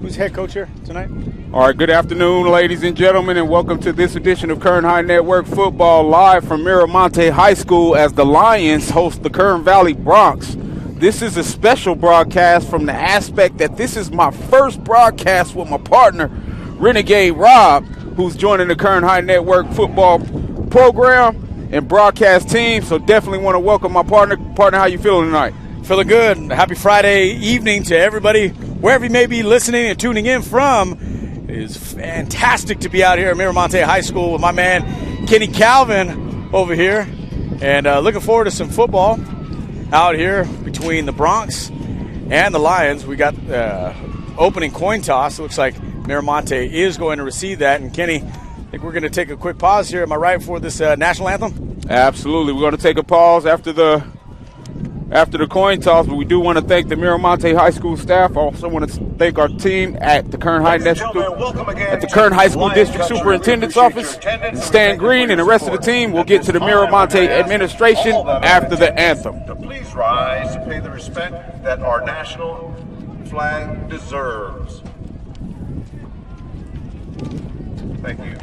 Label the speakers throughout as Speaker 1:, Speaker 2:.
Speaker 1: who's head coach here tonight?
Speaker 2: All right, good afternoon, ladies and gentlemen, and welcome to this edition of Kern High Network Football live from Mira Monte High School as the Lions host the Kern Valley Broncs. This is a special broadcast from the aspect that this is my first broadcast with my partner, Renegade Rob, who's joining the Kern High Network Football program and broadcast team. So definitely want to welcome my partner. Partner, how you feeling tonight?
Speaker 1: Feeling good. Happy Friday evening to everybody, wherever you may be listening and tuning in from. It is fantastic to be out here at Miramonte High School with my man Kenny Calvin over here, and looking forward to some football out here between the Broncs and the Lions. We got opening coin toss. It looks like Miramonte is going to receive that, and Kenny, I think we're going to take a quick pause here. Am I right for this national anthem?
Speaker 2: Absolutely. We're going to take a pause after the coin toss, but we do want to thank the Miramonte High School staff. I also want to thank our team at the Kern High School District Superintendent's Office, Stan Green, and the rest of the team. We'll get to the Miramonte administration after the anthem.
Speaker 3: Please rise to pay the respect that our national flag deserves. Thank you.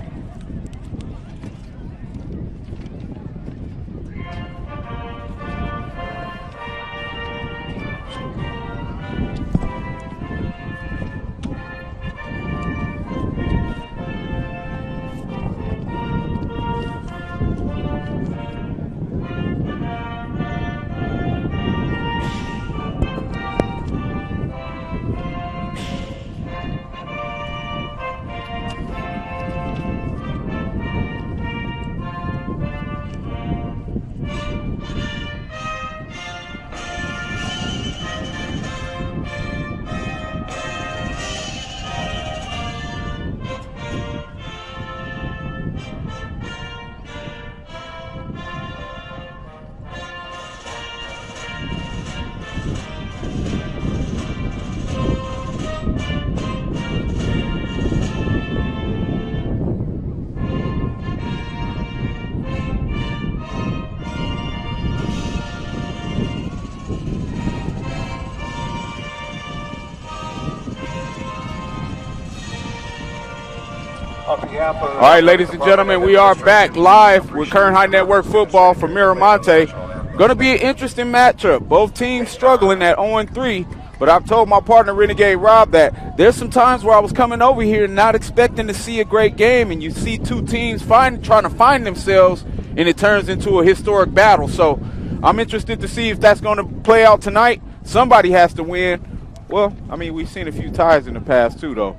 Speaker 2: All right, ladies and gentlemen, we are back live with Kern High Network Football from Miramonte. Going to be an interesting matchup. Both teams struggling at 0-3, but I've told my partner, Renegade Rob, that there's some times where I was coming over here not expecting to see a great game, and you see two teams trying to find themselves, and it turns into a historic battle. So I'm interested to see if that's going to play out tonight. Somebody has to win. Well, I mean, we've seen a few ties in the past, too, though.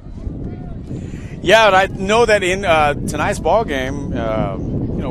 Speaker 1: Yeah, and I know that in tonight's ball game,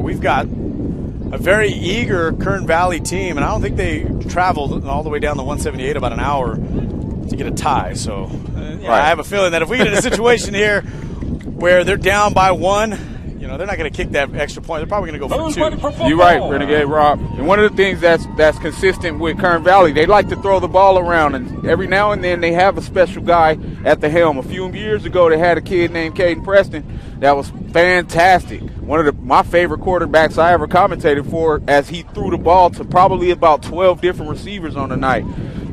Speaker 1: we've got a very eager Kern Valley team, and I don't think they traveled all the way down the 178 about an hour to get a tie. So right. I have a feeling that if we get in a situation here where they're down by one, they're not going to kick that extra point. They're probably going to go for two.
Speaker 2: You're right, Renegade Rob. And one of the things that's consistent with Kern Valley, they like to throw the ball around, and every now and then they have a special guy at the helm. A few years ago, they had a kid named Caden Preston that was fantastic. One of my favorite quarterbacks I ever commentated for, as he threw the ball to probably about 12 different receivers on the night.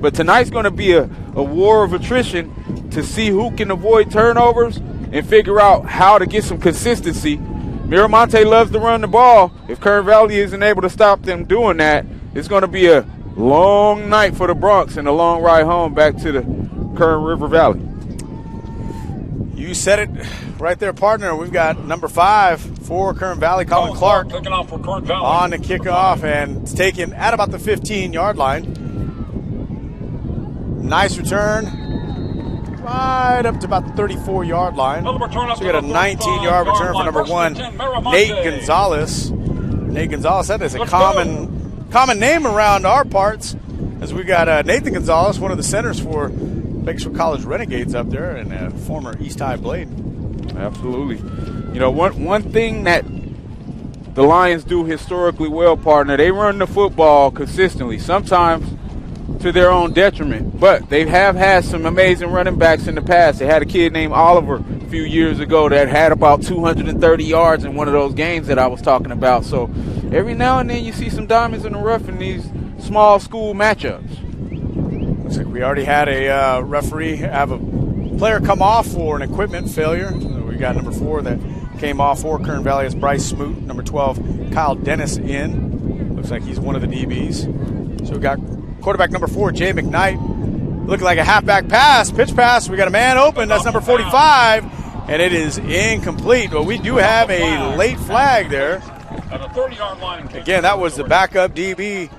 Speaker 2: But tonight's going to be a war of attrition to see who can avoid turnovers and figure out how to get some consistency. Miramonte loves to run the ball. If Kern Valley isn't able to stop them doing that, it's going to be a long night for the Broncs and a long ride home back to the Kern River Valley.
Speaker 1: You said it right there, partner. We've got number 5 for Kern Valley, Colin Clark,
Speaker 4: kicking off for Kern Valley
Speaker 1: on the kickoff, and it's taken at about the 15-yard line. Nice return. Right up to about the 34-yard line. So we got a 19-yard return for number 1, Nate Gonzalez. Nate Gonzalez, that is a common name around our parts, as we got Nathan Gonzalez, one of the centers for Bakersfield College Renegades up there, and a former East High Blade.
Speaker 2: Absolutely. One thing that the Lions do historically well, partner, they run the football consistently. Sometimes to their own detriment. But they have had some amazing running backs in the past. They had a kid named Oliver a few years ago that had about 230 yards in one of those games that I was talking about. So every now and then you see some diamonds in the rough in these small school matchups.
Speaker 1: Looks like we already had a referee have a player come off for an equipment failure. We got number 4 that came off for Kern Valley as Bryce Smoot. Number 12, Kyle Dennis in. Looks like he's one of the DBs. So we got quarterback number 4, Jay McKnight. Looking like a halfback pass, pitch pass. We got a man open. That's number 45, and it is incomplete. But we do have a late flag there.
Speaker 4: At the 30-yard line.
Speaker 1: Again, that was the backup DB,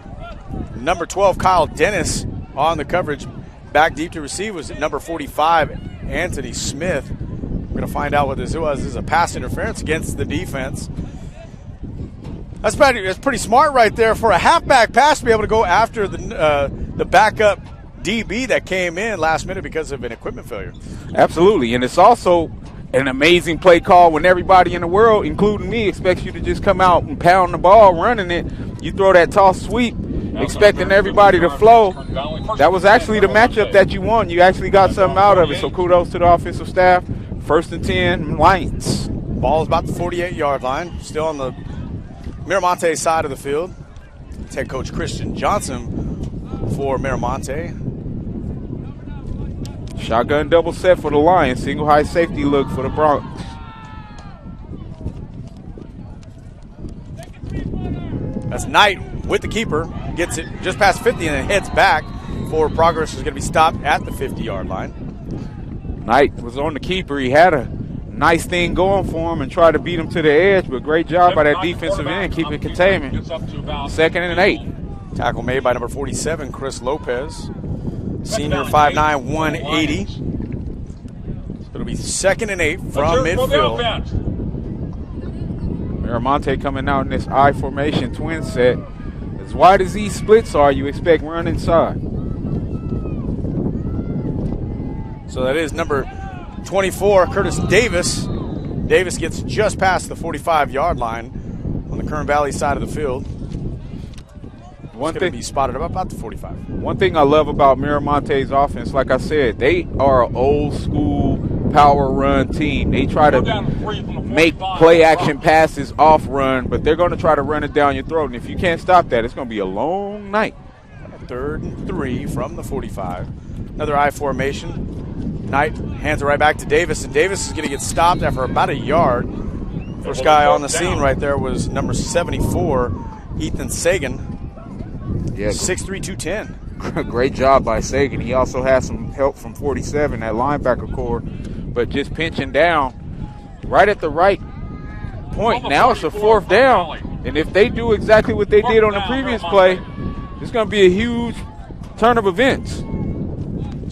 Speaker 1: number 12, Kyle Dennis, on the coverage. Back deep to receive was number 45, Anthony Smith. We're going to find out what this was. This is a pass interference against the defense. That's pretty smart right there for a halfback pass to be able to go after the backup DB that came in last minute because of an equipment failure.
Speaker 2: Absolutely, and it's also an amazing play call when everybody in the world, including me, expects you to just come out and pound the ball running it. You throw that toss sweep, expecting everybody to flow. That was actually the matchup that you won. You actually got something out of it, so kudos to the offensive staff. 1st and 10, Lions.
Speaker 1: Ball is about the 48-yard line, still on the Miramonte side of the field. It's head coach Christian Johnson for Miramonte.
Speaker 2: Shotgun double set for the Lions. Single high safety look for the Broncos.
Speaker 1: That's Knight with the keeper. Gets it just past 50 and then heads back. Forward progress is going to be stopped at the 50-yard line.
Speaker 2: Knight was on the keeper. He had a nice thing going for him and tried to beat him to the edge, but great job by that defensive end, keeping containment. 2nd and 8.
Speaker 1: Tackle made by number 47, Chris Lopez. Senior 5'9", 180. It'll be 2nd and 8 from midfield.
Speaker 2: Miramonte coming out in this I formation twin set. As wide as these splits are, you expect run inside.
Speaker 1: So that is number 24, Curtis Davis. Davis gets just past the 45-yard line on the Kern Valley side of the field. One thing be spotted about the 45.
Speaker 2: One thing I love about Miramonte's offense, like I said, they are an old school power run team. They try to make play action passes off run, but they're going to try to run it down your throat. And if you can't stop that, it's going to be a long night.
Speaker 1: 3rd and 3 from the 45. Another I formation. Knight hands it right back to Davis, and Davis is going to get stopped after about a yard. First guy on the scene right there was number 74, Ethan Sagan.
Speaker 2: Yeah,
Speaker 1: 6'3", 210.
Speaker 2: Great job by Sagan. He also has some help from 47, that linebacker core, but just pinching down right at the right point. Now it's a 4th down, and if they do exactly what they did on the previous play, it's going to be a huge turn of events.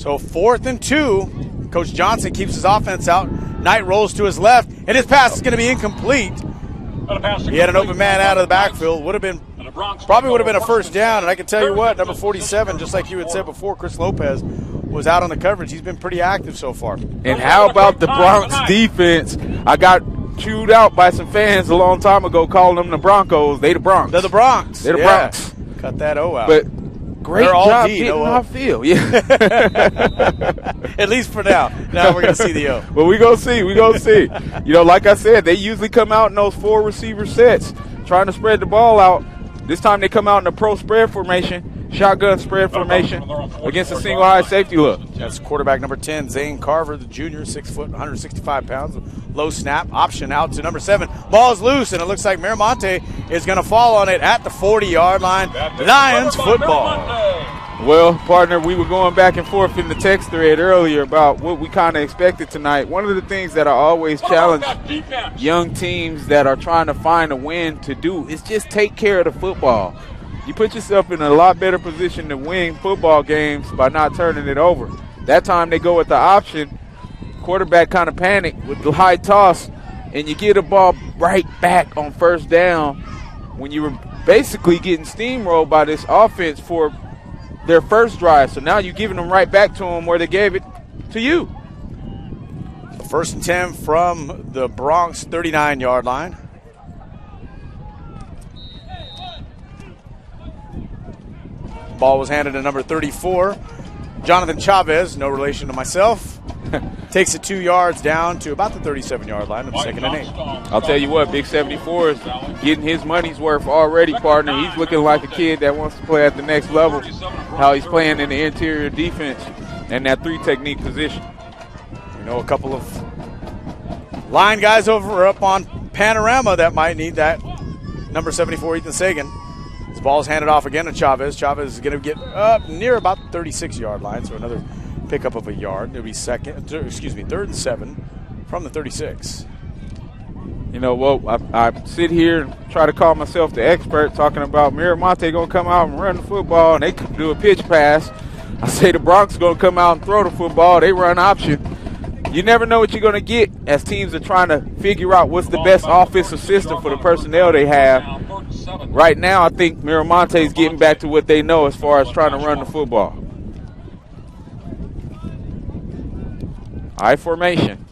Speaker 1: So 4th and 2. Coach Johnson keeps his offense out. Knight rolls to his left, and his pass is going to be incomplete. He had an open man out of the backfield. Probably would have been a 1st down, and I can tell you what, number 47, just like you had said before, Chris Lopez was out on the coverage. He's been pretty active so far.
Speaker 2: And how about the Bronx defense? I got chewed out by some fans a long time ago calling them the Broncos. They the Bronx.
Speaker 1: They're the Bronx.
Speaker 2: They're the Bronx.
Speaker 1: Cut that O out.
Speaker 2: But great job
Speaker 1: D,
Speaker 2: getting
Speaker 1: no
Speaker 2: off field. Yeah.
Speaker 1: At least for now. Now we're going to see the O.
Speaker 2: Well, we're going to see. We're going to see. You know, like I said, they usually come out in those 4 receiver sets trying to spread the ball out. This time they come out in a pro spread formation, shotgun spread formation against a single high safety look.
Speaker 1: That's quarterback number 10, Zane Carver, the junior, 6 foot, 165 pounds. Low snap, option out to number 7. Ball's loose, and it looks like Miramonte is going to fall on it at the 40-yard line. Lions football.
Speaker 2: Well, partner, we were going back and forth in the text thread earlier about what we kind of expected tonight. One of the things that I always challenge young teams that are trying to find a win to do is just take care of the football. You put yourself in a lot better position to win football games by not turning it over. That time they go with the option. Quarterback kind of panicked with the high toss, and you get a ball right back on 1st down when you were basically getting steamrolled by this offense for their first drive. So now you're giving them right back to them where they gave it to you.
Speaker 1: So 1st and 10 from the Bronx 39-yard line. Ball was handed to number 34, Jonathan Chavez, no relation to myself. Takes it 2 yards down to about the 37-yard line of 2nd and 8.
Speaker 2: I'll tell you what, Big 74 is getting his money's worth already, partner. He's looking like a kid that wants to play at the next level, how he's playing in the interior defense and that 3 technique position.
Speaker 1: We know a couple of line guys over up on Panorama that might need that. Number 74, Ethan Sagan. His ball's handed off again to Chavez. Chavez is going to get up near about the 36-yard line, so another pickup of a yard. It'll be third and 7 from the 36.
Speaker 2: You know, well, I sit here and try to call myself the expert talking about Mira Monte going to come out and run the football, and they can do a pitch pass. I say the Broncos going to come out and throw the football. They run option. You never know what you're going to get as teams are trying to figure out what's the best offensive system for the personnel they have. Right now, I think Mira Monte is getting back to what they know as far as trying to run the football. I formation.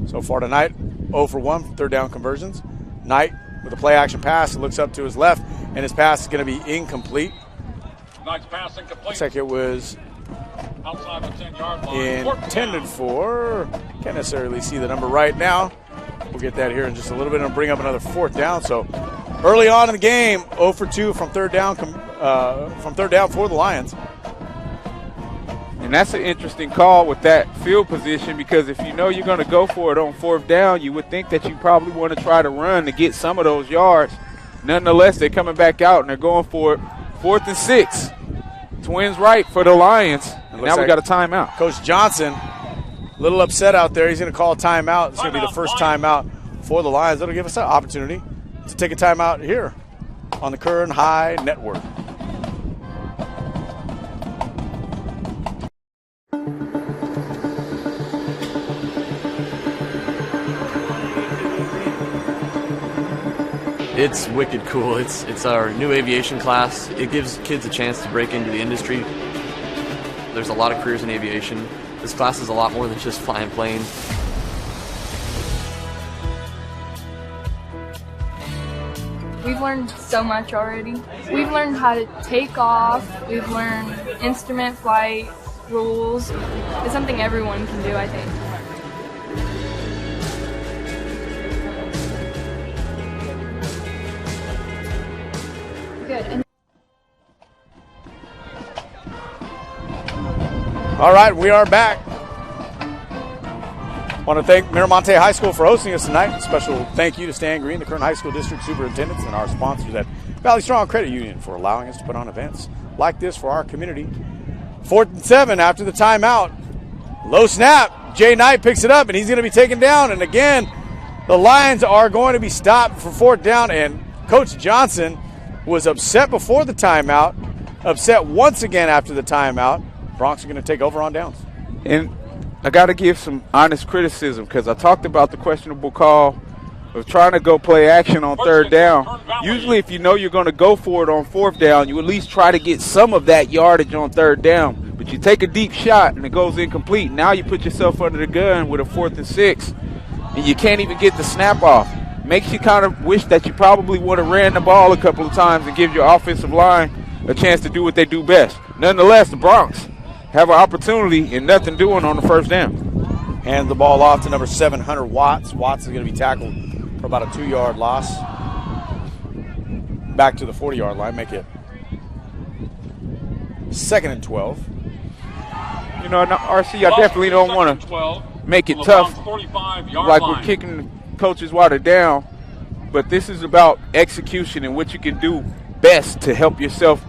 Speaker 1: So far tonight, 0 for 1 for third down conversions. Knight with a play action pass, looks up to his left, and his pass is going to be incomplete.
Speaker 4: Knight's pass incomplete.
Speaker 1: Looks like it was
Speaker 4: outside the 10-yard line.
Speaker 1: Intended for, can't necessarily see the number right now. We'll get that here in just a little bit and bring up another fourth down. So early on in the game, 0 for 2 from third down for the Lions.
Speaker 2: And that's an interesting call with that field position, because if you know you're going to go for it on fourth down, you would think that you probably want to try to run to get some of those yards. Nonetheless, they're coming back out and they're going for it. 4th and 6. Twins right for the Lions. And now we got a timeout.
Speaker 1: Coach Johnson, a little upset out there. He's going to call a timeout. It's going to be the first timeout for the Lions. That'll give us an opportunity to take a timeout here on the Kern High Network.
Speaker 5: It's wicked cool. It's our new aviation class. It gives kids a chance to break into the industry. There's a lot of careers in aviation. This class is a lot more than just flying planes.
Speaker 6: We've learned so much already. We've learned how to take off. We've learned instrument flight rules. It's something everyone can do, I think. Good.
Speaker 1: All right, we are back. Want to thank Mira Monte High School for hosting us tonight. Special thank you to Stan Green, the Kern High School District Superintendents, and our sponsors at Valley Strong Credit Union for allowing us to put on events like this for our community. 4th and 7 after the timeout. Low snap. Jay Knight picks it up, and he's going to be taken down. And again, the Lions are going to be stopped for 4th down, and Coach Johnson was upset before the timeout, upset once again after the timeout. Broncos are going to take over on downs.
Speaker 2: And I got to give some honest criticism, because I talked about the questionable call of trying to go play action on third down. Usually if you know you're going to go for it on 4th down, you at least try to get some of that yardage on 3rd down. But you take a deep shot and it goes incomplete. Now you put yourself under the gun with a 4th and 6, and you can't even get the snap off. Makes you kind of wish that you probably would have ran the ball a couple of times and give your offensive line a chance to do what they do best. Nonetheless, the Broncos have an opportunity and nothing doing on the 1st down.
Speaker 1: Hand the ball off to number 7, Hunter Watts. Watts is going to be tackled for about a 2-yard loss. Back to the 40-yard line. Make it 2nd and 12.
Speaker 2: You know, RC, I definitely don't want to make it tough like we're kicking the coaches while they're down, but this is about execution and what you can do best to help yourself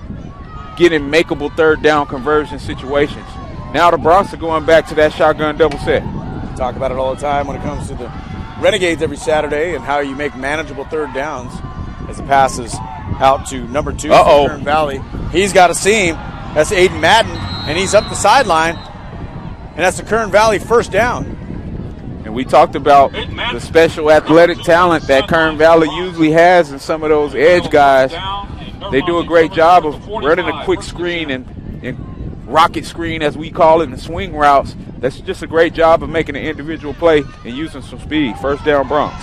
Speaker 2: get in makeable 3rd down conversion situations. Now the Broncos are going back to that shotgun double set.
Speaker 1: We talk about it all the time when it comes to the Renegades every Saturday and how you make manageable 3rd downs as the passes out to number 2 from Kern Valley. He's got a seam. That's Aiden Madden, and he's up the sideline, and that's the Kern Valley 1st down.
Speaker 2: And we talked about the special athletic talent that Kern Valley usually has in some of those edge guys. They do a great job of running a quick screen and rocket screen, as we call it, and swing routes. That's just a great job of making an individual play and using some speed. 1st down Broncos.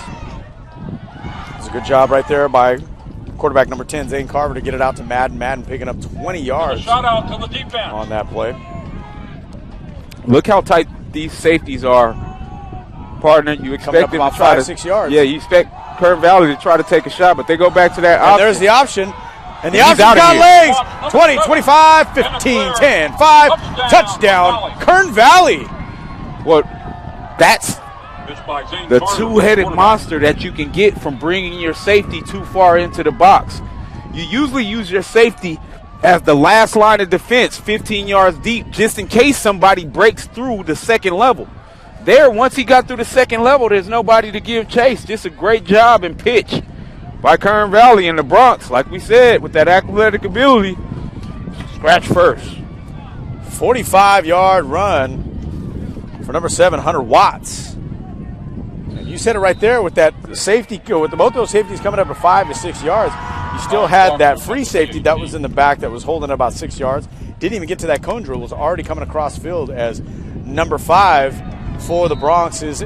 Speaker 1: It's a good job right there by quarterback number 10, Zane Carver, to get it out to Madden. Madden picking up 20 yards
Speaker 4: shout out to the deep end
Speaker 1: on that play.
Speaker 2: Look how tight these safeties are. Partner, you expect them
Speaker 1: about
Speaker 2: to try
Speaker 1: 5-6 yards.
Speaker 2: Yeah, you expect Kern Valley to try to take a shot, but they go back to that option.
Speaker 1: And there's the option. And the
Speaker 2: He's
Speaker 1: option
Speaker 2: out of
Speaker 1: got
Speaker 2: here.
Speaker 1: legs. 20, 25, 15, 10, 5. Touchdown, Kern Valley.
Speaker 2: Well, that's
Speaker 4: Pitch by Zane
Speaker 2: the
Speaker 4: Carter,
Speaker 2: two-headed
Speaker 4: quarterback.
Speaker 2: monster that you can get from bringing your safety too far into the box. You usually use your safety as the last line of defense, 15 yards deep, just in case somebody breaks through the second level. There, once he got through the second level, there's nobody to give chase. Just a great job and pitch by Kern Valley in the Bronx. Like we said, with that athletic ability, scratch first.
Speaker 1: 45-yard run for number 7, Hunter Watts. And you said it right there with that safety, with both those safeties coming up to 5 to 6 yards. You still had that free safety that was in the back that was holding about 6 yards. Didn't even get to that cone drill. Was already coming across field as number 5 for the Bronx is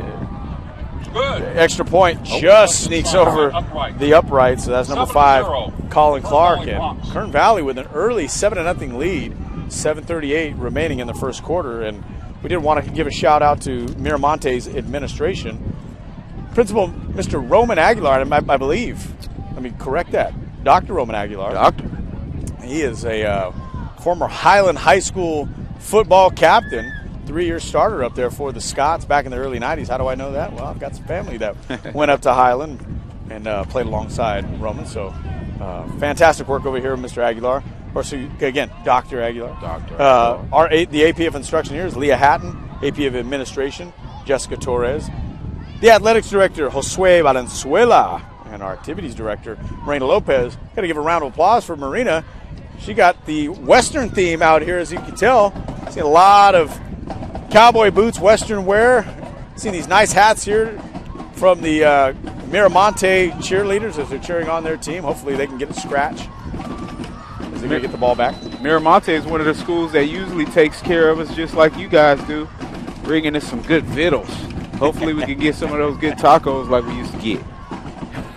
Speaker 4: Good.
Speaker 1: extra point just sneaks over the upright. So that's number 5, Colin Clark. And Kern Valley with an early 7-0 lead, 7:38 remaining in the first quarter. And we did want to give a shout out to Mira Monte's administration. Principal Mr. Roman Aguilar, I believe. Let me correct that. Dr. Roman Aguilar.
Speaker 2: Doctor.
Speaker 1: He is a former Highland High School football captain, 3-year starter up there for the Scots back in the early 90s. How do I know that? Well, I've got some family that went up to Highland and played alongside Roman. So fantastic work over here, Mr. Aguilar. Or so again, Dr. Aguilar. The AP of Instruction here is Leah Hatton, AP of Administration, Jessica Torres. The Athletics Director, Josue Valenzuela. And our Activities Director, Marina Lopez. Got to give a round of applause for Marina. She got the Western theme out here, as you can tell. See a lot of cowboy boots, Western wear. Seen these nice hats here from the Miramonte cheerleaders as they're cheering on their team. Hopefully they can get a scratch as they're going to get the ball back.
Speaker 2: Miramonte is one of the schools that usually takes care of us just like you guys do, bringing us some good vittles. Hopefully we can get some of those good tacos like we used to get.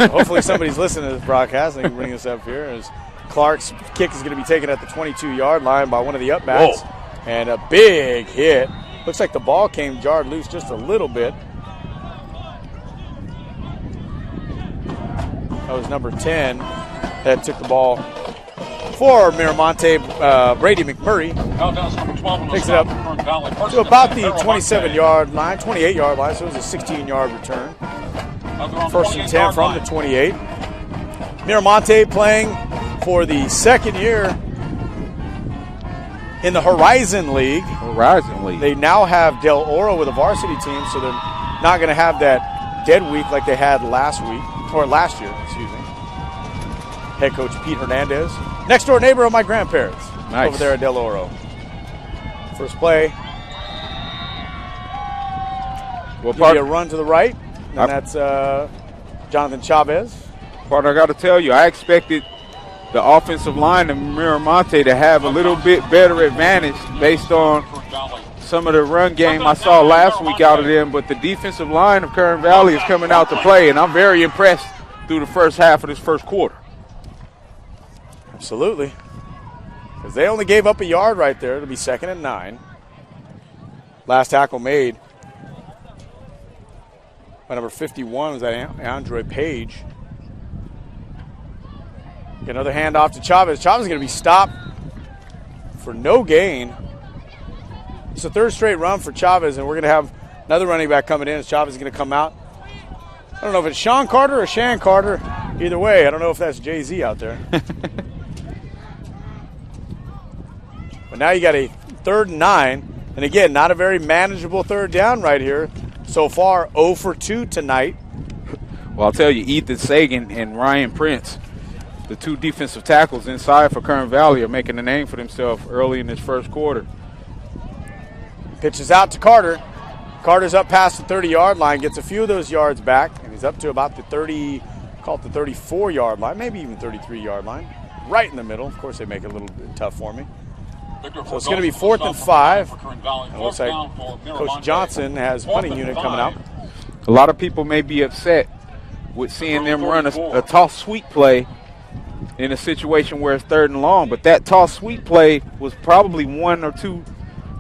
Speaker 1: Hopefully somebody's listening to this broadcast and they can bring us up here as Clark's kick is going to be taken at the 22-yard line by one of the upbacks. Whoa. And a big hit. Looks like the ball came jarred loose just a little bit. That was number 10 that took the ball for Miramonte, Brady McMurray. Takes it up to about the 27-yard line, 28-yard line, so it was a 16-yard return. First and 10 from the 28. Miramonte playing for the second year in the Horizon League. They now have Del Oro with a varsity team, so they're not going to have that dead week like they had last year, excuse me. Head coach Pete Hernandez. Next door neighbor of my grandparents.
Speaker 2: Nice.
Speaker 1: Over there at Del Oro. First play. Well, give you a run to the right. And that's Jonathan Chavez.
Speaker 2: Partner, I got to tell you, I expected the offensive line of Miramonte to have a little bit better advantage based on some of the run game I saw last week out of them. But the defensive line of Kern Valley is coming out to play, and I'm very impressed through the first half of this first quarter.
Speaker 1: Absolutely. Because they only gave up a yard right there. It'll be 2nd and 9. Last tackle made by number 51 was that Andre Page. Get another handoff to Chavez. Chavez is going to be stopped for no gain. It's the third straight run for Chavez, and we're going to have another running back coming in as Chavez is going to come out. I don't know if it's Sean Carter or Shan Carter. Either way, I don't know if that's Jay-Z out there. But now you got a 3rd and 9. And again, not a very manageable third down right here. So far, 0 for 2 tonight.
Speaker 2: Well, I'll tell you, Ethan Sagan and Ryan Prince, the two defensive tackles inside for Kern Valley, are making a name for themselves early in this first quarter.
Speaker 1: Pitches out to Carter. Carter's up past the 30-yard line, gets a few of those yards back, and he's up to about the 34-yard line, maybe even 33-yard line, right in the middle. Of course, they make it a little bit tough for me. So it's going to be 4th and 5. It looks like Coach Johnson has punting unit coming out.
Speaker 2: A lot of people may be upset with seeing them run a toss sweep play in a situation where it's 3rd and long, but that toss sweep play was probably 1 or 2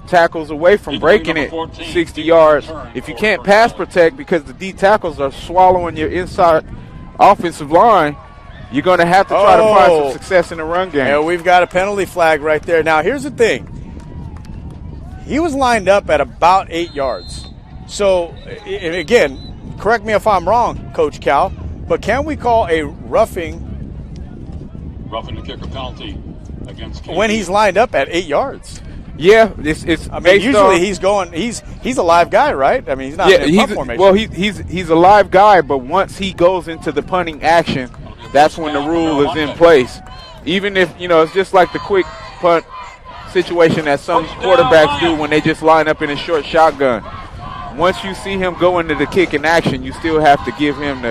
Speaker 2: tackles away from breaking it 60 yards. If you can't pass protect because the D tackles are swallowing your inside offensive line, you're going to have to try to find some success in the run game.
Speaker 1: Yeah, we've got a penalty flag right there. Now, here's the thing. He was lined up at about 8 yards. So, and again, correct me if I'm wrong, Coach Cal, but can we call a roughing
Speaker 4: the kicker penalty against KD.
Speaker 1: when he's lined up at 8 yards?
Speaker 2: Yeah, it's.
Speaker 1: I mean, usually he's going. He's a live guy, right? I mean, he's not in punt formation.
Speaker 2: Well, he's a live guy, but once he goes into the punting action, that's when the rule is in place. Even if it's just like the quick punt situation that some quarterbacks do when they just line up in a short shotgun. Once you see him go into the kick in action, you still have to give him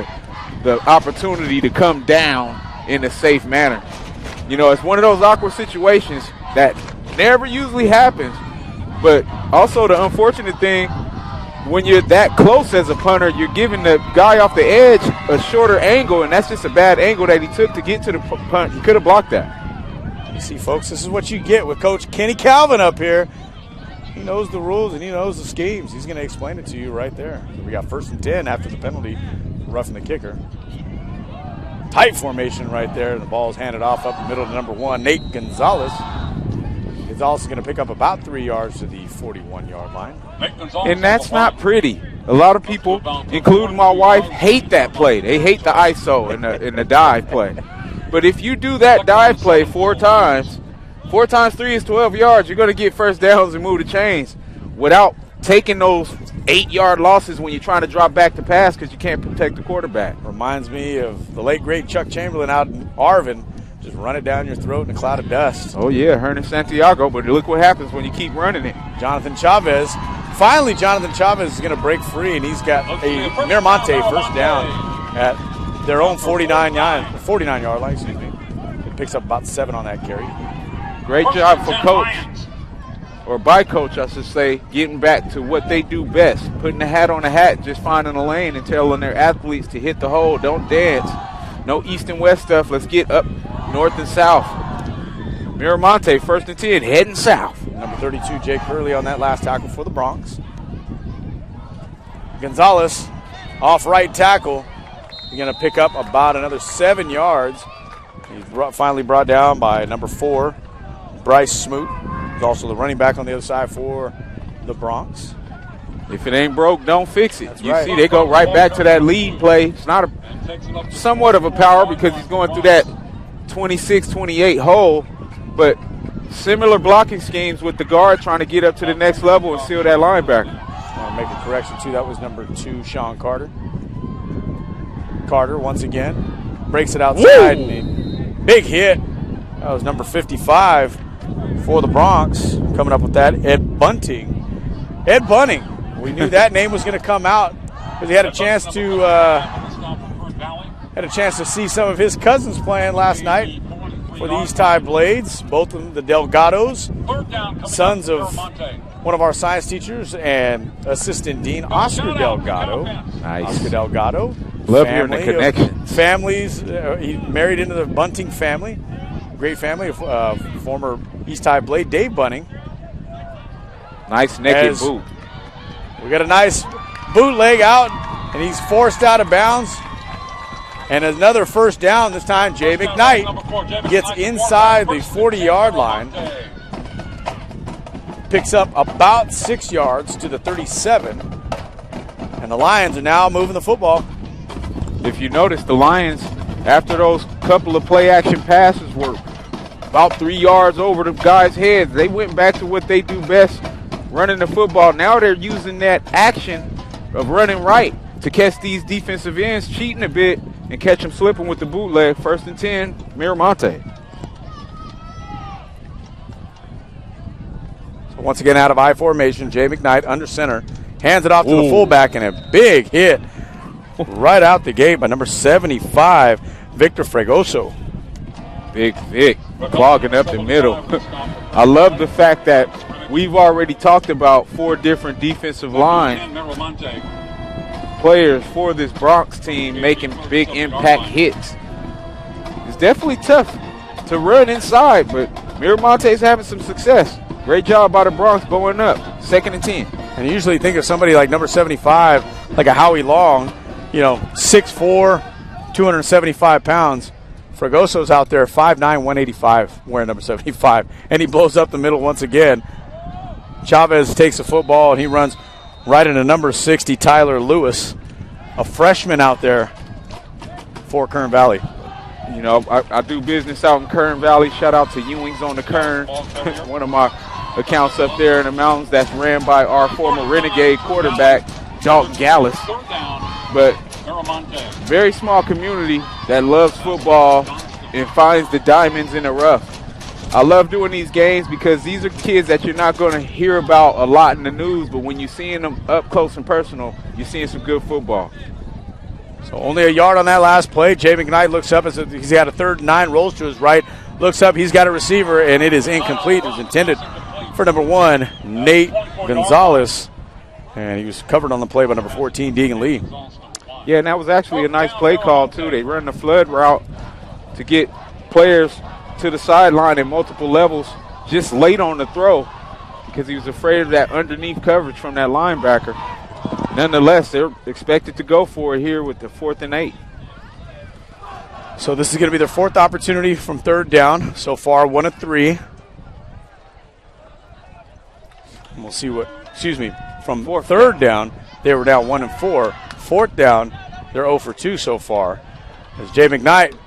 Speaker 2: the opportunity to come down in a safe manner. It's one of those awkward situations that never usually happens, but also the unfortunate thing, when you're that close as a punter, you're giving the guy off the edge a shorter angle, and that's just a bad angle that he took to get to the punt. He could have blocked that.
Speaker 1: You see, folks, this is what you get with Coach Kenny Calvin up here. He knows the rules and he knows the schemes. He's going to explain it to you right there. So we got 1st and 10 after the penalty, roughing the kicker. Tight formation right there. The ball is handed off up the middle to number 1, Nate Gonzalez. Gonzalez is going to pick up about 3 yards to the 41-yard line.
Speaker 2: And that's not pretty. A lot of people, including my wife, hate that play. They hate the ISO and the dive play. But if you do that dive play 4 times, 4 times 3 is 12 yards, you're going to get first downs and move the chains without taking those 8-yard losses when you're trying to drop back to pass because you can't protect the quarterback.
Speaker 1: Reminds me of the late, great Chuck Chamberlain out in Arvin. Just run it down your throat in a cloud of dust.
Speaker 2: Oh, yeah, Hernan Santiago, but look what happens when you keep running it.
Speaker 1: Jonathan Chavez. Finally, Jonathan Chavez is going to break free, and he's got a Mira Monte first down at their own 49-yard line. Excuse me. He picks up about 7 on that carry.
Speaker 2: Great job for Coach, or by Coach, I should say, getting back to what they do best, putting the hat on the hat, just finding a lane and telling their athletes to hit the hole, don't dance. No east and west stuff. Let's get up north and south. Miramonte, 1st and 10, heading south.
Speaker 1: Number 32, Jake Hurley on that last tackle for the Bronx. Gonzalez off right tackle. He's going to pick up about another 7 yards. He's finally brought down by number 4, Bryce Smoot. He's also the running back on the other side for the Bronx.
Speaker 2: If it ain't broke, don't fix it.
Speaker 1: That's
Speaker 2: you
Speaker 1: right.
Speaker 2: See, they go right back to that lead play. It's not somewhat of a power because he's going through that 26-28 hole, but similar blocking schemes with the guard trying to get up to the next level and seal that linebacker.
Speaker 1: I want to make a correction, too. That was number 2, Sean Carter. Carter, once again, breaks it outside. Big hit. That was number 55 for the Bronx. Coming up with that, Ed Bunting. Ed Bunting. We knew that name was going to come out because he had a chance to see some of his cousins playing last night for the East High Blades. Both of them, the Delgados, sons of one of our science teachers and assistant dean, Oscar Delgado.
Speaker 2: Nice.
Speaker 1: Oscar Delgado.
Speaker 2: Love hearing the connections.
Speaker 1: Families. He married into the Bunting family. Great family. Former East High Blade, Dave Bunting.
Speaker 2: Nice naked boot.
Speaker 1: We got a nice bootleg out, and he's forced out of bounds. And another first down this time. Jay McKnight gets inside the 40-yard line. Picks up about 6 yards to the 37. And the Lions are now moving the football.
Speaker 2: If you notice, the Lions, after those couple of play-action passes were about 3 yards over the guys' heads, they went back to what they do best, running the football. Now they're using that action of running right to catch these defensive ends cheating a bit and catch them slipping with the bootleg. 1st and 10, Miramonte.
Speaker 1: So once again out of I formation, Jay McKnight under center. Hands it off to the fullback, and a big hit right out the gate by number 75, Victor Fregoso.
Speaker 2: Big Vic clogging up the middle. I love the fact that we've already talked about 4 different defensive line players for this Bronx team making big impact hits. It's definitely tough to run inside, but Miramonte's having some success. Great job by the Bronx going up. 2nd and 10.
Speaker 1: And you usually think of somebody like number 75, like a Howie Long, 6'4", 275 pounds. Fregoso's out there 5'9", 185, wearing number 75. And he blows up the middle once again. Chavez takes the football, and he runs right into number 60, Tyler Lewis, a freshman out there for Kern Valley.
Speaker 2: You know, I do business out in Kern Valley. Shout out to Ewing's on the Kern, one of my accounts up there in the mountains that's ran by our former Renegade quarterback, Dalton Gallus. But very small community that loves football and finds the diamonds in the rough. I love doing these games because these are kids that you're not going to hear about a lot in the news, but when you're seeing them up close and personal, you're seeing some good football.
Speaker 1: So only a yard on that last play. Jay McKnight looks up as he's got a 3rd and 9, rolls to his right, looks up, he's got a receiver, and it is incomplete. It was intended for number 1, Nate Gonzalez, and he was covered on the play by number 14, Deegan Lee.
Speaker 2: Yeah, and that was actually a nice play call, too. They run the flood route to get players to the sideline at multiple levels just late on the throw because he was afraid of that underneath coverage from that linebacker. Nonetheless, they're expected to go for it here with the 4th and 8.
Speaker 1: So this is going to be their 4th opportunity from 3rd down. So far, 1 of 3. And we'll see what, from 3rd down, they were down 1 and 4. 4th down, they're 0 for 2 so far. As Jay McKnight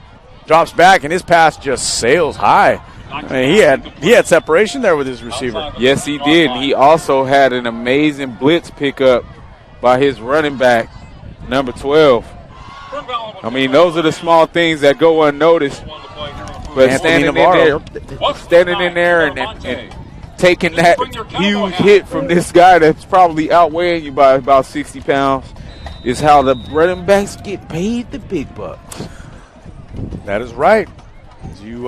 Speaker 1: drops back and his pass just sails high. I mean, he had separation there with his receiver.
Speaker 2: Yes, he did. He also had an amazing blitz pickup by his running back, number 12. I mean, those are the small things that go unnoticed. But standing in there and taking that huge hit from this guy that's probably outweighing you by about 60 pounds is how the running backs get paid the big bucks.
Speaker 1: That is right. You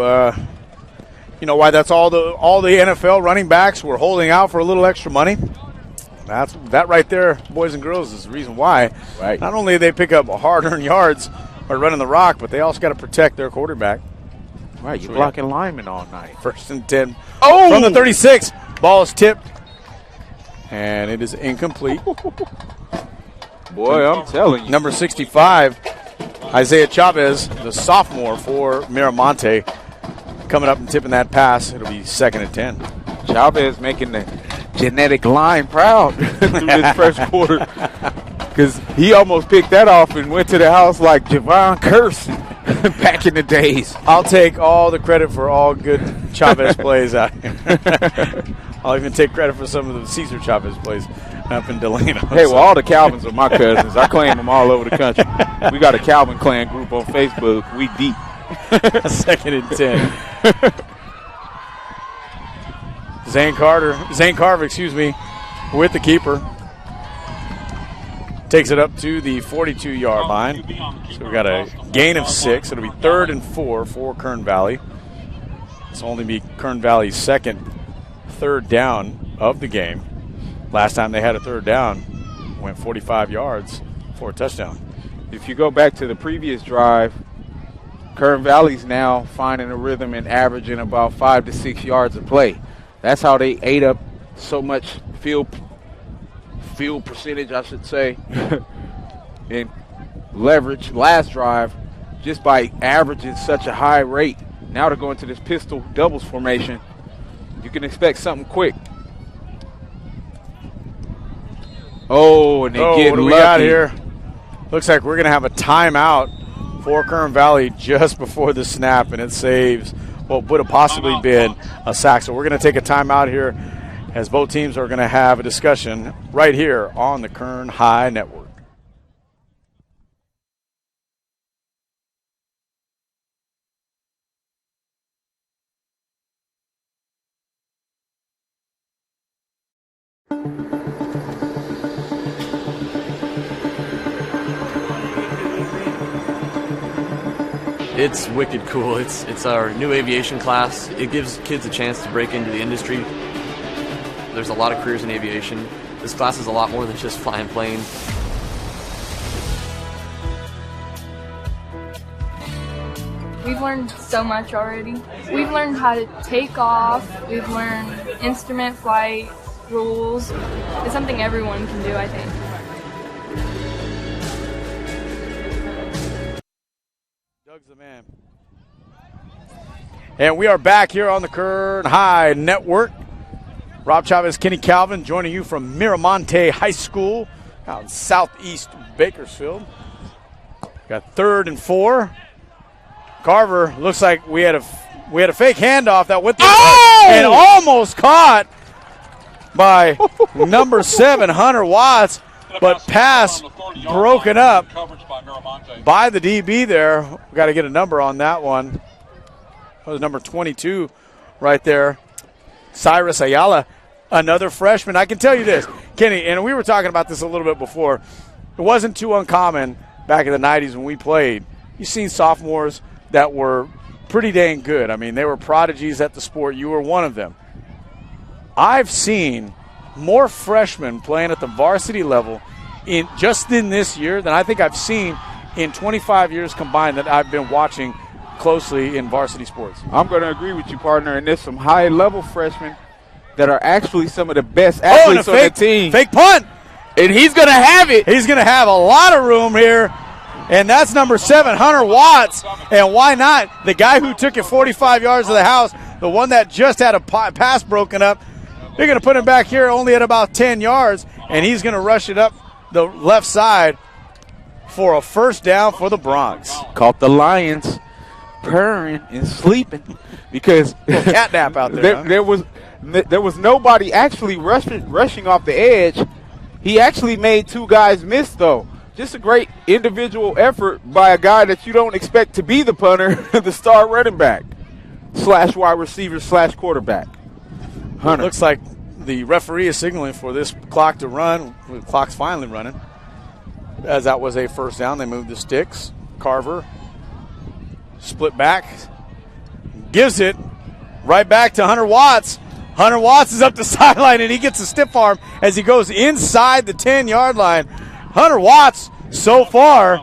Speaker 1: know why that's all the NFL running backs were holding out for a little extra money? That right there, boys and girls, is the reason why.
Speaker 2: Right.
Speaker 1: Not only do they pick up hard-earned yards by running the rock, but they also got to protect their quarterback.
Speaker 2: Right, you're blocking linemen all night.
Speaker 1: 1st and 10 from the 36. Ball is tipped, and it is incomplete.
Speaker 2: Boy, I'm telling you.
Speaker 1: Number 65, Isaiah Chavez, the sophomore for Mira, Monte, coming up and tipping that pass. It'll be 2nd and 10.
Speaker 2: Chavez making the genetic line proud through this first quarter because he almost picked that off and went to the house like Javon Curse back in the days.
Speaker 1: I'll take all the credit for all good Chavez plays out here. I'll even take credit for some of the Cesar Chavez plays up in Delano.
Speaker 2: Hey, well, all the Calvins are my cousins. I claim them all over the country. We got a Calvin Clan group on Facebook. We deep.
Speaker 1: 2nd and 10. Zane Carver, with the keeper. Takes it up to the 42-yard line. So we got a gain of 6. It'll be 3rd and 4 for Kern Valley. It's only be Kern Valley's 2nd 3rd down of the game. Last time they had a 3rd down, went 45 yards for a touchdown.
Speaker 2: If you go back to the previous drive, Kern Valley's now finding a rhythm and averaging about 5 to 6 yards a play. That's how they ate up so much field percentage, I should say, and leverage last drive just by averaging such a high rate. Now to go into this pistol doubles formation, you can expect something quick. Oh, and they get
Speaker 1: what do we got here? Looks like we're going to have a timeout for Kern Valley just before the snap, and it saves what would have possibly been a sack. So we're going to take a timeout here as both teams are going to have a discussion right here on the Kern High Network.
Speaker 5: It's wicked cool. It's our new aviation class. It gives kids a chance to break into the industry. There's a lot of careers in aviation. This class is a lot more than just flying planes.
Speaker 6: We've learned so much already. We've learned how to take off. We've learned instrument flight rules. It's something everyone can do, I think.
Speaker 1: Doug's the man. And we are back here on the Kern High Network. Rob Chavez, Kenny Calvin, joining you from Mira Monte High School out in southeast Bakersfield. Got 3rd and 4. Carver, looks like we had a fake handoff that went and almost caught by number 7, Hunter Watts, but pass broken up by the DB there. We got to get a number on that one. That was number 22 right there. Cyrus Ayala, another freshman. I can tell you this, Kenny, and we were talking about this a little bit before. It wasn't too uncommon back in the 90s when we played. You've seen sophomores that were pretty dang good. I mean, they were prodigies at the sport. You were one of them. I've seen more freshmen playing at the varsity level in this year than I think I've seen in 25 years combined that I've been watching closely in varsity sports.
Speaker 2: I'm going to agree with you, partner, and there's some high-level freshmen that are actually some of the best athletes on the team.
Speaker 1: Fake punt.
Speaker 2: And he's going to have it.
Speaker 1: He's going to have a lot of room here. And that's number 7, Hunter Watts. And why not? The guy who took it 45 yards to the house, the one that just had a pass broken up, they're going to put him back here only at about 10 yards, and he's going to rush it up the left side for a first down for the Bronx.
Speaker 2: Caught the Lions purring and sleeping because
Speaker 1: cat nap out there.
Speaker 2: There was nobody actually rushing off the edge. He actually made 2 guys miss, though. Just a great individual effort by a guy that you don't expect to be the punter, the star running back / wide receiver / quarterback. Hunter.
Speaker 1: Looks like the referee is signaling for this clock to run. The clock's finally running. As that was a first down, they moved the sticks. Carver split back, gives it right back to Hunter Watts. Hunter Watts is up the sideline, and he gets a stiff arm as he goes inside the 10-yard line. Hunter Watts, so far,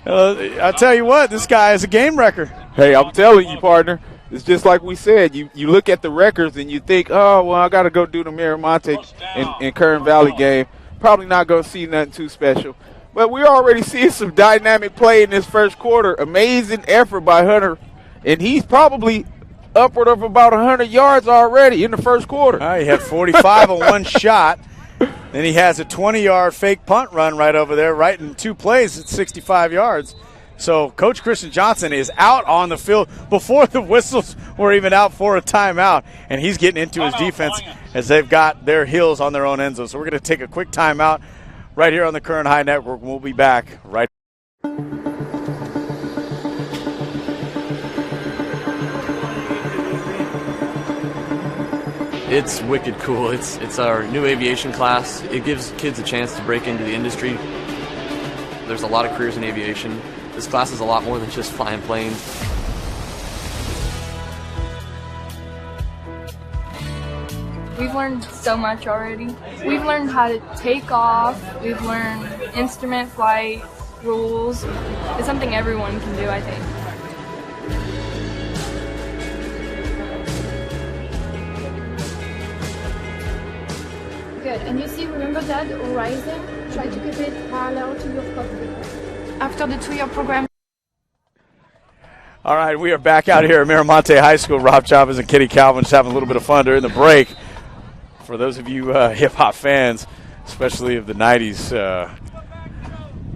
Speaker 1: I tell you what, this guy is a game wrecker.
Speaker 2: Hey, I'm telling you, partner, it's just like we said. You look at the records and you think, oh, well, I got to go do the Mira Monte and Kern Valley game. Probably not going to see nothing too special. But we're already seeing some dynamic play in this first quarter. Amazing effort by Hunter. And he's probably upward of about 100 yards already in the first quarter.
Speaker 1: He had 45 on one shot. Then he has a 20-yard fake punt run right over there, right in 2 plays at 65 yards. So Coach Christian Johnson is out on the field before the whistles were even out for a timeout, and he's getting into his defense as they've got their heels on their own end zone. So we're going to take a quick timeout right here on the Kern High Network. We'll be back right.
Speaker 5: It's wicked cool. It's our new aviation class. It gives kids a chance to break into the industry. There's a lot of careers in aviation. This class is a lot more than just flying planes.
Speaker 6: We've learned so much already. We've learned how to take off. We've learned instrument flight rules. It's something everyone can do, I think.
Speaker 7: Good. And you see, remember that horizon? Try to keep it parallel to your cockpit. After the 2-year program.
Speaker 1: All right, we are back out here at Mira Monte High School. Rob Chavez and Kenny Calvin just having a little bit of fun during the break. For those of you hip-hop fans, especially of the 90s,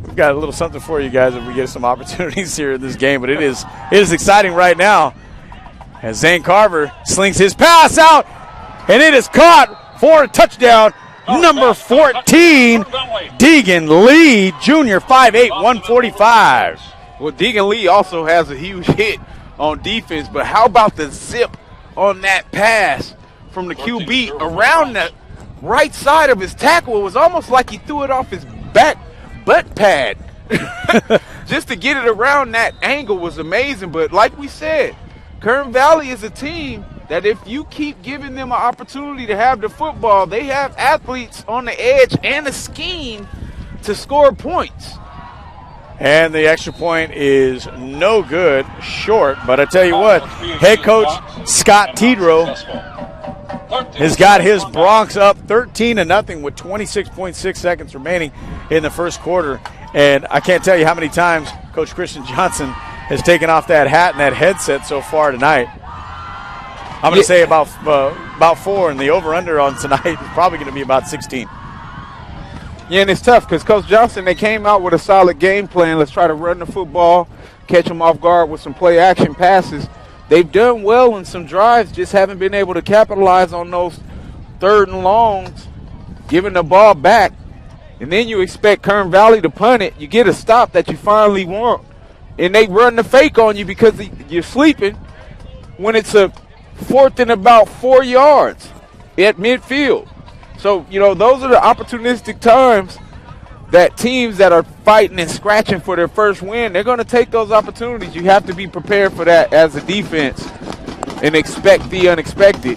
Speaker 1: we've got a little something for you guys if we get some opportunities here in this game. But it is exciting right now as Zane Carver slings his pass out, and it is caught for a touchdown. Number 14, Deegan Lee, Jr., 5'8", 145.
Speaker 2: Well, Deegan Lee also has a huge hit on defense, but how about the zip on that pass from the QB around the right side of his tackle? It was almost like he threw it off his back butt pad. Just to get it around that angle was amazing, but like we said, Kern Valley is a team that if you keep giving them an opportunity to have the football, they have athletes on the edge and a scheme to score points.
Speaker 1: And the extra point is no good, short. But I tell you what, head coach Scott Tidrow has got his Bronx up 13-0 with 26.6 seconds remaining in the first quarter. And I can't tell you how many times Coach Christian Johnson has taken off that hat and that headset so far tonight. I'm going to say about 4, and the over-under on tonight is probably going to be about 16.
Speaker 2: Yeah, and it's tough because Coach Johnson, they came out with a solid game plan. Let's try to run the football, catch them off guard with some play-action passes. They've done well in some drives, just haven't been able to capitalize on those 3rd and longs, giving the ball back. And then you expect Kern Valley to punt it. You get a stop that you finally want, and they run the fake on you because you're sleeping when it's a 4th and about 4 yards at midfield. So, those are the opportunistic times that teams that are fighting and scratching for their first win, they're going to take those opportunities. You have to be prepared for that as a defense and expect the unexpected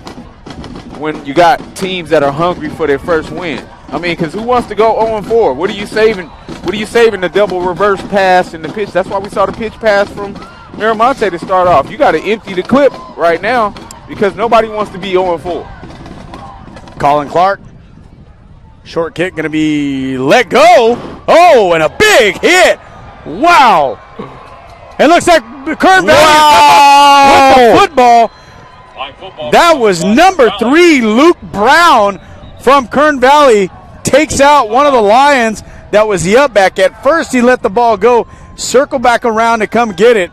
Speaker 2: when you got teams that are hungry for their first win. I mean, because who wants to go 0-4? What are you saving? What are you saving the double reverse pass and the pitch? That's why we saw the pitch pass from Mira Monte to start off. You got to empty the clip right now because nobody wants to be 0-4.
Speaker 1: Colin Clark. Short kick going to be let go. Oh, and a big hit. Wow. It looks like Kern Valley with the football. That was number 3, Luke Brown from Kern Valley. Takes out one of the Lions that was the up back. At first he let the ball go, circle back around to come get it,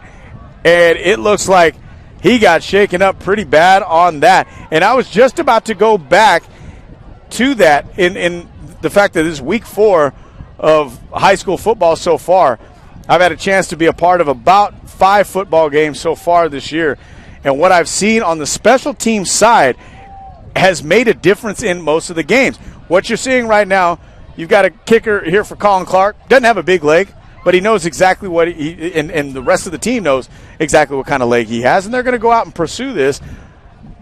Speaker 1: and it looks like he got shaken up pretty bad on that. And I was just about to go back to that in the fact that this is week 4 of high school football so far. I've had a chance to be a part of about 5 football games so far this year, and what I've seen on the special team side has made a difference in most of the games. What you're seeing right now, you've got a kicker here for Colin Clark. Doesn't have a big leg, but he knows exactly what and the rest of the team knows exactly what kind of leg he has, and they're going to go out and pursue this.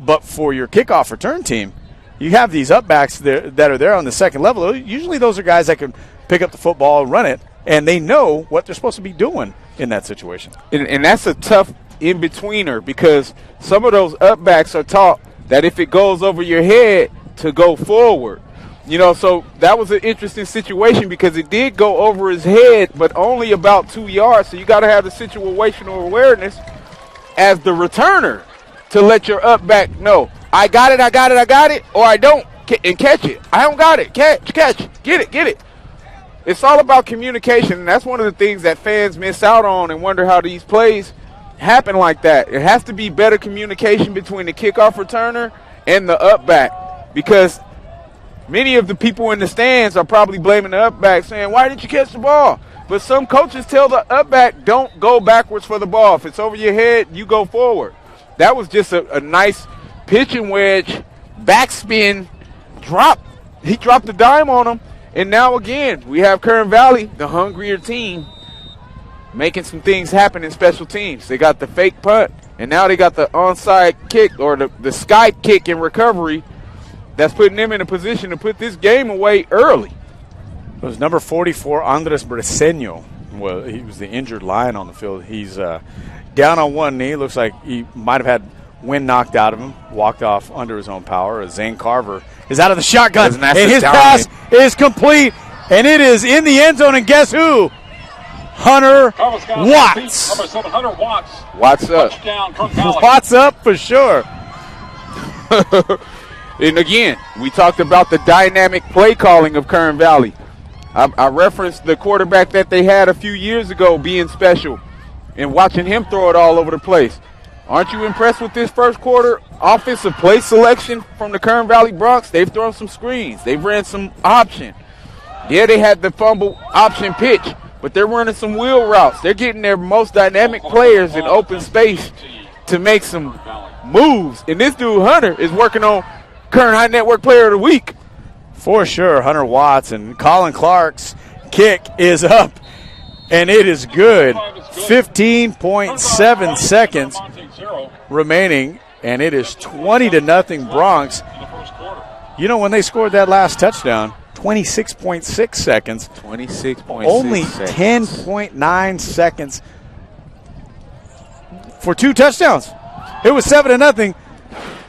Speaker 1: But for your kickoff return team, you have these upbacks that are there on the second level. Usually those are guys that can pick up the football and run it, and they know what they're supposed to be doing in that situation.
Speaker 2: And that's a tough in-betweener because some of those upbacks are taught that if it goes over your head to go forward. So that was an interesting situation because it did go over his head, but only about 2 yards. So you got to have the situational awareness as the returner to let your upback know, I got it, or I don't, and catch it. I don't got it, catch, get it. It's all about communication, and that's one of the things that fans miss out on and wonder how these plays happen like that. It has to be better communication between the kickoff returner and the upback because many of the people in the stands are probably blaming the upback, saying, why didn't you catch the ball? But some coaches tell the upback, don't go backwards for the ball. If it's over your head, you go forward. That was just a nice pitching wedge, backspin, drop. He dropped the dime on him. And now again, we have Kern Valley, the hungrier team, making some things happen in special teams. They got the fake punt, and now they got the onside kick or the sky kick in recovery that's putting them in a position to put this game away early.
Speaker 1: It was number 44, Andres Briseño. Well, he was the injured Lion on the field. He's down on one knee. Looks like he might have had wind knocked out of him, walked off under his own power. Zane Carver is out of the shotgun, and his pass is complete, and it is in the end zone, and guess who? Hunter Watts.
Speaker 4: Number 7, Hunter Watts.
Speaker 2: Watts up.
Speaker 4: Touchdown, Kern Valley.
Speaker 1: Watts up for sure.
Speaker 2: And again, we talked about the dynamic play calling of Kern Valley. I referenced the quarterback that they had a few years ago being special and watching him throw it all over the place. Aren't you impressed with this first quarter offensive play selection from the Kern Valley Broncs? They've thrown some screens. They've ran some option. Yeah, they had the fumble option pitch, but they're running some wheel routes. They're getting their most dynamic players in open space to make some moves. And this dude, Hunter, is working on Kern High Network Player of the Week.
Speaker 1: For sure, Hunter Watts, and Colin Clark's kick is up, and it is good. 15.7 seconds remaining, and it is 20-0 Broncs. You know, when they scored that last touchdown, 26.6 seconds.
Speaker 2: 26.6
Speaker 1: Only
Speaker 2: seconds.
Speaker 1: 10.9 seconds for 2 touchdowns. It was 7-0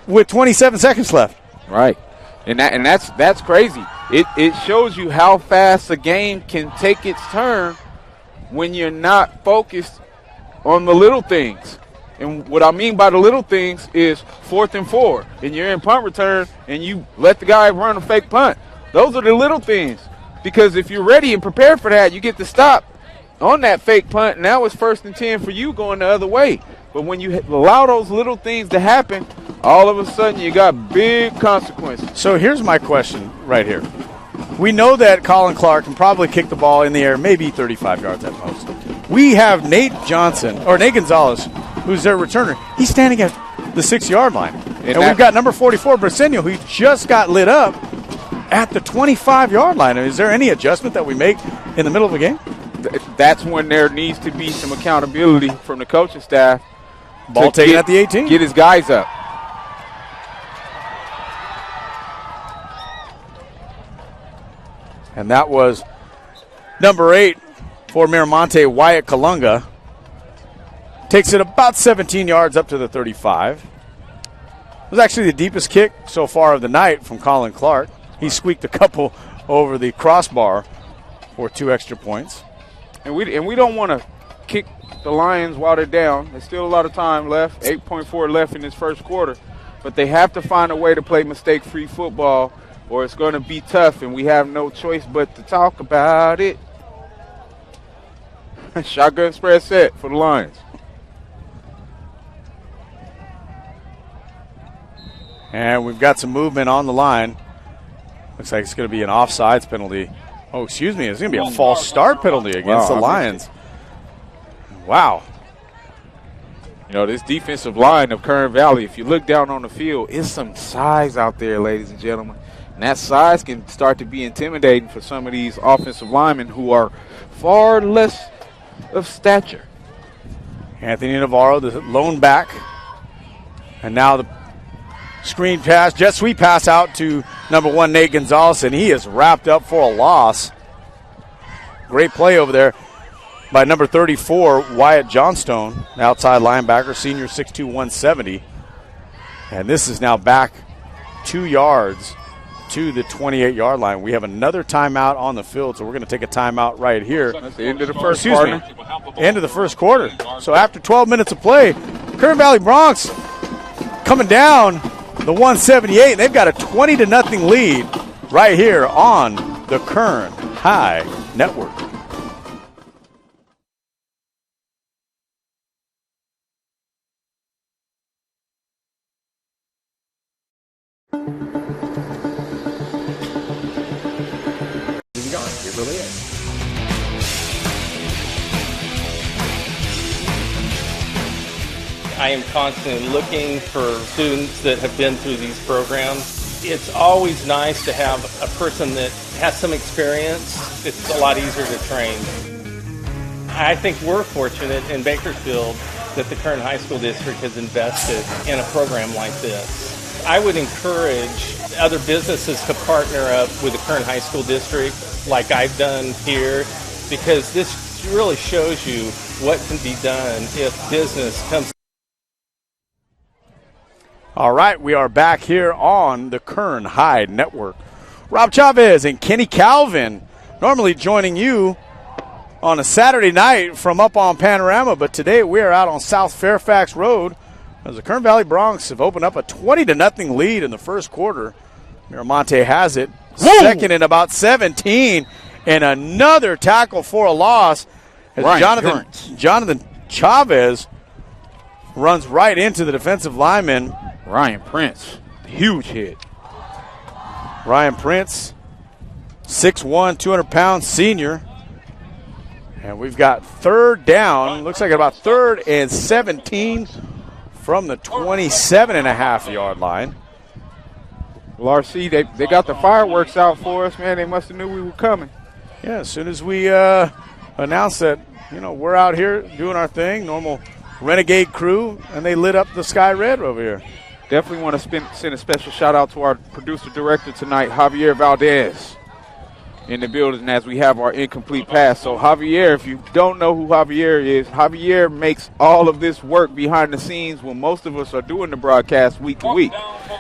Speaker 1: with 27 seconds left.
Speaker 2: Right. And that's crazy. It shows you how fast a game can take its turn when you're not focused on the little things. And what I mean by the little things is 4th and 4, and you're in punt return, and you let the guy run a fake punt. Those are the little things. Because if you're ready and prepared for that, you get to stop on that fake punt. Now it's 1st and 10 for you going the other way. But when you allow those little things to happen, all of a sudden you got big consequences.
Speaker 1: So here's my question right here. We know that Colin Clark can probably kick the ball in the air, maybe 35 yards at most. We have Nate Gonzalez, who's their returner. He's standing at the 6-yard line. And we've got number 44, Briseño, who just got lit up at the 25-yard line. Is there any adjustment that we make in the middle of the game?
Speaker 2: That's when there needs to be some accountability from the coaching staff.
Speaker 1: Ball taken at the 18.
Speaker 2: Get his guys up.
Speaker 1: And that was number 8 for Miramonte, Wyatt Kalunga. Takes it about 17 yards up to the 35. It was actually the deepest kick so far of the night from Colin Clark. He squeaked a couple over the crossbar for 2 extra points.
Speaker 2: And we don't want to kick the Lions while they're down. There's still a lot of time left, 8.4 left in this first quarter. But they have to find a way to play mistake-free football, or it's going to be tough, and we have no choice but to talk about it. Shotgun spread set for the Lions.
Speaker 1: And we've got some movement on the line. Looks like it's going to be an offsides penalty. Oh, excuse me. It's going to be a false start penalty against the Lions. Wow.
Speaker 2: You know, this defensive line of Kern Valley, if you look down on the field, is some size out there, ladies and gentlemen. And that size can start to be intimidating for some of these offensive linemen who are far less of stature.
Speaker 1: Anthony Navarro, the lone back. And now the screen pass, jet sweep pass out to number 1, Nate Gonzalez, and he is wrapped up for a loss. Great play over there by number 34, Wyatt Johnstone, outside linebacker, senior 6'2", 170. And this is now back 2 yards to the 28-yard line. We have another timeout on the field, so we're going to take a timeout right here.
Speaker 2: That's the end of the first quarter.
Speaker 1: End of the first quarter. So after 12 minutes of play, Kern Valley Broncs coming down the 178, and they've got a 20-0 lead right here on the Kern High Network. It really is.
Speaker 8: I am constantly looking for students that have been through these programs. It's always nice to have a person that has some experience. It's a lot easier to train. I think we're fortunate in Bakersfield that the Kern High School District has invested in a program like this. I would encourage other businesses to partner up with the Kern High School District like I've done here, because this really shows you what can be done if business comes.
Speaker 1: All right, we are back here on the Kern High Network. Rob Chavez and Kenny Calvin normally joining you on a Saturday night from up on Panorama, but today we are out on South Fairfax Road as the Kern Valley Broncs have opened up a 20-0 lead in the first quarter. Miramonte has it. Whoa! Second and about 17, and another tackle for a loss as Jonathan Chavez runs right into the defensive lineman.
Speaker 2: Ryan Prince, huge hit.
Speaker 1: Ryan Prince, 6'1", 200-pound senior. And we've got third down. Looks like about 3rd and 17 from the 27.5-yard line.
Speaker 2: Well, RC, they got the fireworks out for us, man. They must have knew we were coming.
Speaker 1: Yeah, as soon as we announced that, we're out here doing our thing, normal Renegade crew, and they lit up the sky red over here.
Speaker 2: Definitely want to send a special shout-out to our producer-director tonight, Javier Valdez, in the building as we have our incomplete pass. So, Javier, if you don't know who Javier is, Javier makes all of this work behind the scenes when most of us are doing the broadcast week to week.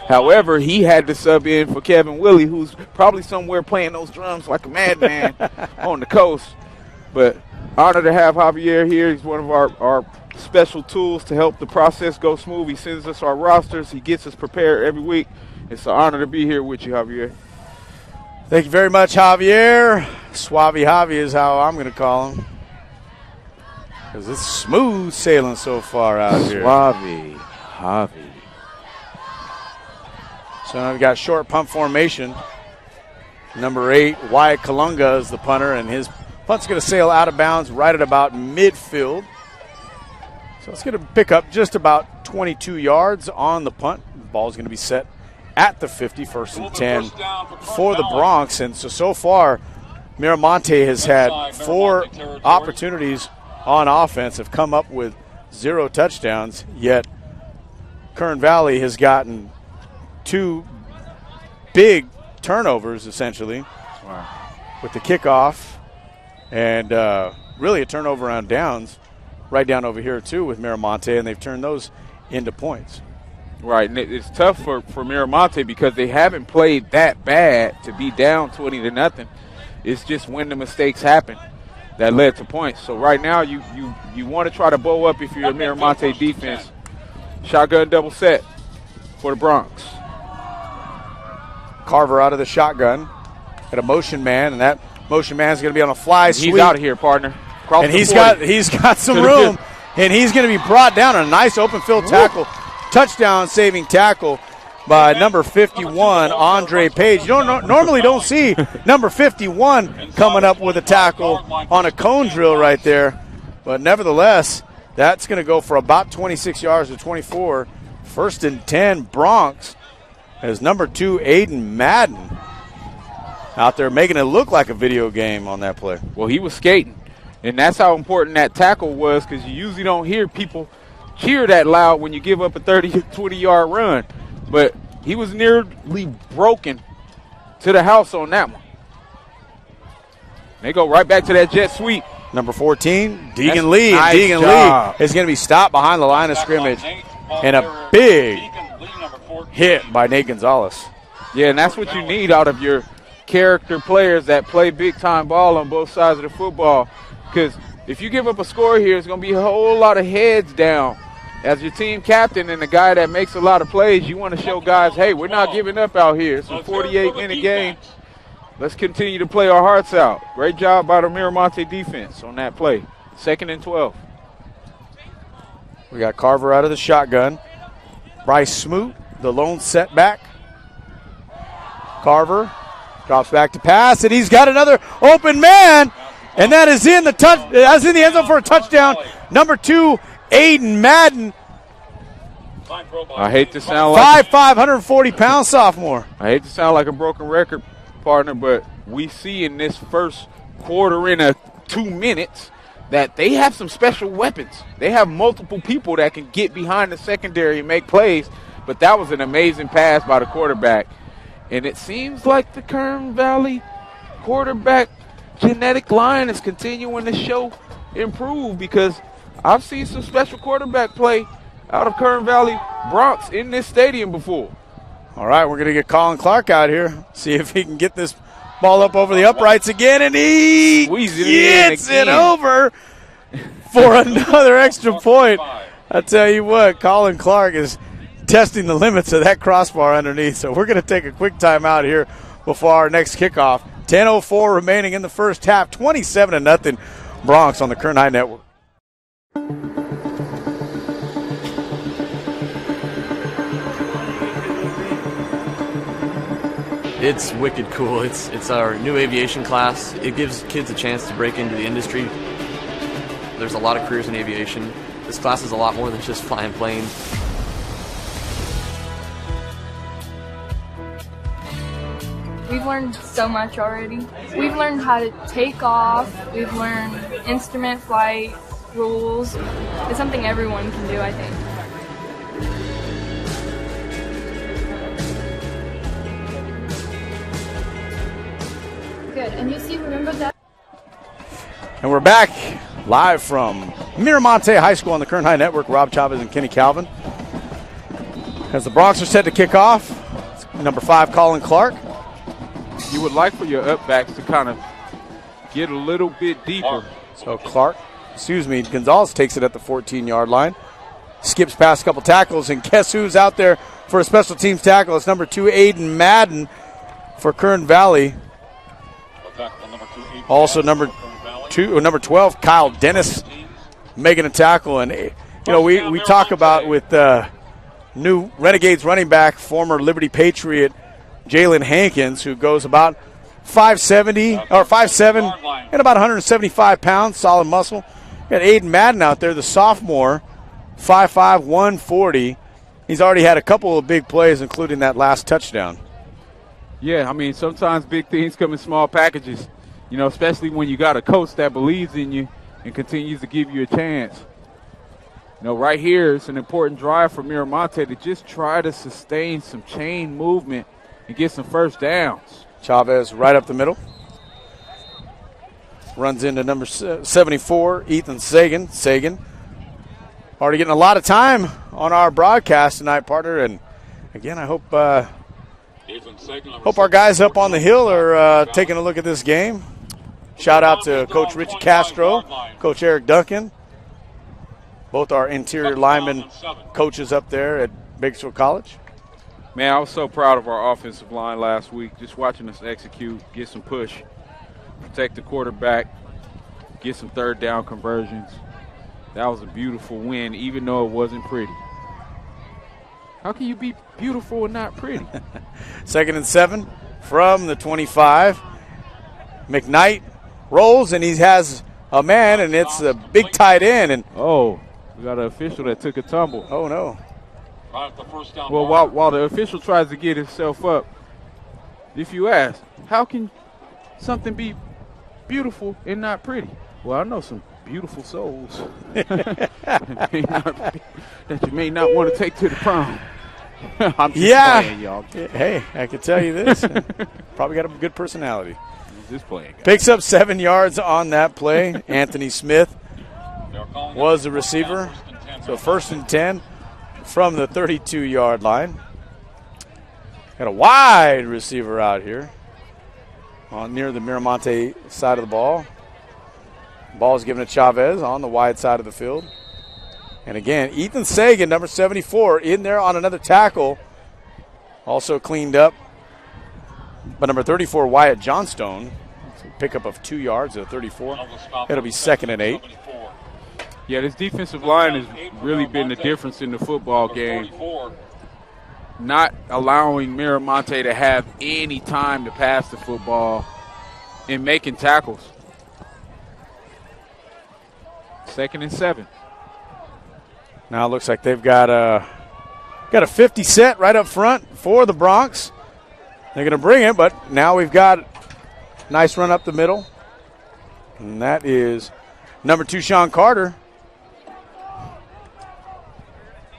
Speaker 2: However, he had to sub in for Kevin Willie, who's probably somewhere playing those drums like a madman on the coast. But honor to have Javier here. He's one of our special tools to help the process go smooth. He sends us our rosters. He gets us prepared every week. It's an honor to be here with you, Javier.
Speaker 1: Thank you very much, Javier. Suave Javi is how I'm going to call him. Because it's smooth sailing so far out here.
Speaker 2: Suave Javi.
Speaker 1: So now we've got short punt formation. Number 8, Wyatt Kalunga is the punter, and his punt's going to sail out of bounds right at about midfield. So it's going to pick up just about 22 yards on the punt. The ball's going to be set at the 50, 1st and 10 for the Broncos. And so far, Mira Monte has had 4 opportunities on offense, have come up with 0 touchdowns, yet Kern Valley has gotten 2 big turnovers, essentially, with the kickoff and really a turnover on downs right down over here, too, with Miramonte, and they've turned those into points.
Speaker 2: Right, and it's tough for Miramonte because they haven't played that bad to be down 20-0. It's just when the mistakes happen that led to points. So right now you want to try to bow up if you're a Miramonte defense. Shotgun double set for the Broncos.
Speaker 1: Carver out of the shotgun at a motion man, and that motion man is going to be on a fly sweep.
Speaker 2: He's out of here, partner. Cross
Speaker 1: and he's got some room, and he's going to be brought down on a nice open field tackle, touchdown saving tackle by number 51, Andre Page. You normally don't see number 51 coming up with a tackle on a cone drill right there, but nevertheless, that's going to go for about 26 yards to 24. 1st and 10 Broncos. As number 2, Aiden Madden, out there making it look like a video game on that play.
Speaker 2: Well, he was skating, and that's how important that tackle was, because you usually don't hear people cheer that loud when you give up a 30, 20-yard run. But he was nearly broken to the house on that one. They go right back to that jet sweep.
Speaker 1: Number 14, Deegan Lee.
Speaker 2: Nice
Speaker 1: Deegan
Speaker 2: job.
Speaker 1: Lee is going to be stopped behind the line of scrimmage. And a big hit by Nate Gonzalez.
Speaker 2: Yeah, and that's what you need out of your character players that play big-time ball on both sides of the football. Because if you give up a score here, it's going to be a whole lot of heads down. As your team captain and the guy that makes a lot of plays, you want to show guys, hey, we're not giving up out here. It's a 48-minute game. Let's continue to play our hearts out. Great job by the Miramonte defense on that play. 2nd and 12.
Speaker 1: We got Carver out of the shotgun. Bryce Smoot, the lone setback. Carver drops back to pass, and he's got another open man, and that is in the end zone for a touchdown. Number 2, Aiden Madden.
Speaker 2: I hate to sound like
Speaker 1: 5'5", 140-pound sophomore.
Speaker 2: I hate to sound like a broken record, partner, but we see in this first quarter in 2 minutes that they have some special weapons. They have multiple people that can get behind the secondary and make plays, but that was an amazing pass by the quarterback. And it seems like the Kern Valley quarterback genetic line is continuing to show improve, because I've seen some special quarterback play out of Kern Valley Broncos in this stadium before.
Speaker 1: All right, we're going to get Colin Clark out here, see if he can get this ball up over the uprights again, and he gets it over for another extra point. I tell you what, Colin Clark is testing the limits of that crossbar underneath. So we're going to take a quick timeout here before our next kickoff. 10:04 remaining in the first half, 27-0 Broncos on the Kern High Network.
Speaker 5: It's wicked cool. It's our new aviation class. It gives kids a chance to break into the industry. There's a lot of careers in aviation. This class is a lot more than just flying planes.
Speaker 6: We've learned so much already. We've learned how to take off. We've learned instrument flight rules. It's something everyone can do, I think.
Speaker 7: Good. And you see, remember that?
Speaker 1: And we're back live from Miramonte High School on the Kern High Network. Rob Chavez and Kenny Calvin. As the Broncos are set to kick off, number 5, Colin Clark.
Speaker 2: You would like for your upbacks to kind of get a little bit deeper.
Speaker 1: So Clark Gonzalez takes it at the 14-yard line. Skips past a couple tackles, and guess who's out there for a special teams tackle? It's number 2, Aiden Madden for Kern Valley. Also number 12, Kyle Dennis making a tackle. And we talk about with new Renegades running back, former Liberty Patriot Jalen Hankins, who goes about 5'7" and about 175 pounds, solid muscle. Got Aiden Madden out there, the sophomore, 5'5", 140. He's already had a couple of big plays, including that last touchdown.
Speaker 2: Yeah, I mean, sometimes big things come in small packages, especially when you got a coach that believes in you and continues to give you a chance. Right here, it's an important drive for Mira Monte to just try to sustain some chain movement and get some first downs.
Speaker 1: Chavez right up the middle. Runs into number 74, Ethan Sagan. Sagan already getting a lot of time on our broadcast tonight, partner. And, again, I hope our guys up on the hill are taking a look at this game. Shout out to Coach Richie Castro, Coach Eric Duncan. Both our interior linemen coaches up there at Bakersfield College.
Speaker 2: Man, I was so proud of our offensive line last week, just watching us execute, get some push, protect the quarterback, get some third down conversions. That was a beautiful win, even though it wasn't pretty. How can you be beautiful and not pretty?
Speaker 1: 2nd and 7 from the 25. McKnight rolls, and he has a man, and it's a big tight end. And
Speaker 2: we got an official that took a tumble.
Speaker 1: Oh, no.
Speaker 2: Well, while the official tries to get himself up, if you ask, how can something be beautiful and not pretty? Well, I know some beautiful souls that you may not want to take to the prom. I'm just playing, y'all.
Speaker 1: Hey, I can tell you this. Probably got a good personality.
Speaker 2: Just playing.
Speaker 1: Picks up 7 yards on that play. Anthony Smith was the receiver. So 1st and 10 from the 32-yard line. Got a wide receiver out here near the Miramonte side of the ball. Ball is given to Chavez on the wide side of the field. And again, Ethan Sagan, number 74, in there on another tackle. Also cleaned up by number 34, Wyatt Johnstone. Pickup of 2 yards at 34. It'll be 2nd and 8.
Speaker 2: Yeah, this defensive line has really been the difference in the football game. Not allowing Miramonte to have any time to pass the football and making tackles. 2nd and 7.
Speaker 1: Now it looks like they've got a 50 set right up front for the Broncs. They're going to bring it, but now we've got a nice run up the middle. And that is number 2, Sean Carter.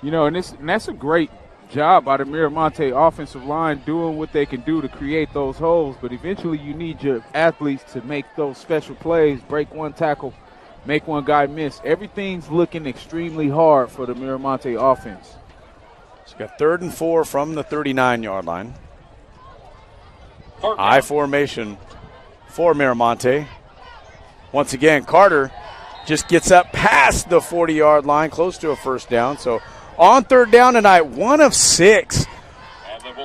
Speaker 2: And that's a great job by the Miramonte offensive line doing what they can do to create those holes. But eventually you need your athletes to make those special plays, break one tackle, make one guy miss. Everything's looking extremely hard for the Miramonte offense.
Speaker 1: It's got 3rd and 4 from the 39-yard line. I formation for Miramonte. Once again, Carter just gets up past the 40-yard line, close to a first down. So on 3rd down tonight, 1 of 6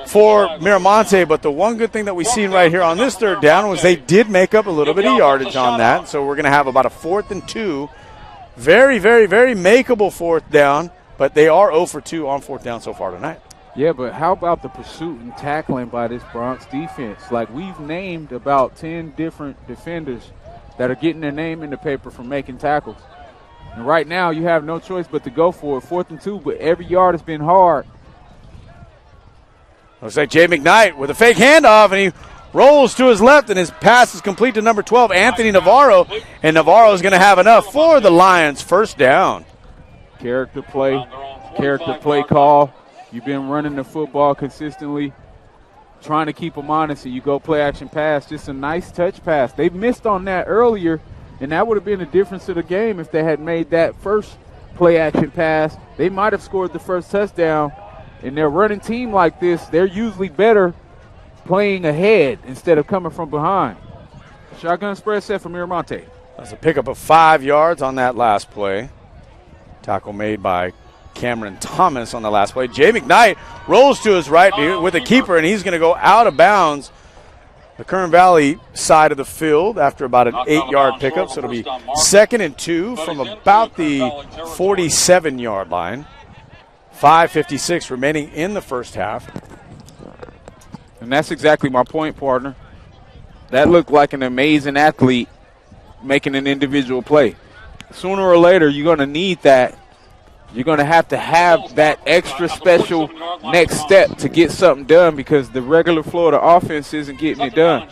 Speaker 1: for Miramonte. But the one good thing that we've seen right here on this 3rd down was they did make up a little bit of yardage on that. So we're going to have about a 4th and 2. Very, very, very makeable 4th down. But they are 0 for 2 on 4th down so far tonight.
Speaker 2: Yeah, but how about the pursuit and tackling by this Bronx defense? Like, we've named about 10 different defenders that are getting their name in the paper for making tackles. And right now you have no choice but to go for it. 4th and 2, but every yard has been hard.
Speaker 1: Looks like Jay McKnight with a fake handoff, and he rolls to his left, and his pass is complete to number 12, Anthony Navarro. And Navarro is going to have enough for the Lions. First down.
Speaker 2: Character play call. You've been running the football consistently, trying to keep them honest, and you go play action pass. Just a nice touch pass. They missed on that earlier, and that would have been the difference of the game if they had made that first play action pass. They might have scored the first touchdown. And their running team like this, they're usually better playing ahead instead of coming from behind. Shotgun spread set for Miramonte.
Speaker 1: That's a pickup of 5 yards on that last play. Tackle made by Cameron Thomas on the last play. Jay McKnight rolls to his right with a keeper, and he's going to go out of bounds the Kern Valley side of the field after about an 8-yard pickup. So it'll be 2nd and 2 from about the 47-yard line. 5:56 remaining in the first half.
Speaker 2: And that's exactly my point, partner. That looked like an amazing athlete making an individual play. Sooner or later, you're going to need that. You're going to have that extra special next step to get something done because the regular flow of the offense isn't getting it done.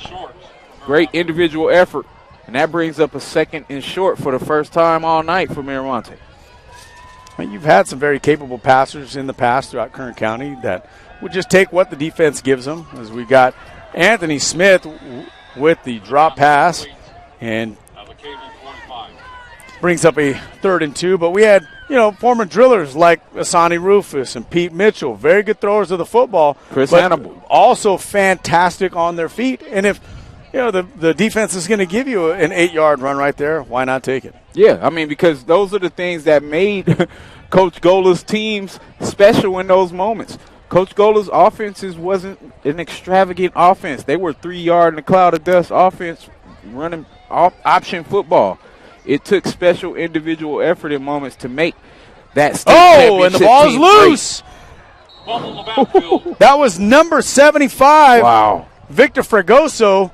Speaker 2: Great individual effort, and that brings up a 2nd and short for the first time all night for Monte.
Speaker 1: You've had some very capable passers in the past throughout Kern County that would just take what the defense gives them. As we got Anthony Smith with the drop pass and brings up a 3rd and 2. But we had, former drillers like Asani Rufus and Pete Mitchell, very good throwers of the football.
Speaker 2: Chris Hannibal.
Speaker 1: Also fantastic on their feet. And if, the defense is going to give you an 8-yard run right there, why not take it?
Speaker 2: Yeah, because those are the things that made Coach Gola's teams special in those moments. Coach Gola's offenses wasn't an extravagant offense. They were 3-yard in a cloud of dust offense running option football. It took special individual effort in moments to make that state championship
Speaker 1: and the ball's
Speaker 2: team
Speaker 1: loose. That was number 75.
Speaker 2: Wow.
Speaker 1: Victor Fregoso.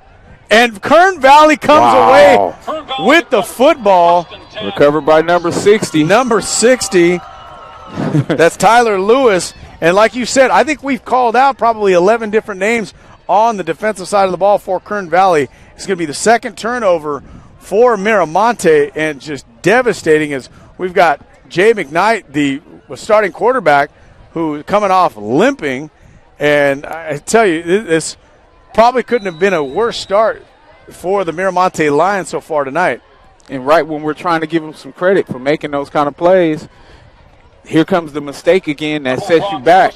Speaker 1: And Kern Valley comes away with the football.
Speaker 2: Recovered by number 60.
Speaker 1: Number 60. That's Tyler Lewis. And like you said, I think we've called out probably 11 different names on the defensive side of the ball for Kern Valley. It's going to be the 2nd turnover for Miramonte, and just devastating as we've got Jay McKnight, the starting quarterback, who coming off limping. And I tell you, this probably couldn't have been a worse start for the Miramonte Lions so far tonight.
Speaker 2: And right when we're trying to give them some credit for making those kind of plays, here comes the mistake again that sets you back.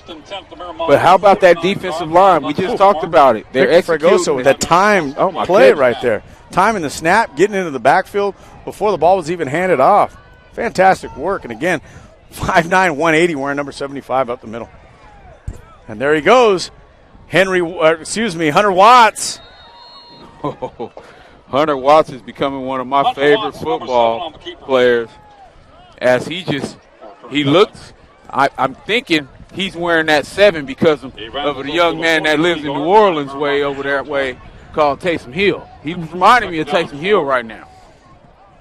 Speaker 2: But how about that defensive line? We just talked about it. They're executing
Speaker 1: with that time play right there. Timing the snap, getting into the backfield before the ball was even handed off. Fantastic work. And again, 5'9", 180, wearing number 75 up the middle. And there he goes. Hunter Watts.
Speaker 2: Hunter Watts is becoming one of my favorite football players as he looks, I'm thinking he's wearing that 7 because of the young man that lives in New Orleans way over that way called Taysom Hill. He's reminding me of Taysom Hill right now.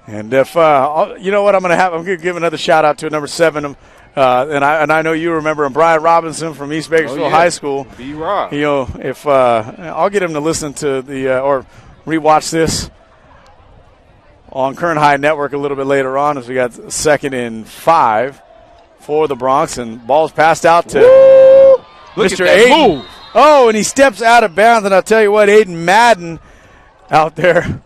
Speaker 1: And if, you know what I'm going to give another shout-out to number 7, and I know you remember him, Brian Robinson from East Bakersfield High School.
Speaker 2: B-Rob.
Speaker 1: If I'll get him to listen to or rewatch this on Kern High Network a little bit later on as we got 2nd and 5 for the Bronx, and ball's passed out to Mr. Aiden.
Speaker 2: Move.
Speaker 1: Oh, and he steps out of bounds, and I'll tell you what, Aiden Madden out there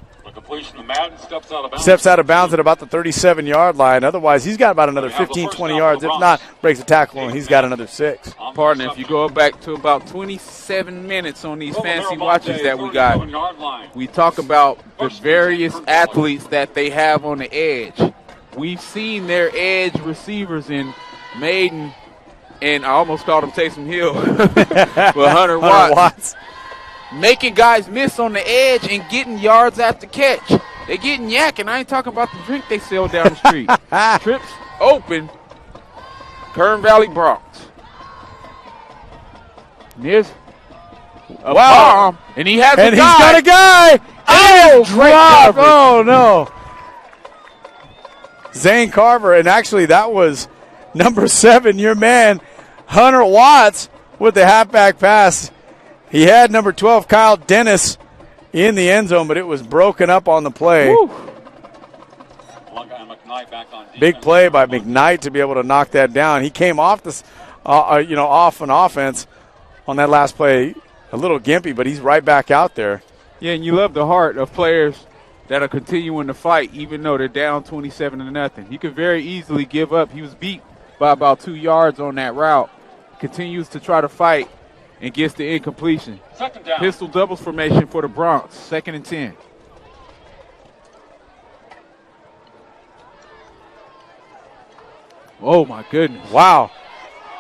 Speaker 1: steps out of bounds at about the 37-yard line. Otherwise, he's got about another 15, 20 yards. If not, breaks a tackle, and he's got another 6.
Speaker 2: Partner, if you go back to about 27 minutes on these fancy watches that we got, we talk about the various athletes that they have on the edge. We've seen their edge receivers in Maiden, and I almost called him Taysom Hill, but Hunter Watts. Making guys miss on the edge and getting yards after catch. They're getting yak, and I ain't talking about the drink they sell down the street. Trips open, Kern Valley Bronx. And here's a bomb, and he has
Speaker 1: and
Speaker 2: a guy.
Speaker 1: He's got a guy.
Speaker 2: Oh,
Speaker 1: drop. Oh, no. Zane Carver, and actually that was number 7, your man, Hunter Watts, with the halfback pass. He had number 12, Kyle Dennis, in the end zone, but it was broken up on the play.
Speaker 2: Woo.
Speaker 1: Big play by McKnight to be able to knock that down. He came off this, off an offense on that last play, a little gimpy, but he's right back out there.
Speaker 2: Yeah, and you love the heart of players that are continuing to fight, even though they're down 27-0. He could very easily give up. He was beat by about 2 yards on that route. Continues to try to fight and gets the incompletion. Pistol doubles formation for the Bronx, 2nd and 10. Oh, my goodness.
Speaker 1: Wow.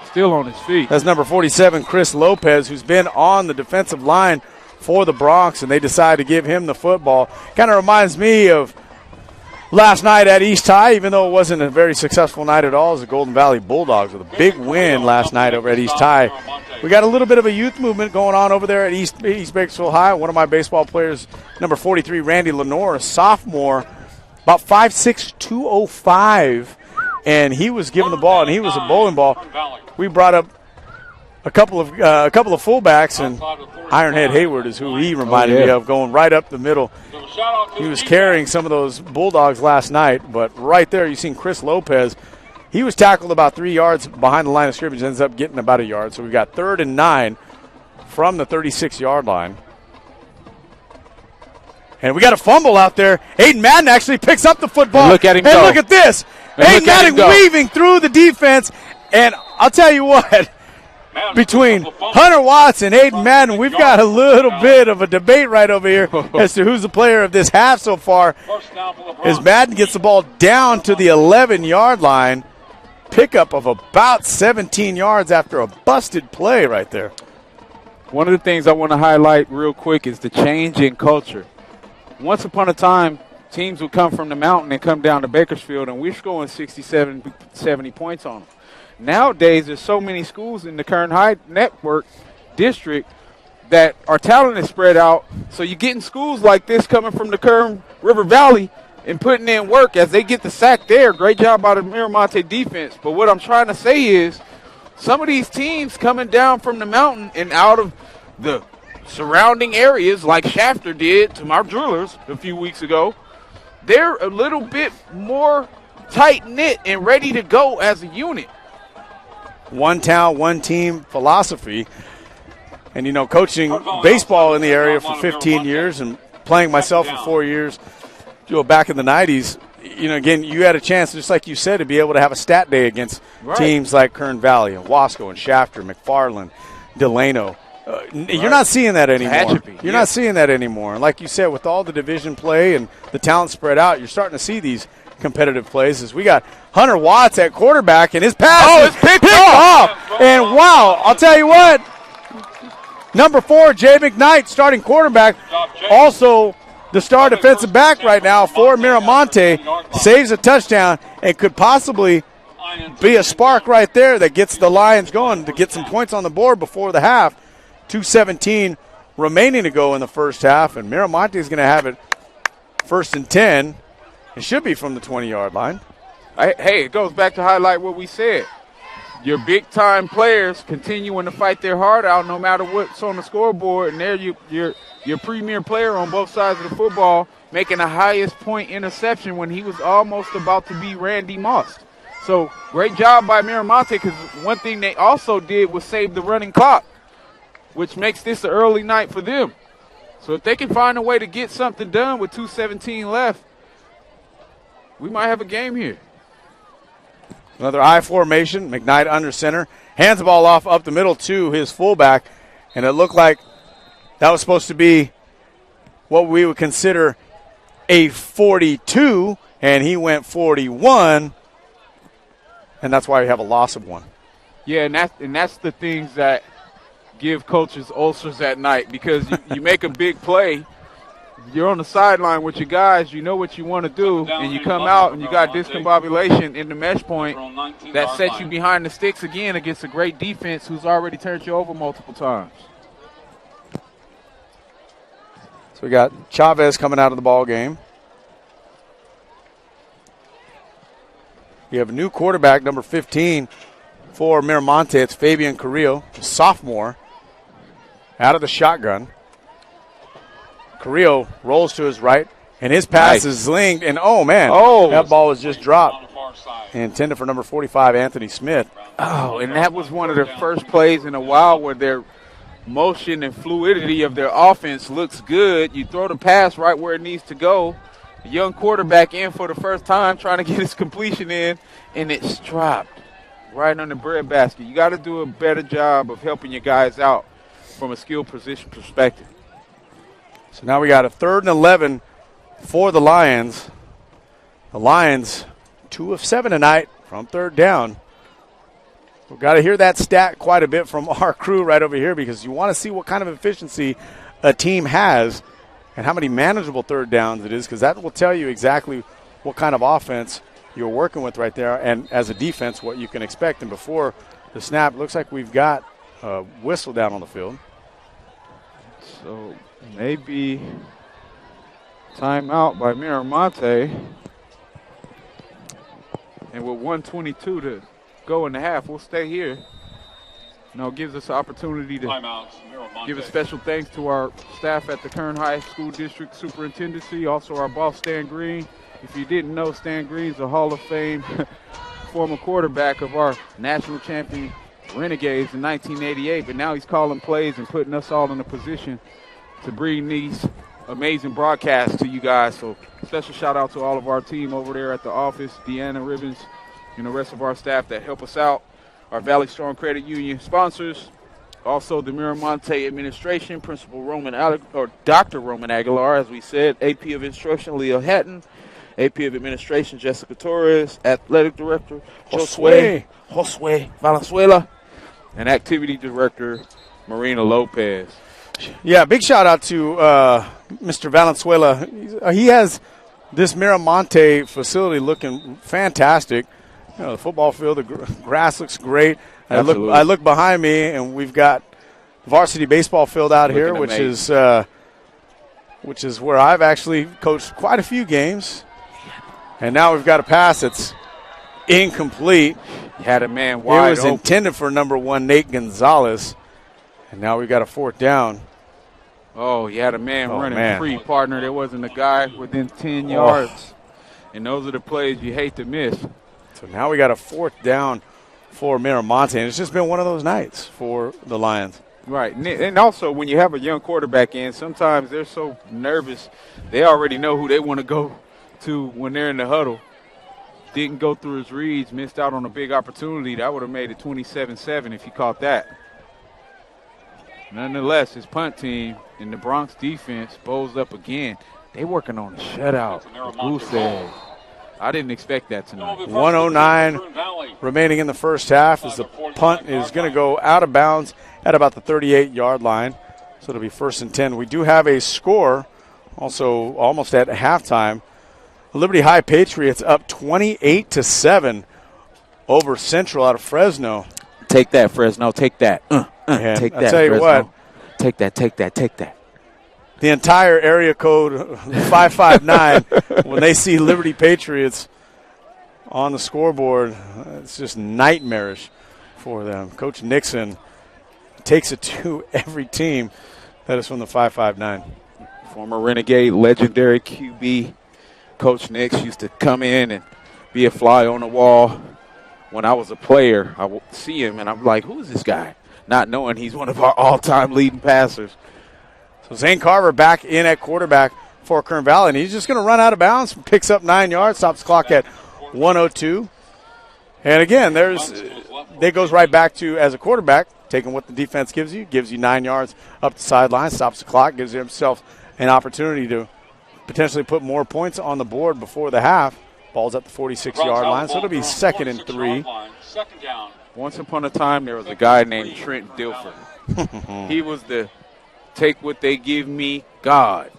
Speaker 2: Still on his feet.
Speaker 1: That's number 47, Chris Lopez, who's been on the defensive line for the Bronx, and they decided to give him the football. Kind of reminds me of last night at East High, even though it wasn't a very successful night at all, as the Golden Valley Bulldogs with a big win last night over at East High. We got a little bit of a youth movement going on over there at East Bakersfield High. One of my baseball players, number 43, Randy Lenore, a sophomore, about 5'6", 205, and he was given the ball, and he was a bowling ball. We brought up a couple of fullbacks, and Ironhead Hayward is who he reminded me of, going right up the middle. He was carrying some of those Bulldogs last night, but right there you've seen Chris Lopez. He was tackled about 3 yards behind the line of scrimmage, ends up getting about a yard. So we've got 3rd and 9 from the 36-yard line. And we got a fumble out there. Aiden Madden actually picks up the football.
Speaker 2: And look at him
Speaker 1: and
Speaker 2: go.
Speaker 1: Look at this. Aiden Madden weaving through the defense. And I'll tell you what, between Hunter Watts and Aiden Madden, we've got a little bit of a debate right over here as to who's the player of this half so far. As Madden gets the ball down to the 11-yard line, pickup of about 17 yards after a busted play right there.
Speaker 2: One of the things I want to highlight real quick is the change in culture. Once upon a time, teams would come from the mountain and come down to Bakersfield, and we're scoring 67, 70 points on them. Nowadays, there's so many schools in the Kern High Network district that our talent is spread out. So you're getting schools like this coming from the Kern River Valley and putting in work as they get the sack there. Great job by the Mira Monte defense. But what I'm trying to say is some of these teams coming down from the mountain and out of the surrounding areas like Shafter did to my Drillers a few weeks ago, they're a little bit more tight-knit and ready to go as a unit.
Speaker 1: One town, one team philosophy. And, you know, coaching baseball in the area for 15 years and playing myself for 4 years, back in the 90s, you know, again, you had a chance, just like you said, to be able to have a stat day against teams like Kern Valley and Wasco and Shafter, McFarland, Delano. You're not seeing that anymore. You're not seeing that anymore. And like you said, with all the division play and the talent spread out, you're starting to see these competitive plays as we got Hunter Watts at quarterback, and his pass is picked off. And wow, I'll tell you what, number 4, Jay McKnight, starting quarterback, also the star defensive back right now for Miramonte, saves a touchdown and could possibly be a spark right there that gets the Lions going to get some points on the board before the half. 2:17 remaining to go in the first half, and Miramonte is going to have it 1st and 10. It should be from the 20-yard line.
Speaker 2: Hey, it goes back to highlight what we said. Your big-time players continuing to fight their heart out no matter what's on the scoreboard, and there your premier player on both sides of the football making the highest point interception when he was almost about to be Randy Moss. So great job by Miramonte, because one thing they also did was save the running clock, which makes this an early night for them. So if they can find a way to get something done with 2:17 left, we might have a game here.
Speaker 1: Another I formation, McKnight under center, hands the ball off up the middle to his fullback, and it looked like that was supposed to be what we would consider a 42, and he went 41, and that's why we have a loss of 1.
Speaker 2: Yeah, and that's the things that give coaches ulcers at night, because you make a big play, you're on the sideline with your guys, you know what you want to do, and you come out and you got discombobulation in the mesh point that sets you behind the sticks again against a great defense who's already turned you over multiple times.
Speaker 1: So we got Chavez coming out of the ball game. We have a new quarterback, number 15 for Miramonte. It's Fabian Carrillo, a sophomore, out of the shotgun. Carrillo rolls to his right, and his pass is zinged, and that ball was just dropped. Intended for number 45, Anthony Smith.
Speaker 2: Oh, and that was one of their first plays in a while where their motion and fluidity of their offense looks good. You throw the pass right where it needs to go. The young quarterback in for the first time trying to get his completion in, and it's dropped right on the breadbasket. You got to do a better job of helping your guys out from a skill position perspective.
Speaker 1: So now we got a 3rd and 11 for the Lions. The Lions, 2 of 7 tonight from third down. We've got to hear that stat quite a bit from our crew right over here because you want to see what kind of efficiency a team has and how many manageable third downs it is, because that will tell you exactly what kind of offense you're working with right there, and as a defense, what you can expect. And before the snap, it looks like we've got a whistle down on the field.
Speaker 2: So maybe timeout by Mira Monte. And with 1:22 to go in the half, we'll stay here. It gives us an opportunity to give a special thanks to our staff at the Kern High School District Superintendency, also our boss, Stan Green. If you didn't know, Stan Green's a Hall of Fame former quarterback of our national champion Renegades in 1988, but now he's calling plays and putting us all in a position to bring these amazing broadcasts to you guys. So special shout out to all of our team over there at the office, Deanna Ribbons, and the rest of our staff that help us out. Our Valley Strong Credit Union sponsors, also the Mira Monte administration, Principal Dr. Roman Aguilar, as we said, AP of Instruction, Leo Hatton, AP of Administration, Jessica Torres, Athletic Director, Josue Valenzuela, and Activity Director, Marina Lopez.
Speaker 1: Yeah, big shout out to Mr. Valenzuela. He has this Mira Monte facility looking fantastic. The football field, the grass looks great. I look behind me, and we've got varsity baseball field out here, which is where I've actually coached quite a few games. And now we've got a pass that's incomplete.
Speaker 2: Had a man wide.
Speaker 1: It was intended for number 1, Nate Gonzalez. And now we've got a fourth down.
Speaker 2: Oh, you had a man running free, partner. There wasn't a guy within 10 yards. And those are the plays you hate to miss.
Speaker 1: So now we got a fourth down for Mira Monte, and it's just been one of those nights for the Lions.
Speaker 2: Right, and also when you have a young quarterback in, sometimes they're so nervous, they already know who they want to go to when they're in the huddle. Didn't go through his reads, missed out on a big opportunity. That would have made it 27-7 if he caught that. Nonetheless, his punt team and the Bronx defense bows up again. They working on a shutout. Goose egg. I didn't expect that tonight.
Speaker 1: 1:09 remaining in the first half as the punt is going to go out of bounds at about the 38-yard line. So it'll be 1st and 10. We do have a score also almost at halftime. Liberty High Patriots up 28-7 over Central out of Fresno.
Speaker 2: Take that, Fresno. Take that. Take that,
Speaker 1: I'll tell you
Speaker 2: Fresno.
Speaker 1: what.
Speaker 2: Take that.
Speaker 1: The entire area code 559, when they see Liberty Patriots on the scoreboard, it's just nightmarish for them. Coach Nixon takes it to every team that is from the 559.
Speaker 2: Former Renegade legendary QB Coach Nix used to come in and be a fly on the wall. When I was a player, I would see him, and I'm like, who is this guy? Not knowing he's one of our all-time leading passers.
Speaker 1: So Zane Carver back in at quarterback for Kern Valley, and he's just going to run out of bounds, picks up 9 yards, stops the clock at 1:02. And again, that goes right back to, as a quarterback, taking what the defense gives you 9 yards up the sideline, stops the clock, gives himself an opportunity to potentially put more points on the board before the half. Ball's at the 46-yard line, so it'll be 2nd and 3.
Speaker 2: Once upon a time, there was a guy named Trent Dilfer. He was the take what they give me God.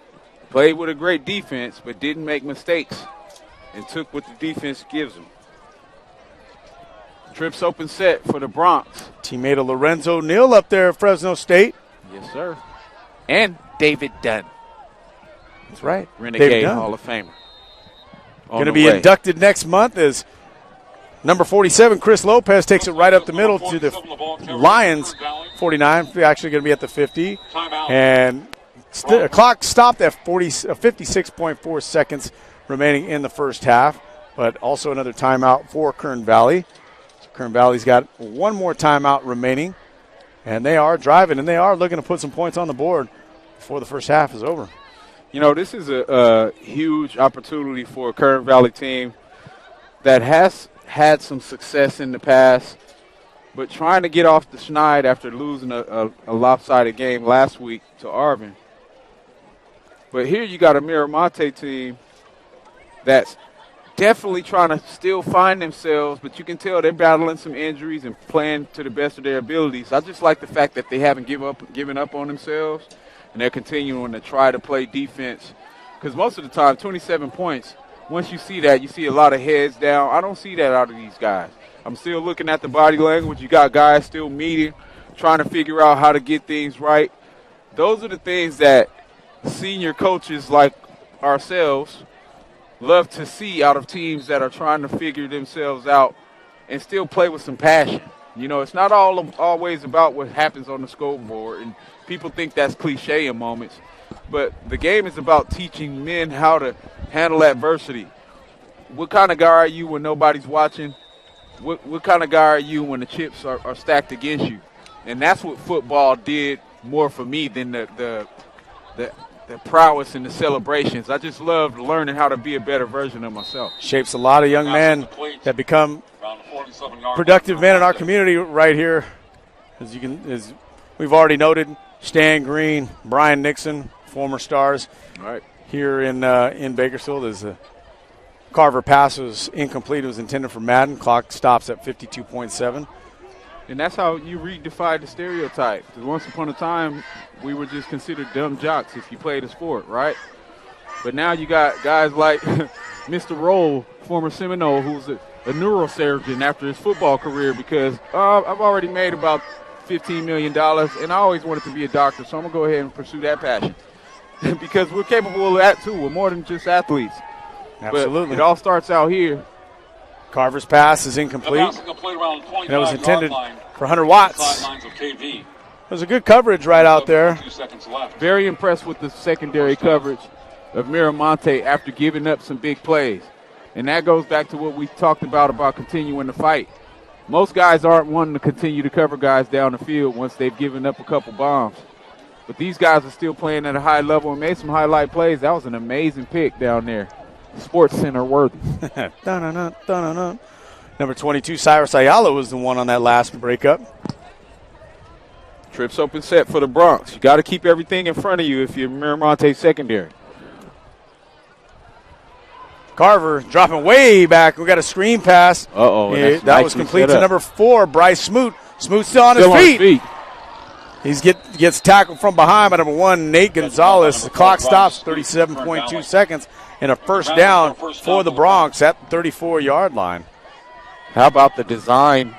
Speaker 2: Played with a great defense, but didn't make mistakes and took what the defense gives him. Trips open set for the Bronx.
Speaker 1: Teammate of Lorenzo Neal up there at Fresno State.
Speaker 2: Yes, sir. And David Dunn.
Speaker 1: That's right.
Speaker 2: Renegade Hall of Famer.
Speaker 1: Going to be inducted next month as number 47, Chris Lopez, takes it right up the middle to the Lions. 49, actually going to be at the 50. And clock stopped at 56.4 seconds remaining in the first half, but also another timeout for Kern Valley. So Kern Valley's got one more timeout remaining, and they are driving, and they are looking to put some points on the board before the first half is over.
Speaker 2: You know, this is a huge opportunity for a Kern Valley team that has had some success in the past, but trying to get off the schneid after losing a lopsided game last week to Arvin. But here you got a Mira Monte team that's definitely trying to still find themselves, but you can tell they're battling some injuries and playing to the best of their abilities. I just like the fact that they haven't given up on themselves, and they're continuing to try to play defense. Because most of the time, 27 points, once you see that, you see a lot of heads down. I don't see that out of these guys. I'm still looking at the body language. You got guys still meeting, trying to figure out how to get things right. Those are the things that senior coaches like ourselves love to see out of teams that are trying to figure themselves out and still play with some passion. You know, it's not always about what happens on the scoreboard, and people think that's cliche in moments. But the game is about teaching men how to handle adversity. What kind of guy are you when nobody's watching? What kind of guy are you when the chips are stacked against you? And that's what football did more for me than the prowess and the celebrations. I just loved learning how to be a better version of myself.
Speaker 1: Shapes a lot of young men that become productive men in our community right here. As we've already noted, Stan Green, Brian Nixon, former stars here in Bakersfield. As the Carver pass was incomplete, it was intended for Madden. Clock stops at 52.7.
Speaker 2: And that's how you redefine the stereotype. Because once upon a time, we were just considered dumb jocks if you played a sport, right? But now you got guys like Mr. Roll, former Seminole, who's a neurosurgeon after his football career because I've already made about $15 million, and I always wanted to be a doctor, so I'm going to go ahead and pursue that passion. Because we're capable of that, too. We're more than just athletes.
Speaker 1: Absolutely.
Speaker 2: But it all starts out here.
Speaker 1: Carver's pass is incomplete. And it was intended for Hunter Watts. It was a good coverage right out there.
Speaker 2: Very impressed with the secondary coverage of Mira Monte after giving up some big plays. And that goes back to what we talked about continuing to fight. Most guys aren't wanting to continue to cover guys down the field once they've given up a couple bombs. But these guys are still playing at a high level and made some highlight plays. That was an amazing pick down there. Sports Center worthy.
Speaker 1: Number 22, Cyrus Ayala was the one on that last breakup.
Speaker 2: Trips open set for the Bronx. You got to keep everything in front of you if you're Miramonte secondary.
Speaker 1: Carver dropping way back. We got a screen pass. That was complete to number 4, Bryce Smoot. Smoot still on his feet. He gets tackled from behind by number 1, Nate Gonzalez. The clock stops, 37.2 seconds. And a first down for the Bronx at the 34-yard line.
Speaker 2: How about the design?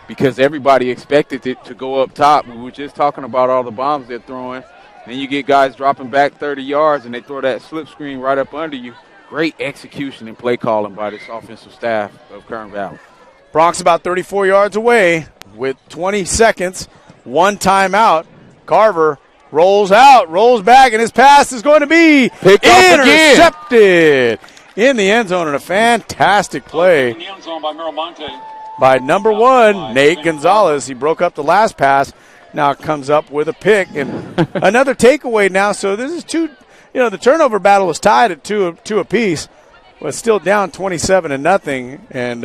Speaker 2: Because everybody expected it to go up top. We were just talking about all the bombs they're throwing. Then you get guys dropping back 30 yards, and they throw that slip screen right up under you. Great execution and play calling by this offensive staff of Kern Valley.
Speaker 1: Bronx about 34 yards away with 20 seconds, one timeout. Carver rolls back, and his pass is going to be intercepted in the end zone, and a fantastic play by number 1, Nate Gonzalez. He broke up the last pass, now comes up with a pick, and another takeaway now. So this is two. The turnover battle was tied at two apiece, but still down 27-0, and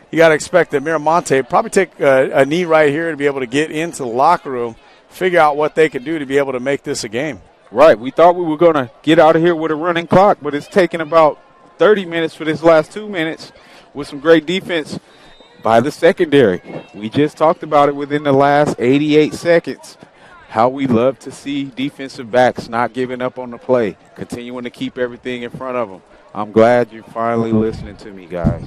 Speaker 1: you got to expect that Miramonte probably take a knee right here to be able to get into the locker room, figure out what they can do to be able to make this a game.
Speaker 2: Right. We thought we were going to get out of here with a running clock, but it's taken about 30 minutes for this last 2 minutes with some great defense by the secondary. We just talked about it within the last 88 seconds, how we love to see defensive backs not giving up on the play, continuing to keep everything in front of them. I'm glad you're finally listening to me, guys.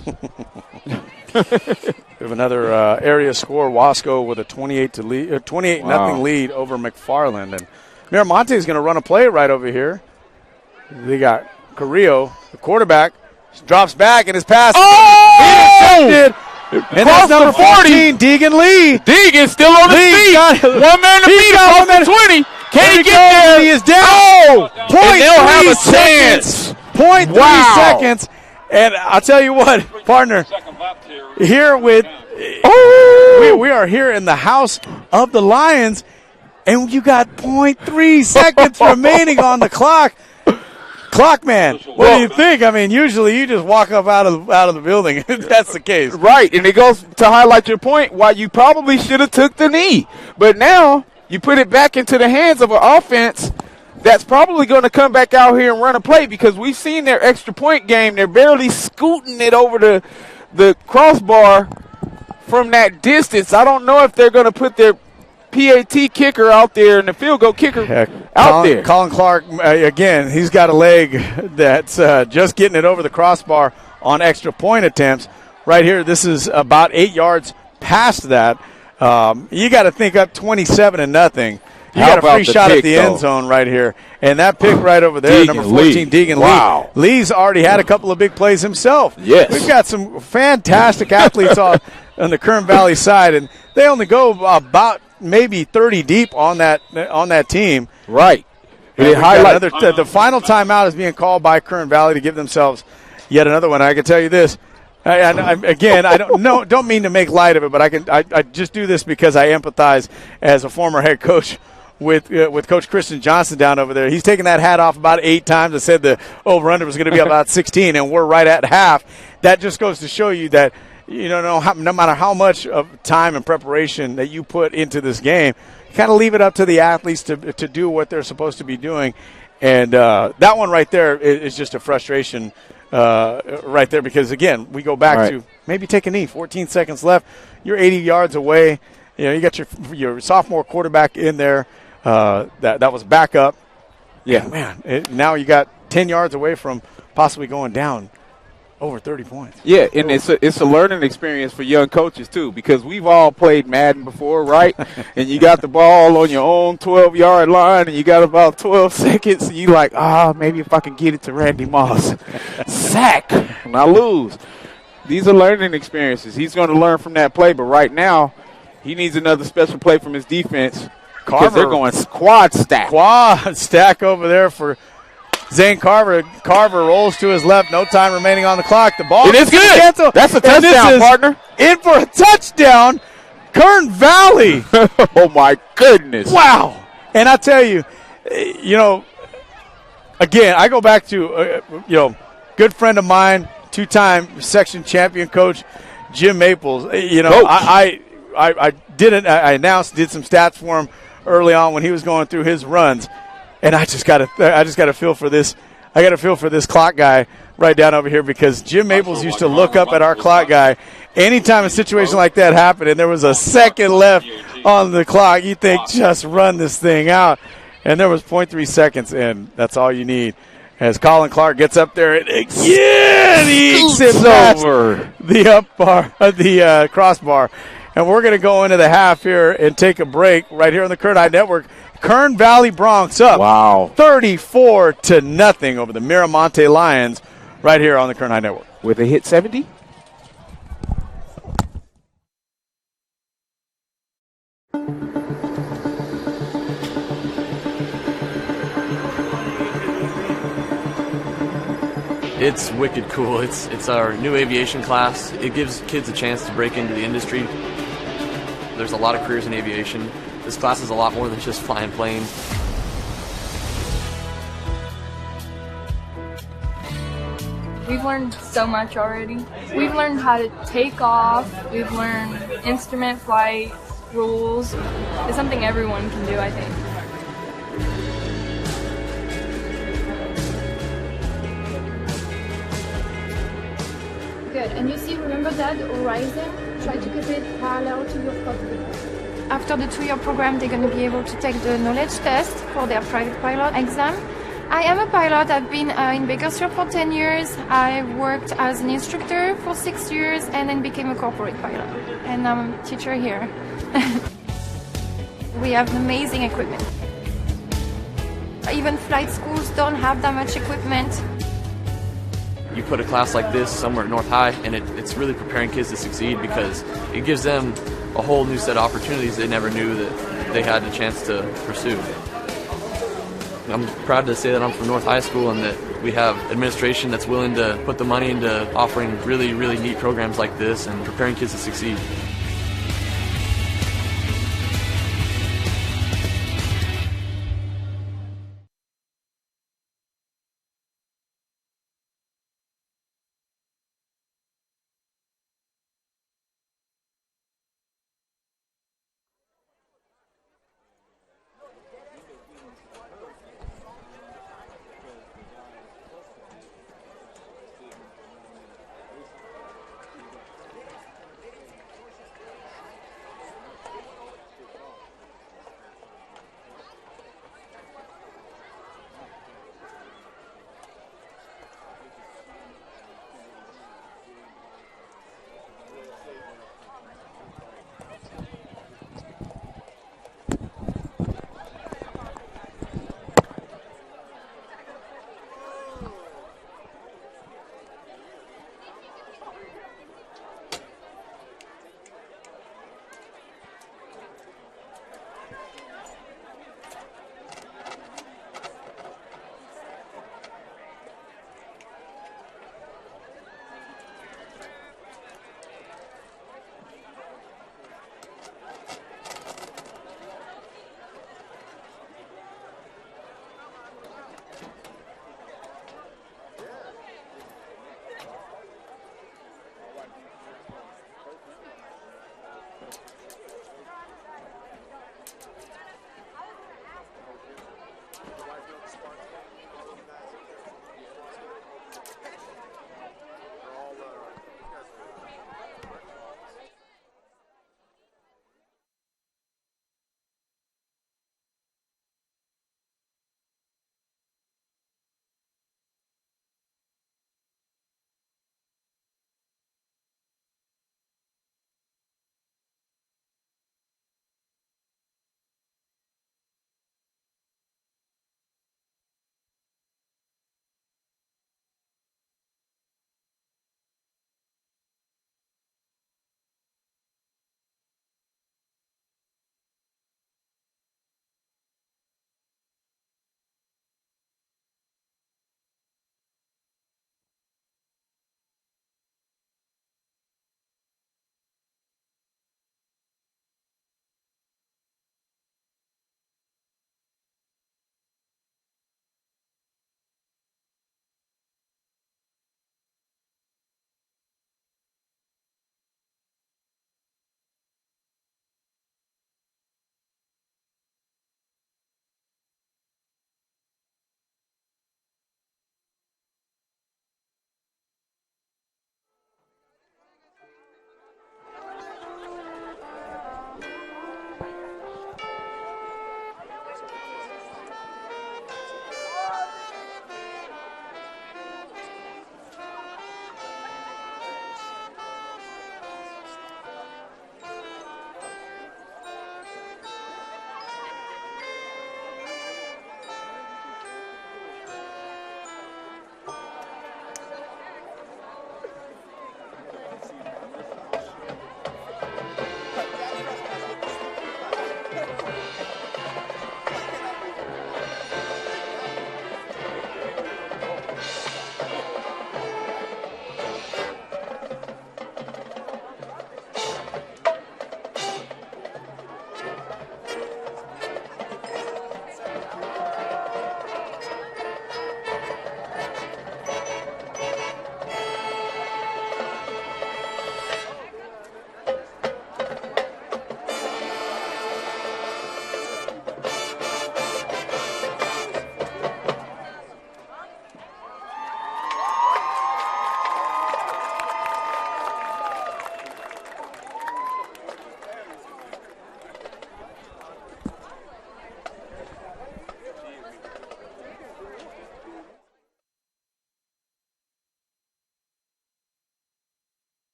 Speaker 1: We have another area score, Wasco with a 28-0 lead over McFarland. And Miramonte is going to run a play right over here. They got Carrillo, the quarterback, drops back, and his pass intercepted. And that's number 14, Deegan Lee.
Speaker 2: Deegan still on his feet. One man to beat him from 20. Can he get there?
Speaker 1: He is down.
Speaker 2: And they'll have a chance.
Speaker 1: 0.3 seconds. And I'll tell you what, partner, here with we are here in the house of the Lions, and you got 0.3 seconds remaining on the clock. Clock man, what do you think? I mean, usually you just walk up out of the building if that's the case.
Speaker 2: Right, and it goes to highlight your point why you probably should have took the knee. But now you put it back into the hands of an offense that's probably going to come back out here and run a play because we've seen their extra point game. They're barely scooting it over the crossbar from that distance. I don't know if they're going to put their PAT kicker out there and the field goal kicker out there.
Speaker 1: Colin Clark, again, he's got a leg that's just getting it over the crossbar on extra point attempts. Right here, this is about 8 yards past that. You got to think up 27-0. You got a free shot at the end zone right here. And that pick right over there, number 14, Deegan Lee.
Speaker 2: Wow.
Speaker 1: Lee's already had a couple of big plays himself.
Speaker 2: Yes.
Speaker 1: We've got some fantastic athletes on the Kern Valley side, and they only go about maybe 30 deep on that team.
Speaker 2: Right.
Speaker 1: The final timeout is being called by Kern Valley to give themselves yet another one. I can tell you this. I don't mean to make light of it, but I just do this because I empathize as a former head coach with Coach Christian Johnson down over there. He's taken that hat off about 8 times. I said the over-under was going to be about 16, and we're right at half. That just goes to show you that no matter how much of time and preparation that you put into this game, you kind of leave it up to the athletes to do what they're supposed to be doing. And that one right there is just a frustration right there because, again, we go back to maybe take a knee. 14 seconds left. You're 80 yards away. You got your sophomore quarterback in there. That was backup.
Speaker 2: Yeah.
Speaker 1: And man, now you got 10 yards away from possibly going down over 30 points.
Speaker 2: Yeah, and it's a learning experience for young coaches, too, because we've all played Madden before, right? And you got the ball on your own 12-yard line, and you got about 12 seconds, and you like, maybe if I can get it to Randy Moss. Sack, and I lose. These are learning experiences. He's going to learn from that play, but right now he needs another special play from his defense because they're going quad stack.
Speaker 1: Quad stack over there for Zane Carver. Carver rolls to his left. No time remaining on the clock. The ball
Speaker 2: is good.
Speaker 1: Cancel.
Speaker 2: That's a touchdown, partner.
Speaker 1: In for a touchdown. Kern Valley.
Speaker 2: Oh, my goodness.
Speaker 1: Wow. And I tell you, again, I go back to, good friend of mine, 2-time section champion coach, Jim Maples. I did some stats for him early on when he was going through his runs. And I just got to feel for this. I got to feel for this clock guy right down over here because Jim Maples used to look up at our clock guy anytime a situation like that happened and there was a second left on the clock. You think just run this thing out, and there was 0.3 seconds, and that's all you need. As Colin Clark gets up there and again he ekes it over the crossbar. And we're going to go into the half here and take a break right here on the Kern High Network. Kern Valley Broncs up 34-0 over the Mira Monte Lions right here on the Kern High Network.
Speaker 2: With a hit 70?
Speaker 5: It's wicked cool. It's our new aviation class. It gives kids a chance to break into the industry. There's a lot of careers in aviation. This class is a lot more than just flying planes.
Speaker 6: We've learned so much already. We've learned how to take off. We've learned instrument flight rules. It's something everyone can do, I think.
Speaker 7: Good. And you see, remember that horizon? Try to keep it parallel to your cockpit. After the 2-year program, they're going to be able to take the knowledge test for their private pilot exam. I am a pilot. I've been in Bakersfield for 10 years. I worked as an instructor for 6 years and then became a corporate pilot. And I'm a teacher here. We have amazing equipment. Even flight schools don't have that much equipment.
Speaker 5: You put a class like this somewhere at North High, and it's really preparing kids to succeed because it gives them a whole new set of opportunities they never knew that they had a chance to pursue. I'm proud to say that I'm from North High School and that we have administration that's willing to put the money into offering really, really neat programs like this and preparing kids to succeed.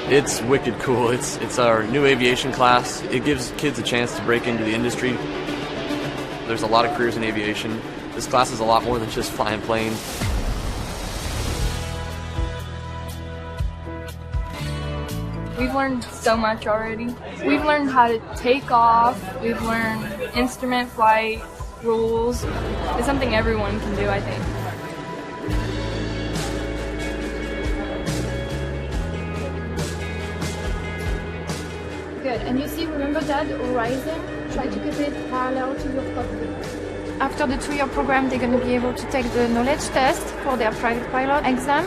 Speaker 5: It's wicked cool. It's our new aviation class. It gives kids a chance to break into the industry. There's a lot of careers in aviation. This class is a lot more than just flying planes.
Speaker 6: We've learned so much already. We've learned how to take off. We've learned instrument flight rules. It's something everyone can do, I think.
Speaker 7: Good. And you see, remember that horizon? Try to keep it parallel to your cockpit. After the 2-year program, they're going to be able to take the knowledge test for their private pilot exam.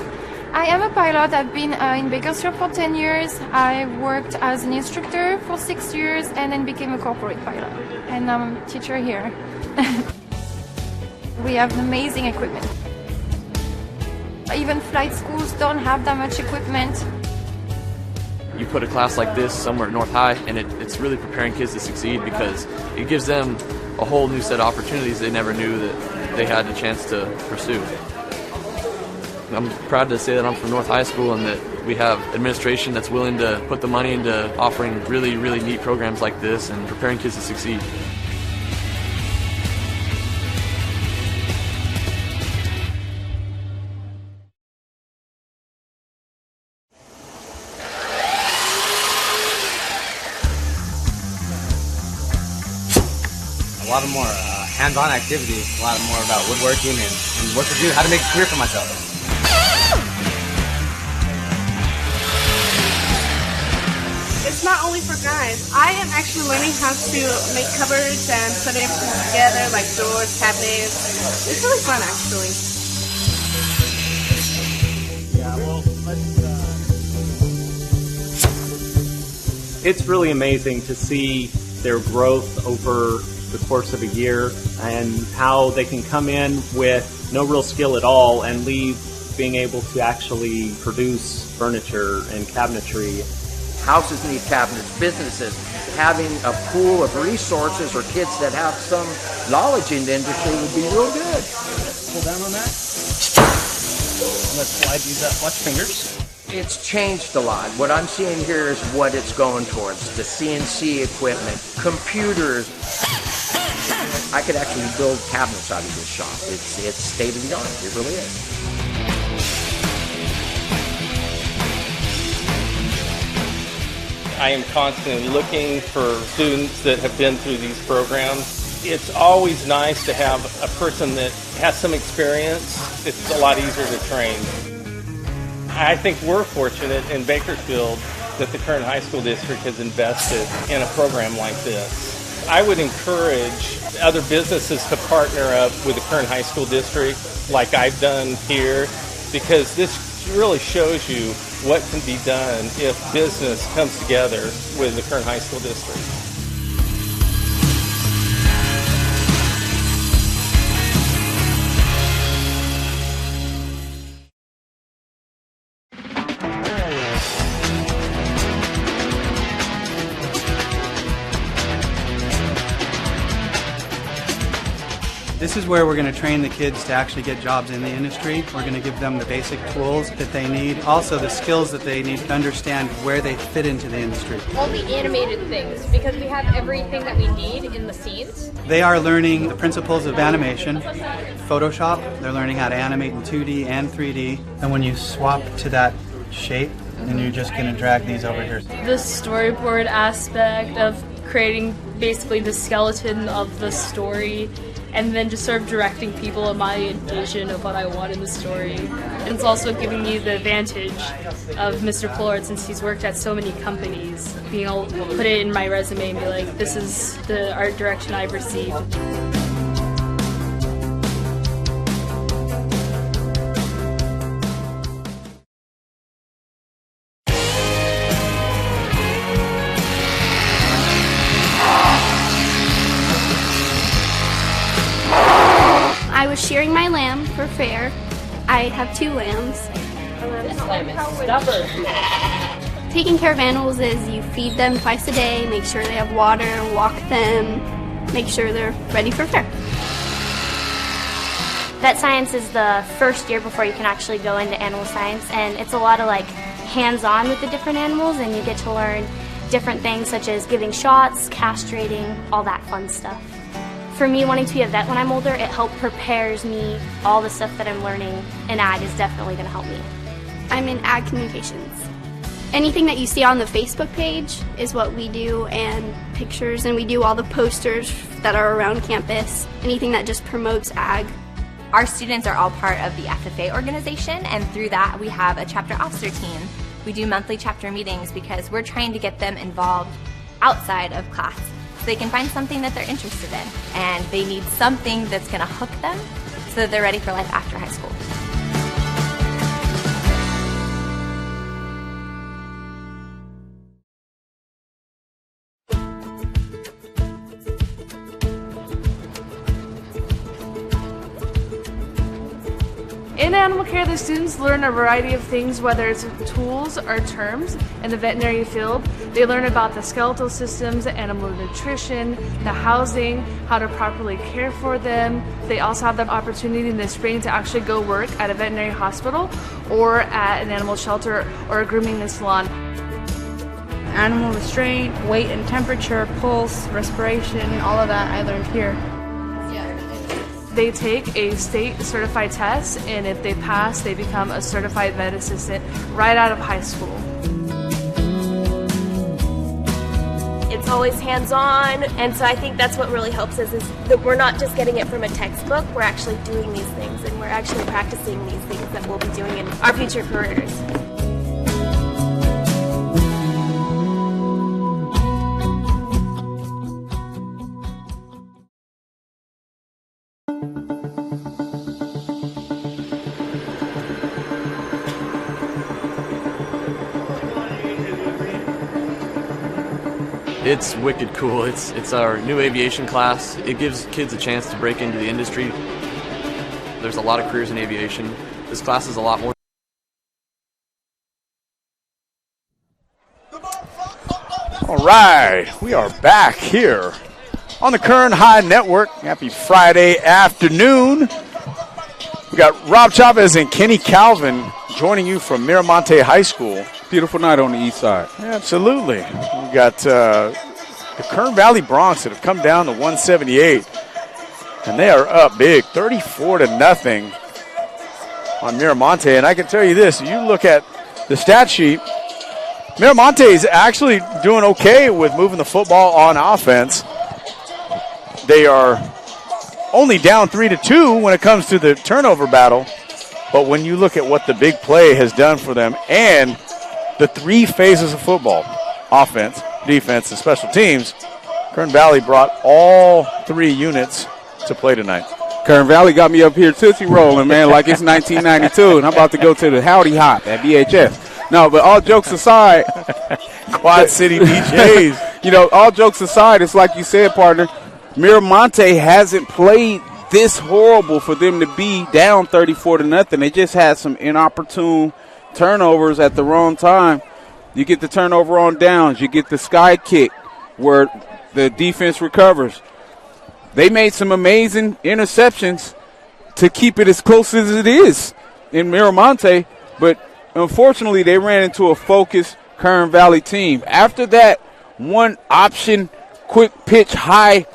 Speaker 7: I am a pilot. I've been in Bakersfield for 10 years. I worked as an instructor for 6 years and then became a corporate pilot. And I'm a teacher here. We have amazing equipment. Even flight schools don't have that much equipment.
Speaker 5: You put a class like this somewhere at North High, and it's really preparing kids to succeed because it gives them a whole new set of opportunities they never knew that they had a chance to pursue. I'm proud to say that I'm from North High School and that we have administration that's willing to put the money into offering really, really neat programs like this and preparing kids to succeed.
Speaker 9: A lot of more hands-on activities, a lot more about woodworking and what to do, how to make a career for myself.
Speaker 10: It's not only for guys. I am actually learning how to make cupboards and put everything together, like doors, cabinets. It's really fun, actually.
Speaker 11: Yeah, well, it's really amazing to see their growth over the course of a year and how they can come in with no real skill at all and leave being able to actually produce furniture and cabinetry.
Speaker 12: Houses need cabinets, businesses. Having a pool of resources or kids that have some knowledge in the industry would be real good.
Speaker 11: Pull down on that. Let's slide these up. Watch fingers.
Speaker 12: It's changed a lot. What I'm seeing here is what it's going towards. The CNC equipment, computers. I could actually build cabinets out of this shop. It's state of the art. It really is.
Speaker 8: I am constantly looking for students that have been through these programs. It's always nice to have a person that has some experience. It's a lot easier to train. I think we're fortunate in Bakersfield that the Kern High School District has invested in a program like this. I would encourage other businesses to partner up with the Kern High School District like I've done here, because this really shows you what can be done if business comes together with the Kern High School District.
Speaker 13: This is where we're going to train the kids to actually get jobs in the industry. We're going to give them the basic tools that they need, also the skills that they need to understand where they fit into the industry.
Speaker 14: All the animated things, because we have everything that we need in the scenes.
Speaker 13: They are learning the principles of animation, Photoshop. They're learning how to animate in 2D and 3D. And when you swap to that shape, then you're just going to drag these over here.
Speaker 6: The storyboard aspect of creating basically the skeleton of the story, and then just sort of directing people in my vision of what I want in the story. And it's also giving me the advantage of Mr. Plord, since he's worked at so many companies, being able to put it in my resume and be like, this is the art direction I've received.
Speaker 15: I was shearing my lamb for fair. I have 2 lambs.
Speaker 14: This lamb is stubborn.
Speaker 15: Taking care of animals is you feed them twice a day, make sure they have water, walk them, make sure they're ready for fair. Vet science is the first year before you can actually go into animal science, and it's a lot of like hands-on with the different animals, and you get to learn different things such as giving shots, castrating, all that fun stuff. For me, wanting to be a vet when I'm older, it prepares me. All the stuff that I'm learning in ag is definitely going to help me.
Speaker 16: I'm in ag communications. Anything that you see on the Facebook page is what we do, and pictures, and we do all the posters that are around campus, anything that just promotes ag.
Speaker 17: Our students are all part of the FFA organization, and through that we have a chapter officer team. We do monthly chapter meetings because we're trying to get them involved outside of class so they can find something that they're interested in, and they need something that's going to hook them so that they're ready for life after high school.
Speaker 18: In animal care, the students learn a variety of things, whether it's tools or terms. In the veterinary field, they learn about the skeletal systems, animal nutrition, the housing, how to properly care for them. They also have the opportunity in the spring to actually go work at a veterinary hospital or at an animal shelter or a grooming salon.
Speaker 19: Animal restraint, weight and temperature, pulse, respiration, all of that I learned here.
Speaker 18: They take a state certified test, and if they pass, they become a certified vet assistant right out of high school.
Speaker 20: It's always hands-on, and so I think that's what really helps us, is that we're not just getting it from a textbook, we're actually doing these things, and we're actually practicing these things that we'll be doing in our future careers.
Speaker 5: It's wicked cool. It's our new aviation class. It gives kids a chance to break into the industry. There's a lot of careers in aviation. This class is a lot more.
Speaker 1: All right, we are back here on the Kern High Network. Happy Friday afternoon. We got Rob Chavez and Kenny Calvin joining you from Mira Monte High School.
Speaker 2: Beautiful night on the east side.
Speaker 1: Yeah, absolutely. We got the Kern Valley Broncs that have come down to 178, and they are up big, 34-0 on Mira Monte. And I can tell you this: if you look at the stat sheet, Mira Monte is actually doing okay with moving the football on offense. They are only down 3-2 when it comes to the turnover battle, but when you look at what the big play has done for them and the three phases of football, offense, defense, and special teams, Kern Valley brought all three units to play tonight.
Speaker 2: Kern Valley got me up here tootsie rolling, man, like it's 1992, and I'm about to go to the Howdy Hop at BHS. No, but all jokes aside.
Speaker 1: Quad City DJs.
Speaker 2: You know, all jokes aside, it's like you said, partner, Mira Monte hasn't played this horrible for them to be down 34-0. They just had some inopportune turnovers at the wrong time. You get the turnover on downs. You get the sky kick where the defense recovers. They made some amazing interceptions to keep it as close as it is in Mira Monte, but unfortunately they ran into a focused Kern Valley team. After that one option, quick pitch, high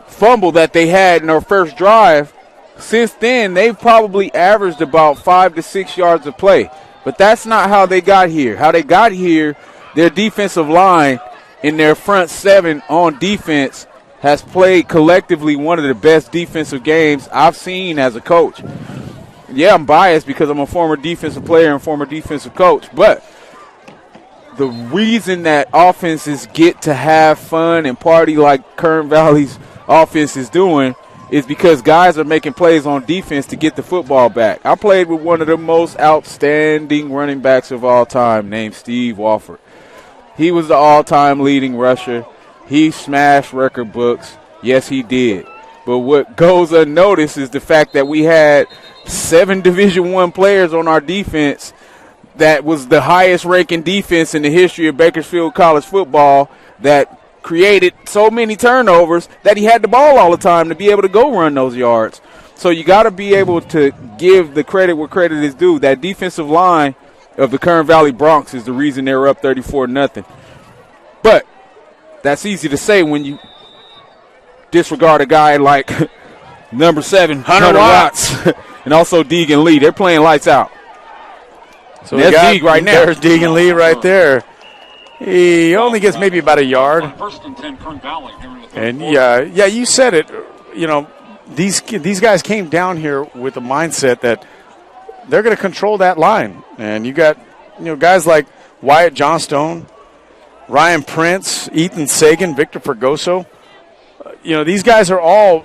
Speaker 2: fumble that they had in their first drive, since then they've probably averaged about 5 to 6 yards of play. But that's not how they got here. How they got here, their defensive line in their front seven on defense has played collectively one of the best defensive games I've seen as a coach. Yeah, I'm biased because I'm a former defensive player and former defensive coach, but the reason that offenses get to have fun and party like Kern Valley's offense is doing is because guys are making plays on defense to get the football back. I played with one of the most outstanding running backs of all time named Steve Wofford. He was the all-time leading rusher. He smashed record books. Yes, he did. But what goes unnoticed is the fact that we had 7 Division I players on our defense that was the highest-ranking defense in the history of Bakersfield College football that created so many turnovers that he had the ball all the time to be able to go run those yards. So you got to be able to give the credit where credit is due. That defensive line of the Kern Valley Broncs is the reason they were up 34-0. But that's easy to say when you disregard a guy like number 7, Hunter Watts, and also Deegan Lee. They're playing lights out.
Speaker 1: So that's Deeg right now. There's Deegan Lee right there. He only gets maybe about a yard. And you said it. You know, these guys came down here with the mindset that they're going to control that line. And you got guys like Wyatt Johnstone, Ryan Prince, Ethan Sagan, Victor Fergoso. These guys are all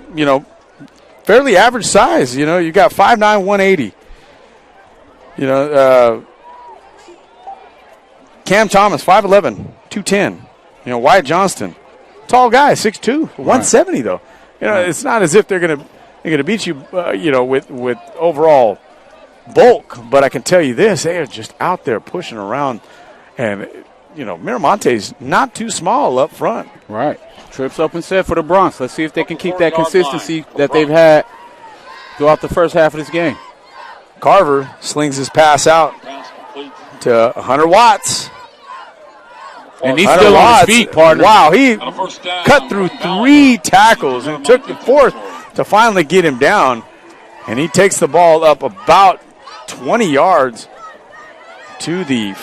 Speaker 1: fairly average size. You got 5'9", 180. Cam Thomas, 5'11", 210. Wyatt Johnston, tall guy, 6'2", 170 though. It's not as if they're gonna beat you, with overall bulk. But I can tell you this: they are just out there pushing around, and Miramonte's not too small up front.
Speaker 2: Right. Trips open set for the Broncs. Let's see if they can keep that consistency that they've had throughout the first half of this game.
Speaker 1: Carver slings his pass out to Hunter Watts.
Speaker 2: And he's still on his feet, partner.
Speaker 1: Wow, he cut through 3 tackles and took the 4th to finally get him down. And he takes the ball up about 20 yards to the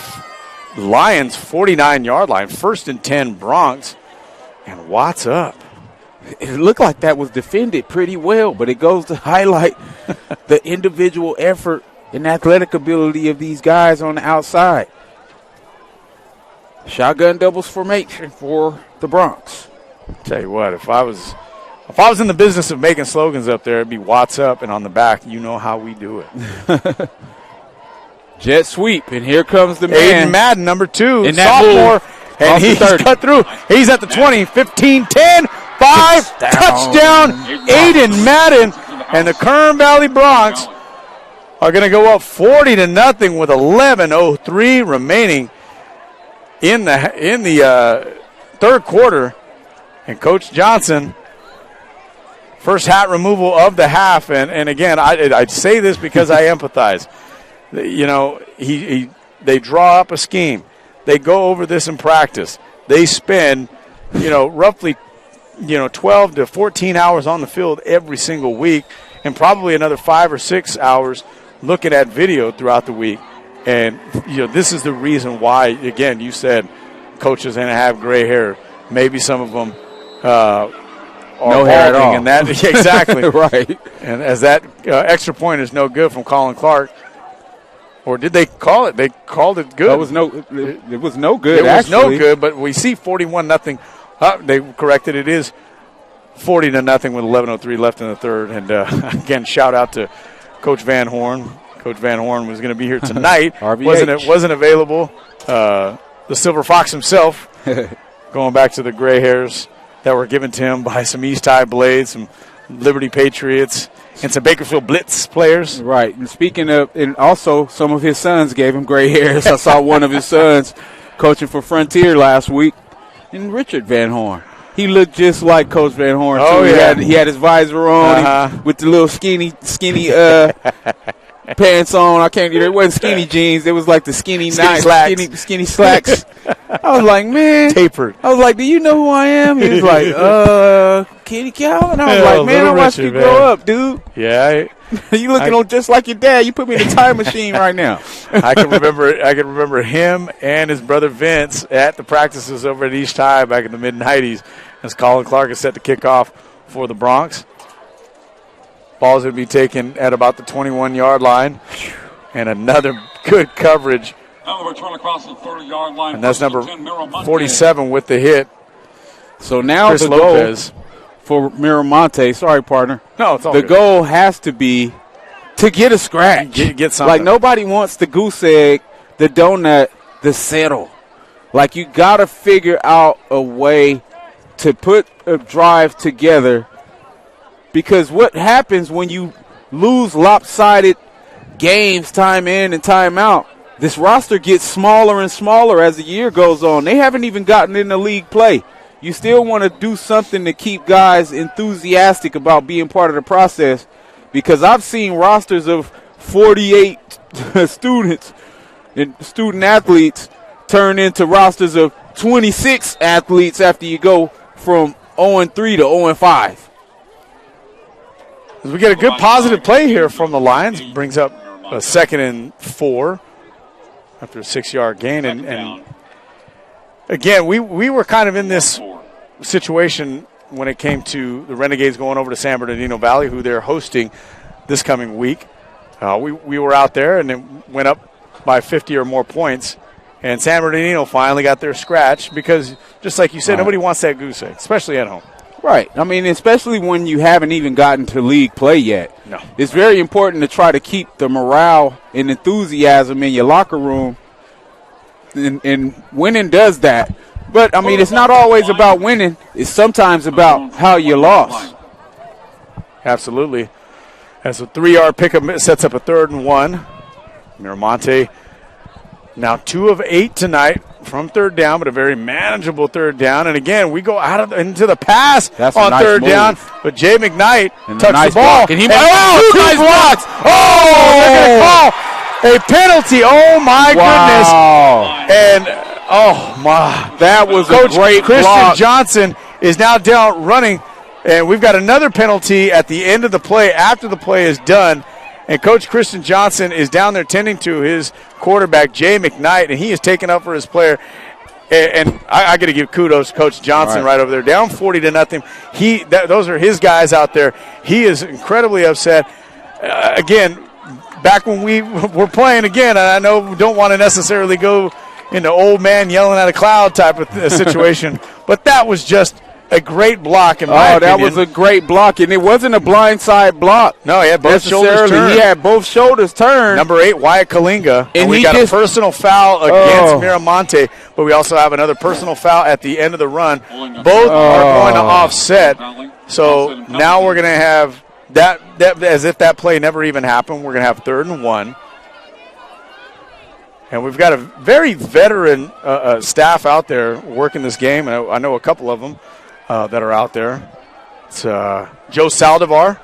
Speaker 1: Lions' 49-yard line. 1st and 10 Broncs. And Watts up.
Speaker 2: It looked like that was defended pretty well, but it goes to highlight the individual effort and athletic ability of these guys on the outside. Shotgun doubles formation for the Broncs.
Speaker 1: Tell you what, if I was in the business of making slogans up there, it'd be Watts up, and on the back, you know how we do it.
Speaker 2: Jet sweep, and here comes the man.
Speaker 1: Aiden Madden, number 2,
Speaker 2: in that
Speaker 1: sophomore. And he's cut through. He's at the 20, 15, 10, 5, touchdown, Aiden Madden. And the Kern Valley Broncs are going to go up 40-0 with 11:03 remaining in the third quarter. And Coach Johnson, first hat removal of the half. And again, I say this because I empathize. They draw up a scheme. They go over this in practice. They spend, roughly, 12 to 14 hours on the field every single week, and probably another 5 or 6 hours looking at video throughout the week. And, this is the reason why, again, you said coaches and have gray hair. Maybe some of them are
Speaker 2: no hair at all.
Speaker 1: And that, exactly.
Speaker 2: Right.
Speaker 1: And as that extra point is no good from Colin Clark. Or did they call it? They called it good.
Speaker 2: It was no good.
Speaker 1: It was no good, but we see 41-0. They corrected it. It is 40-0 with 11:03 left in the third. And again, shout out to Coach Van Horn. Coach Van Horn was going to be here tonight. wasn't available. The Silver Fox himself, going back to the gray hairs that were given to him by some East High Blades, some Liberty Patriots, and some Bakersfield Blitz players.
Speaker 2: Right. And speaking of, and also some of his sons gave him gray hairs. I saw one of his sons coaching for Frontier last week, and Richard Van Horn. He looked just like Coach Van Horn, too.
Speaker 1: Oh, yeah.
Speaker 2: He had his visor on with the little skinny pants on. It wasn't skinny jeans. It was like the skinny slacks. I was like, man.
Speaker 1: Tapered.
Speaker 2: I was like, do you know who I am? He was like, Kenny Calvin. I was like, man, I watched you grow up, dude.
Speaker 1: Yeah.
Speaker 2: You looking just like your dad. You put me in a time machine right now.
Speaker 1: I can remember him and his brother Vince at the practices over at East High back in the mid-'90s as Colin Clark is set to kick off for the Broncs. Ball's going to be taken at about the 21-yard line. And another good coverage.
Speaker 4: Across the 30-yard line.
Speaker 1: And that's number 47 with the hit.
Speaker 2: So now
Speaker 1: Chris
Speaker 2: the
Speaker 1: Lopez.
Speaker 2: Goal for Miramonte, sorry, partner.
Speaker 1: No, it's all
Speaker 2: the
Speaker 1: good.
Speaker 2: goal has to be to get a scratch.
Speaker 1: Get something.
Speaker 2: Like, nobody wants the goose egg, the donut, the settle. Like, you got to figure out a way to put a drive together, because what happens when you lose lopsided games time in and time out, this roster gets smaller and smaller as the year goes on. They haven't even gotten into league play. You still want to do something to keep guys enthusiastic about being part of the process. because I've seen rosters of 48 students and student athletes turn into rosters of 26 athletes after you go from 0-3 to 0-5.
Speaker 1: We get a good positive play here from the Lions. Brings up a 2nd and 4 after a 6-yard gain. And again, we were kind of in this situation when it came to the Renegades going over to San Bernardino Valley, who they're hosting this coming week. We were out there and it went up by 50 or more points. And San Bernardino finally got their scratch because, just like you said, nobody wants that goose egg, especially at home.
Speaker 2: Right. I mean, especially when you haven't even gotten to league play yet.
Speaker 1: No.
Speaker 2: It's very important to try to keep the morale and enthusiasm in your locker room, and winning does that. But, I mean, it's not always about winning. It's sometimes about how you lost.
Speaker 1: Absolutely. As a 3-yard pickup sets up a 3rd and 1. Mira Monte now 2 of 8 tonight from 3rd down, but a very manageable 3rd down. And again, we go out into the pass on 3rd down, but Jay McKnight touched the ball.
Speaker 2: And he
Speaker 1: two nice blocks. Oh, they're going to call a penalty. Oh, my goodness. And, oh, my.
Speaker 2: That was
Speaker 1: Coach
Speaker 2: a great
Speaker 1: Christian
Speaker 2: block.
Speaker 1: Johnson is now down running, and we've got another penalty at the end of the play after the play is done. And Coach Christian Johnson is down there tending to his quarterback, Jay McKnight, and he is taking up for his player. And I got to give kudos to Coach Johnson right over there. Down 40-0. Those are his guys out there. He is incredibly upset. Again, back when we were playing again, and I know we don't want to necessarily go into old man yelling at a cloud type of situation, but that was just a great block in my opinion.
Speaker 2: That was a great block, and it wasn't a blindside block.
Speaker 1: No, he had both shoulders turned.
Speaker 2: He had both shoulders turned.
Speaker 1: Number 8, Wyatt Kalinga. And we got a personal foul against Mira Monte, but we also have another personal foul at the end of the run. Both are going to offset. So now we're going to have that as if that play never even happened. We're going to have 3rd and 1. And we've got a very veteran staff out there working this game. I know a couple of them that are out there. It's Joe Saldivar,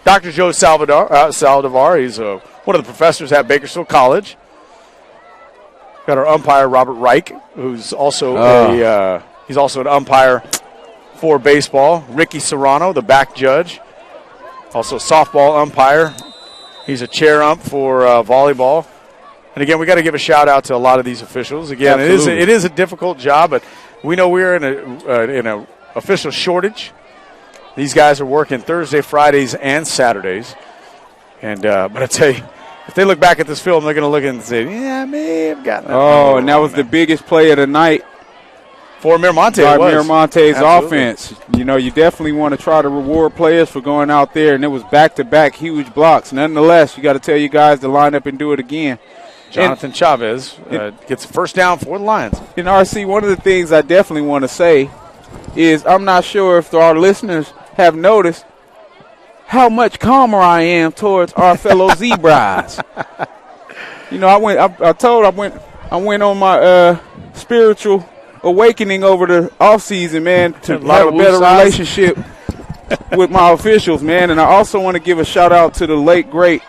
Speaker 1: Dr. Joe Saldivar. He's one of the professors at Bakersfield College. Got our umpire, Robert Reich, who's also he's also an umpire for baseball. Ricky Serrano, the back judge. Also softball umpire. He's a chair ump for volleyball. And again, we got to give a shout out to a lot of these officials. Again, it is a difficult job, but we know we're in a official shortage. These guys are working Thursday, Fridays, and Saturdays. And but I tell you, if they look back at this film, they're going to look and say, "Yeah, I may have gotten that."
Speaker 2: Oh, and that was the biggest play of the night
Speaker 1: for Mira Monte.
Speaker 2: Mira Monte's offense. You know, you definitely want to try to reward players for going out there, and it was back-to-back huge blocks. Nonetheless, you got to tell you guys to line up and do it again.
Speaker 1: Jonathan Chavez gets a first down for the Lions.
Speaker 2: In RC, one of the things I definitely want to say is I'm not sure if our listeners have noticed how much calmer I am towards our fellow Zebras. You know, I went on my spiritual awakening over the offseason, man, to have a better relationship with my officials, man. And I also want to give a shout-out to the late, great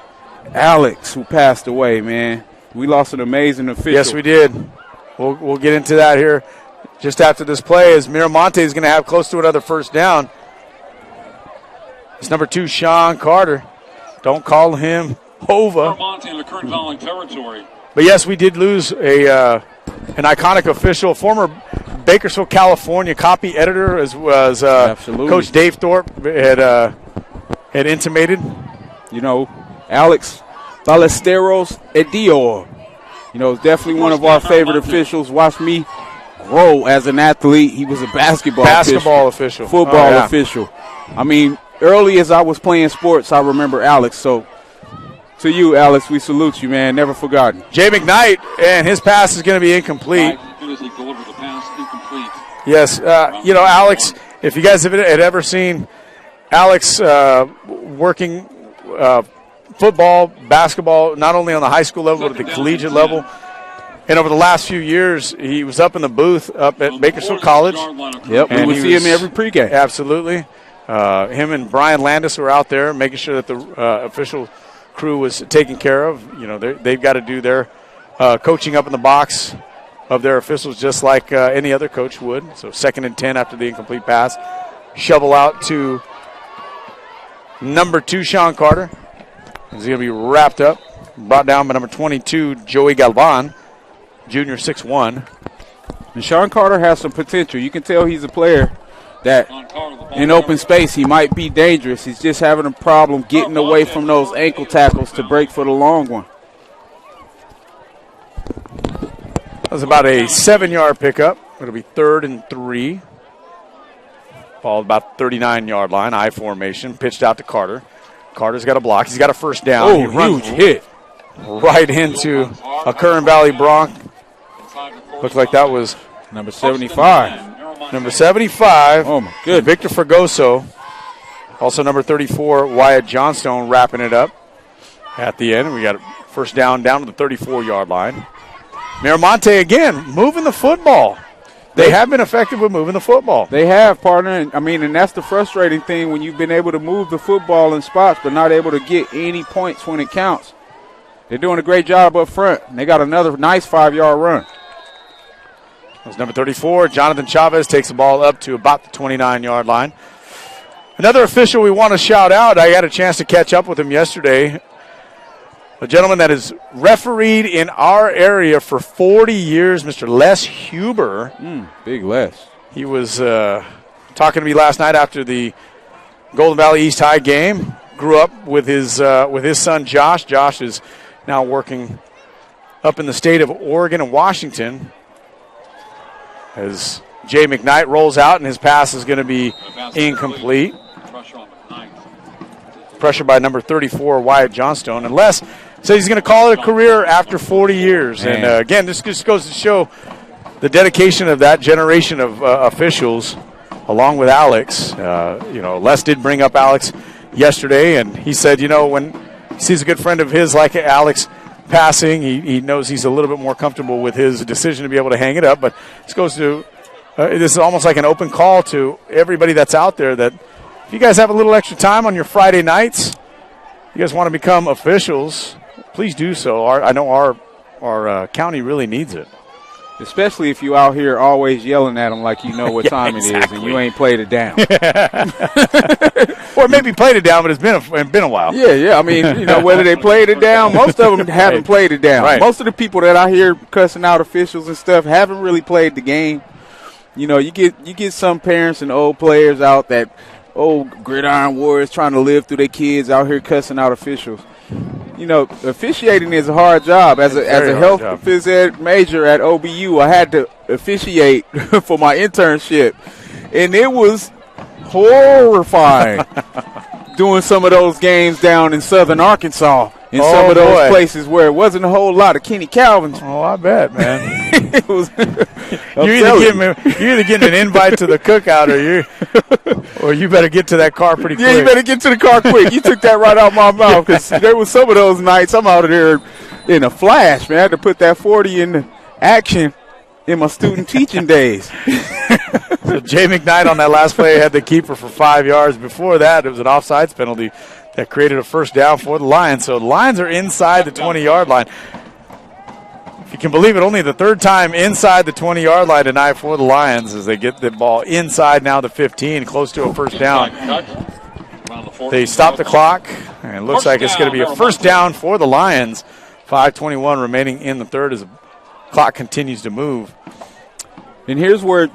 Speaker 2: Alex, who passed away, man. We lost an amazing official.
Speaker 1: Yes, we did. We'll get into that here just after this play, as Mira Monte is going to have close to another first down. It's number 2, Sean Carter. Don't call him Hova.
Speaker 4: Monte in the Kern Valley territory.
Speaker 1: But yes, we did lose an iconic official, former Bakersfield, California copy editor, as was Coach Dave Thorpe had intimated.
Speaker 2: You know, Alex Ballesteros Edior. You know, definitely one of our favorite officials. Watched me grow as an athlete. He was a basketball official. Football official. I mean, early as I was playing sports, I remember Alex. So, to you, Alex, we salute you, man. Never forgotten.
Speaker 1: Jay McKnight, and his pass is going to be incomplete.
Speaker 4: He delivered the pass incomplete.
Speaker 1: Yes, you know, Alex, if you guys had ever seen Alex working football, basketball, not only on the high school level, but at the collegiate level. And over the last few years, he was up in the booth up at Bakersfield College.
Speaker 2: Yep,
Speaker 1: and
Speaker 2: we would see him every pregame.
Speaker 1: Absolutely. Him and Brian Landis were out there making sure that the official crew was taken care of. You know, they've got to do their coaching up in the box of their officials just like any other coach would. So 2nd and 10 after the incomplete pass. Shovel out to number 2, Sean Carter. He's going to be wrapped up, brought down by number 22, Joey Galvan, junior 6'1".
Speaker 2: And Sean Carter has some potential. You can tell he's a player that in open space he might be dangerous. He's just having a problem getting away from those ankle tackles to break for the long one.
Speaker 1: That was about a 7-yard pickup. It'll be 3rd and 3. Ball about 39-yard line, I formation, pitched out to Carter. Carter's got a block. He's got a first down.
Speaker 2: Oh, huge hit.
Speaker 1: Right into a Kern Valley Bronc. Looked like that was
Speaker 2: number 75.
Speaker 1: Number 75.
Speaker 2: Oh, my goodness.
Speaker 1: Victor Fragoso. Also number 34, Wyatt Johnstone, wrapping it up at the end. We got a first down to the 34-yard line. Monte again moving the football. They have been effective with moving the football.
Speaker 2: They have, partner. And that's the frustrating thing when you've been able to move the football in spots but not able to get any points when it counts. They're doing a great job up front. And they got another nice 5-yard run.
Speaker 1: That's number 34. Jonathan Chavez takes the ball up to about the 29-yard line. Another official we want to shout out. I had a chance to catch up with him yesterday. A gentleman that has refereed in our area for 40 years, Mr. Les Huber.
Speaker 2: Big Les.
Speaker 1: He was talking to me last night after the Golden Valley East High game. Grew up with his son Josh. Josh is now working up in the state of Oregon and Washington. As Jay McKnight rolls out, and his pass is going to be incomplete. Pressure by number 34, Wyatt Johnstone. And Les says he's going to call it a career after 40 years. Man. And, again, this just goes to show the dedication of that generation of officials, along with Alex. Les did bring up Alex yesterday, and he said, when he sees a good friend of his like Alex passing, he knows he's a little bit more comfortable with his decision to be able to hang it up. But this goes to this is almost like an open call to everybody that's out there that if you guys have a little extra time on your Friday nights, you guys want to become officials, please do so. I know our county really needs it.
Speaker 2: Especially if you out here always yelling at them like you know what time it is and you ain't played it down.
Speaker 1: Or maybe played it down, but it's been a while.
Speaker 2: Yeah. I mean, whether they played it down, most of them haven't played it down.
Speaker 1: Right.
Speaker 2: Most of the people that I hear cussing out officials and stuff haven't really played the game. You get some parents and old players out that gridiron warriors trying to live through their kids out here cussing out officials. Officiating is a hard job. As a health phys ed major at OBU, I had to officiate for my internship, and it was horrifying doing some of those games down in southern Arkansas in some of those places where it wasn't a whole lot of Kenny Calvins.
Speaker 1: Oh, I bet, man.
Speaker 2: It was.
Speaker 1: You're either getting an invite to the cookout, or you better get to that car pretty quick.
Speaker 2: Yeah, you better get to the car quick. You took that right out my mouth because there was some of those nights I'm out of there in a flash, man. I had to put that 40 into action in my student teaching days.
Speaker 1: So Jay McKnight on that last play had the keeper for 5 yards. Before that, it was an offsides penalty that created a first down for the Lions. So the Lions are inside the 20-yard line. If you can believe it, only the third time inside the 20-yard line tonight for the Lions as they get the ball inside now the 15, close to a first down. They stop the clock, and it looks like it's going to be a first down for the Lions. 5:21 remaining in the third as the clock continues to move.
Speaker 2: And here's where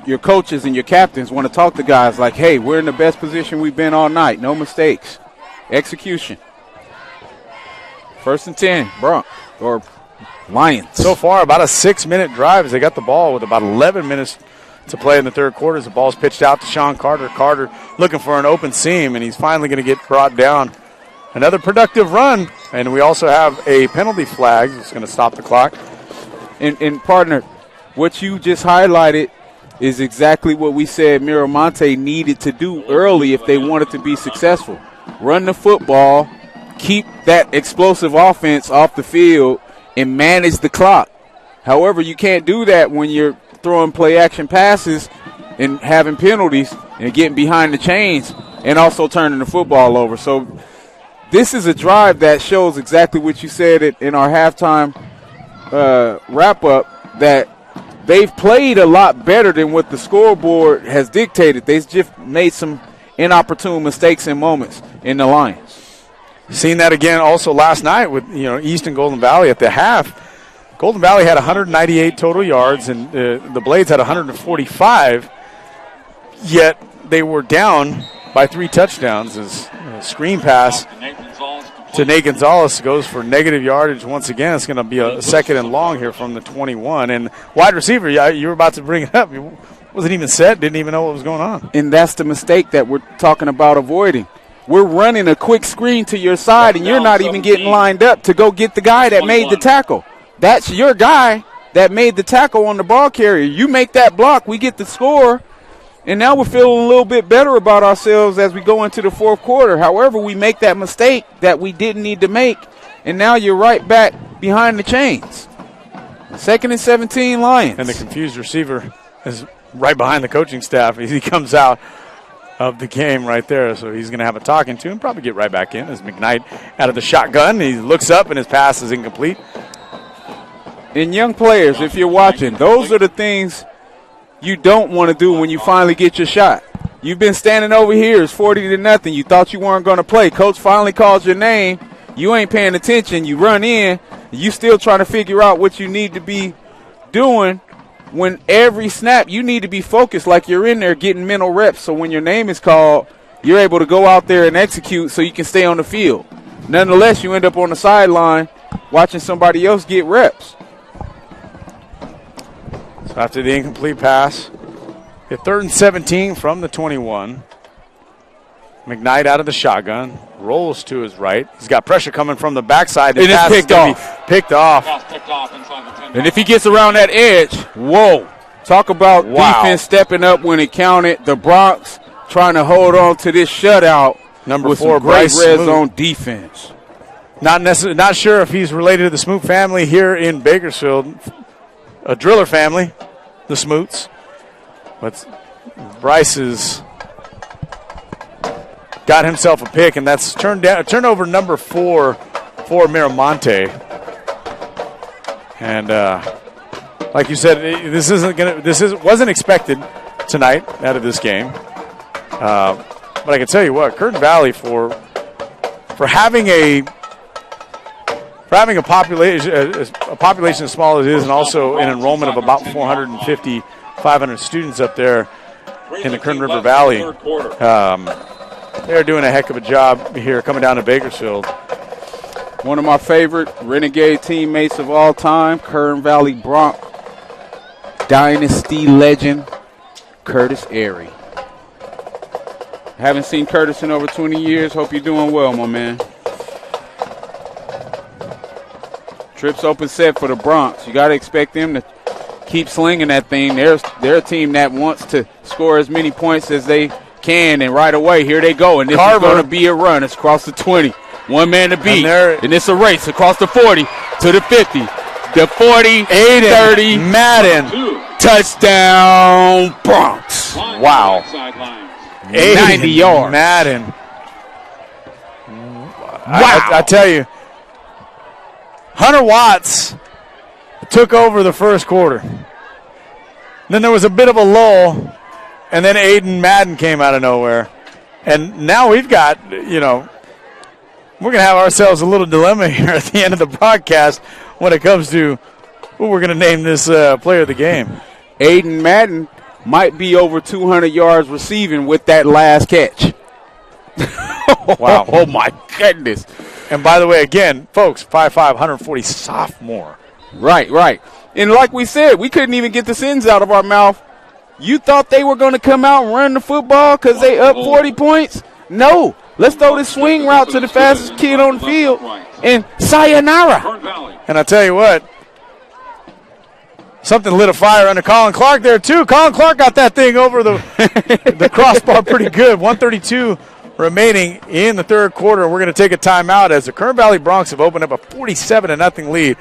Speaker 2: your coaches and your captains want to talk to guys like, hey, we're in the best position we've been all night. No mistakes. Execution. 1st and 10, Lions.
Speaker 1: So far, about a 6-minute drive as they got the ball with about 11 minutes to play in the third quarter as the ball's pitched out to Sean Carter. Carter looking for an open seam, and he's finally going to get brought down. Another productive run, and we also have a penalty flag. It's going to stop the clock.
Speaker 2: And partner, what you just highlighted is exactly what we said Monte needed to do early if they wanted to be successful. Run the football, keep that explosive offense off the field, and manage the clock. However, you can't do that when you're throwing play-action passes and having penalties, and getting behind the chains and also turning the football over. So this is a drive that shows exactly what you said in our halftime wrap-up, that they've played a lot better than what the scoreboard has dictated. They've just made some inopportune mistakes and moments in the Lions.
Speaker 1: Seen that again also last night with East and Golden Valley at the half. Golden Valley had 198 total yards, and the Blades had 145, yet they were down by 3 touchdowns as a screen pass to Nate Gonzalez goes for negative yardage once again. It's going to be a second and long here from the 21. And wide receiver, you were about to bring it up. You wasn't even set, didn't even know what was going on.
Speaker 2: And that's the mistake that we're talking about avoiding. We're running a quick screen to your side, and you're not even getting lined up to go get the guy that made the tackle. That's your guy that made the tackle on the ball carrier. You make that block, we get the score. And now we're feeling a little bit better about ourselves as we go into the fourth quarter. However, we make that mistake that we didn't need to make, and now you're right back behind the chains. 2nd and 17 Lions.
Speaker 1: And the confused receiver is right behind the coaching staff. He comes out of the game right there, so he's going to have a talking to and probably get right back in as McKnight out of the shotgun. He looks up, and his pass is incomplete.
Speaker 2: And young players, if you're watching, those are the things you don't want to do when you finally get your shot. You've been standing over here, it's 40-0. You thought you weren't going to play. Coach finally calls your name. You ain't paying attention. You run in. You still trying to figure out what you need to be doing. When every snap, you need to be focused like you're in there getting mental reps. So when your name is called, you're able to go out there and execute so you can stay on the field. Nonetheless, you end up on the sideline watching somebody else get reps.
Speaker 1: So after the incomplete pass, get 3rd and 17 from the 21. McKnight out of the shotgun, rolls to his right. He's got pressure coming from the backside.
Speaker 2: It is picked off.
Speaker 1: Picked off.
Speaker 2: And if he gets around that edge, whoa. Talk about defense stepping up when it counted. The Bronx trying to hold on to this shutout.
Speaker 1: Number
Speaker 2: with
Speaker 1: 4,
Speaker 2: some great
Speaker 1: Bryce
Speaker 2: red
Speaker 1: Smoot.
Speaker 2: zone defense.
Speaker 1: Not sure if he's related to the Smoot family here in Bakersfield. A Driller family, the Smoots. But Bryce has got himself a pick, and that's turnover number 4 for Mira Monte. And like you said, this wasn't expected tonight out of this game. But I can tell you what, Kern Valley for having a population as small as it is, and also an enrollment of about 450, 500 students up there in the Kern River Valley, they're doing a heck of a job here coming down to Bakersfield.
Speaker 2: One of my favorite Renegade teammates of all time, Kern Valley Bronc Dynasty legend, Curtis Airy. Haven't seen Curtis in over 20 years. Hope you're doing well, my man. Trips open set for the Bronx. You got to expect them to keep slinging that thing. They're a team that wants to score as many points as they can, and right away, here they go. And this is going to be a run. It's across the 20. One man to beat. And it's a race across the 40 to the 50. The 40, 30.
Speaker 1: Madden.
Speaker 2: Touchdown, Bronx.
Speaker 1: Wow.
Speaker 2: 90 yards.
Speaker 1: Madden.
Speaker 2: Wow.
Speaker 1: I tell you, Hunter Watts took over the first quarter. Then there was a bit of a lull, and then Aiden Madden came out of nowhere. And now we've got, we're going to have ourselves a little dilemma here at the end of the broadcast when it comes to who we're going to name this player of the game.
Speaker 2: Aiden Madden might be over 200 yards receiving with that last catch.
Speaker 1: Wow.
Speaker 2: Oh, my goodness.
Speaker 1: And by the way, again, folks, 5'5", 140 sophomore.
Speaker 2: Right. And like we said, we couldn't even get the sins out of our mouth. You thought they were going to come out and run the football because they up 40 points? No. Let's throw this swing route to the fastest kid on the field and sayonara.
Speaker 1: And I tell you what, something lit a fire under Colin Clark there, too. Colin Clark got that thing over the crossbar pretty good. 132 remaining in the third quarter. We're going to take a timeout as the Kern Valley Broncs have opened up a 47-0 lead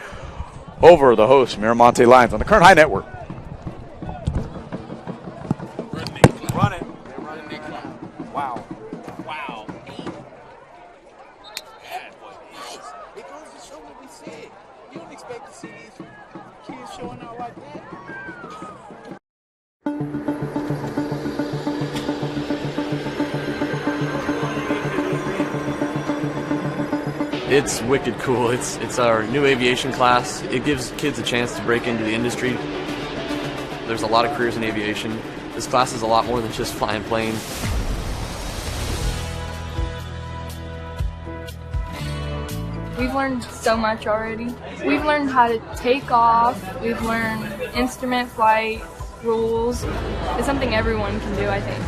Speaker 1: over the host, Miramonte Lions, on the Kern High Network.
Speaker 2: Run it. and we see it. You don't expect to see these kids showing out like that.
Speaker 5: It's wicked cool. It's our new aviation class. It gives kids a chance to break into the industry. There's a lot of careers in aviation. This class is a lot more than just flying planes.
Speaker 6: We've learned so much already. We've learned how to take off. We've learned instrument flight rules. It's something everyone can do, I think.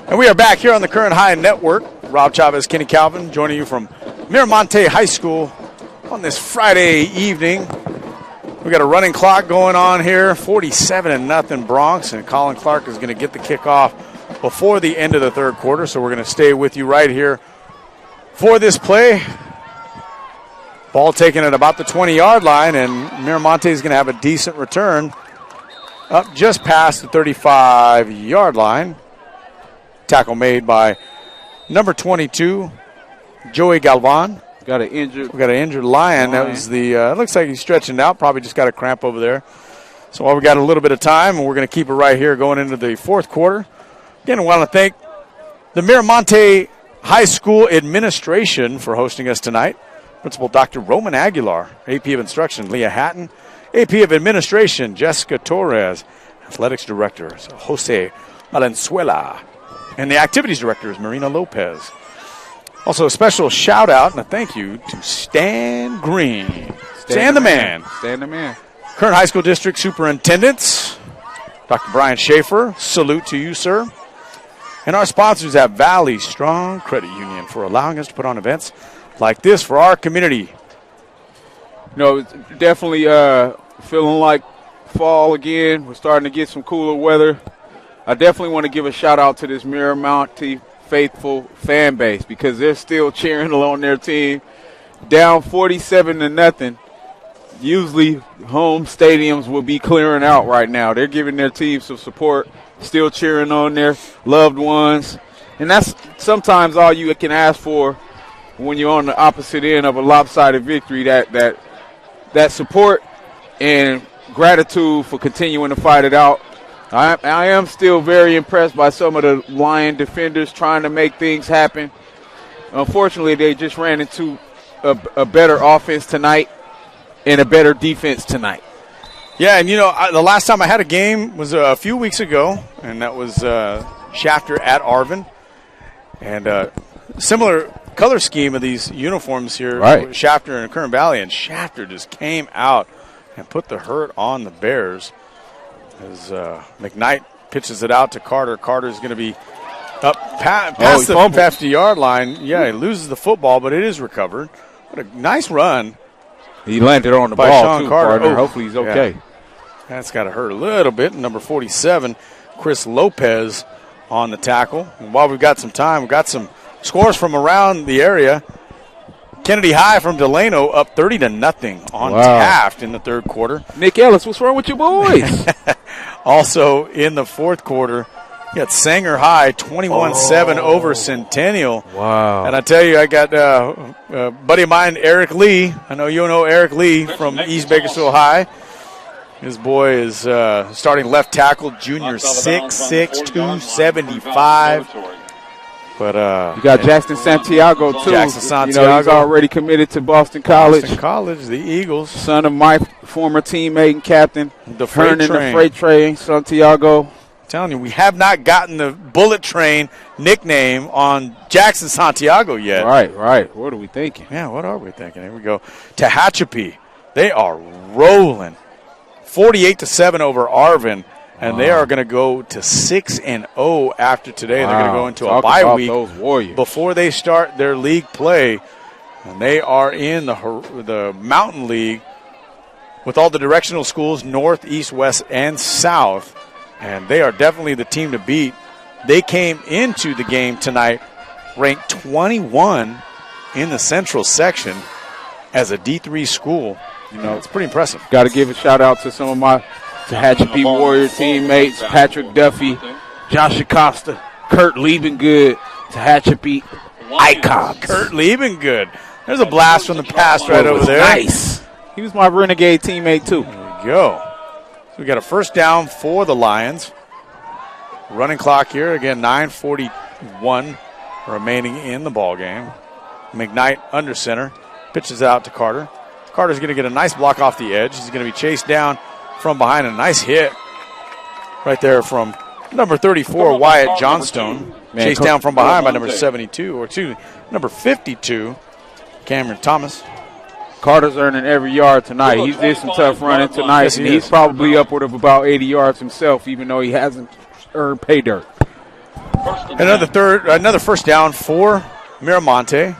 Speaker 1: And we are back here on the Kern High Network. Rob Chavez, Kenny Calvin, joining you from Mira Monte High School on this Friday evening. We got a running clock going on here, 47-0 Bronx, and Colin Clark is going to get the kickoff before the end of the third quarter, so we're going to stay with you right here for this play. Ball taken at about the 20-yard line, and Miramonte is going to have a decent return up just past the 35-yard line. Tackle made by number 22, Joey Galvan.
Speaker 2: We got an injured
Speaker 1: Lion. That was the, looks like he's stretching out, probably just got a cramp over there. So while we got a little bit of time, and we're going to keep it right here going into the fourth quarter. Again, I want to thank the Miramonte High School administration for hosting us tonight. Principal Dr. Roman Aguilar, AP of Instruction, Leah Hatton, AP of Administration, Jessica Torres, Athletics Director, Jose Valenzuela, and the Activities Director is Marina Lopez. Also, a special shout-out and a thank you to Stan Green. Stan the man.
Speaker 2: Stan the man.
Speaker 1: Kern High School District Superintendents, Dr. Brian Schaefer, salute to you, sir. And our sponsors at Valley Strong Credit Union for allowing us to put on events like this for our community.
Speaker 2: It's definitely feeling like fall again. We're starting to get some cooler weather. I definitely want to give a shout-out to this Miramonte faithful fan base because they're still cheering on their team. Down 47-0. Usually home stadiums will be clearing out right now. They're giving their team some support, still cheering on their loved ones. And that's sometimes all you can ask for when you're on the opposite end of a lopsided victory, that support and gratitude for continuing to fight it out. I am still very impressed by some of the Lion defenders trying to make things happen. Unfortunately, they just ran into a better offense tonight and a better defense tonight.
Speaker 1: Yeah, and the last time I had a game was a few weeks ago, and that was Shafter at Arvin. And similar color scheme of these uniforms here,
Speaker 2: right.
Speaker 1: Shafter and Kern Valley, and Shafter just came out and put the hurt on the Bears. As McKnight pitches it out to Carter. Carter's going to be up past the 50-yard line. Yeah, he loses the football, but it is recovered. What a nice run.
Speaker 2: He landed on the
Speaker 1: by
Speaker 2: ball,
Speaker 1: Sean
Speaker 2: too,
Speaker 1: Carter.
Speaker 2: partner. Hopefully he's okay.
Speaker 1: Yeah. That's got to hurt a little bit. Number 47, Chris Lopez on the tackle. And while we've got some time, we've got some scores from around the area. Kennedy High from Delano up 30-0 on Taft in the third quarter.
Speaker 2: Nick Ellis, what's wrong with you boys?
Speaker 1: Also in the fourth quarter, you got Sanger High 21-7 over Centennial.
Speaker 2: Wow.
Speaker 1: And I tell you, I got a buddy of mine, Eric Lee. I know you know Eric Lee from East Bakersfield High. His boy is starting left tackle, junior, 6'6", 275. But
Speaker 2: you got Jackson Santiago, too.
Speaker 1: Jackson Santiago.
Speaker 2: He's already committed to Boston College.
Speaker 1: Boston College, the Eagles.
Speaker 2: Son of my former teammate and captain,
Speaker 1: the Freight Train.
Speaker 2: The Freight Train, Santiago.
Speaker 1: I'm telling you, we have not gotten the Bullet Train nickname on Jackson Santiago yet.
Speaker 2: Right. What are we thinking?
Speaker 1: Yeah, what are we thinking? Here we go. Tehachapi, they are rolling. 48-7 over Arvin. And they are going to go to 6-0 after today. They're going to go into a bye week before they start their league play. And they are in the Mountain League with all the directional schools, north, east, west, and south. And they are definitely the team to beat. They came into the game tonight ranked 21 in the central section as a D3 school. It's pretty impressive.
Speaker 2: Got to give a shout-out to some of my Tehachapi Warrior teammates, Patrick Duffy, Josh Acosta, Kurt Liebengood, Tehachapi icons.
Speaker 1: Kurt Liebengood. There's a blast from the past right over there.
Speaker 2: Nice. He was my Renegade teammate, too.
Speaker 1: There we go. So we got a first down for the Lions. Running clock here. Again, 9:41 remaining in the ball game. McKnight under center. Pitches out to Carter. Carter's going to get a nice block off the edge. He's going to be chased down from behind. A nice hit right there from number 34, Wyatt Johnstone. Chased down from behind by number 72, or number 52, Cameron Thomas.
Speaker 2: Carter's earning every yard tonight. He did some tough running tonight,
Speaker 1: Yes,
Speaker 2: and he's probably upward of about 80 yards himself, even though he hasn't earned pay dirt.
Speaker 1: Another first down for Mira Monte.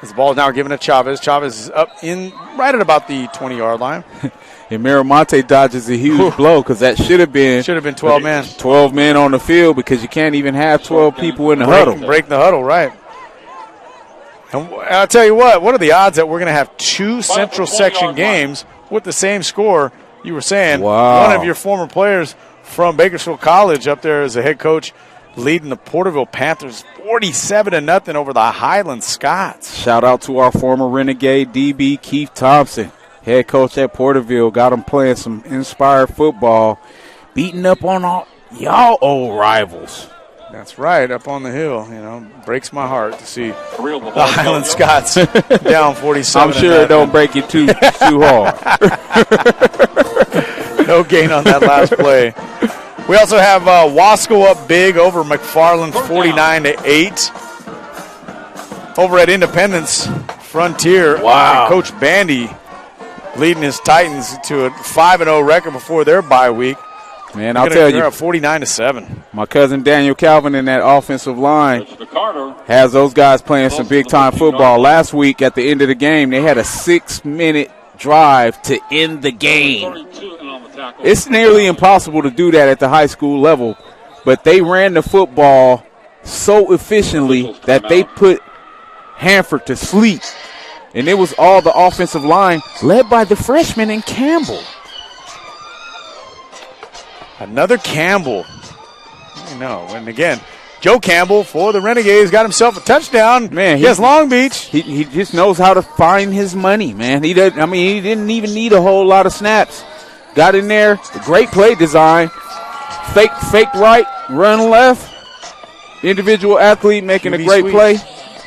Speaker 1: This ball is now given to Chavez. Chavez is up in right at about the 20-yard line.
Speaker 2: And Miramonte dodges a huge blow because that should have been
Speaker 1: 12 men.
Speaker 2: 12 men on the field because you can't even have 12 people in the huddle.
Speaker 1: Break the huddle, right. And I'll tell you what are the odds that we're going to have two Central Section games with the same score? You were saying one of your former players from Bakersfield College up there as a head coach leading the Porterville Panthers 47-0 over the Highland Scots.
Speaker 2: Shout out to our former Renegade DB, Keith Thompson, head coach at Porterville. Got him playing some inspired football, beating up on all y'all old rivals.
Speaker 1: That's right, up on the hill. Breaks my heart to see the Highland Scots down 47.
Speaker 2: I'm sure it don't break you too hard.
Speaker 1: No gain on that last play. We also have Wasco up big over McFarland 49-8. Over at Independence Frontier, Coach Bandy leading his Titans to a 5-0 record before their bye week.
Speaker 2: Man, I'll tell you,
Speaker 1: they're up 49-7.
Speaker 2: My cousin Daniel Calvin in that offensive line has those guys playing some big-time football. Last week at the end of the game, they had a 6-minute drive to end the game. It's nearly impossible to do that at the high school level, but they ran the football so efficiently that they put Hanford to sleep. And it was all the offensive line led by the freshman in Campbell.
Speaker 1: Another Campbell. And again, Joe Campbell for the Renegades got himself a touchdown.
Speaker 2: Man,
Speaker 1: he has Long Beach.
Speaker 2: He just knows how to find his money, man. He didn't even need a whole lot of snaps. Got in there, great play design. Fake right, run left. Individual athlete making a great play.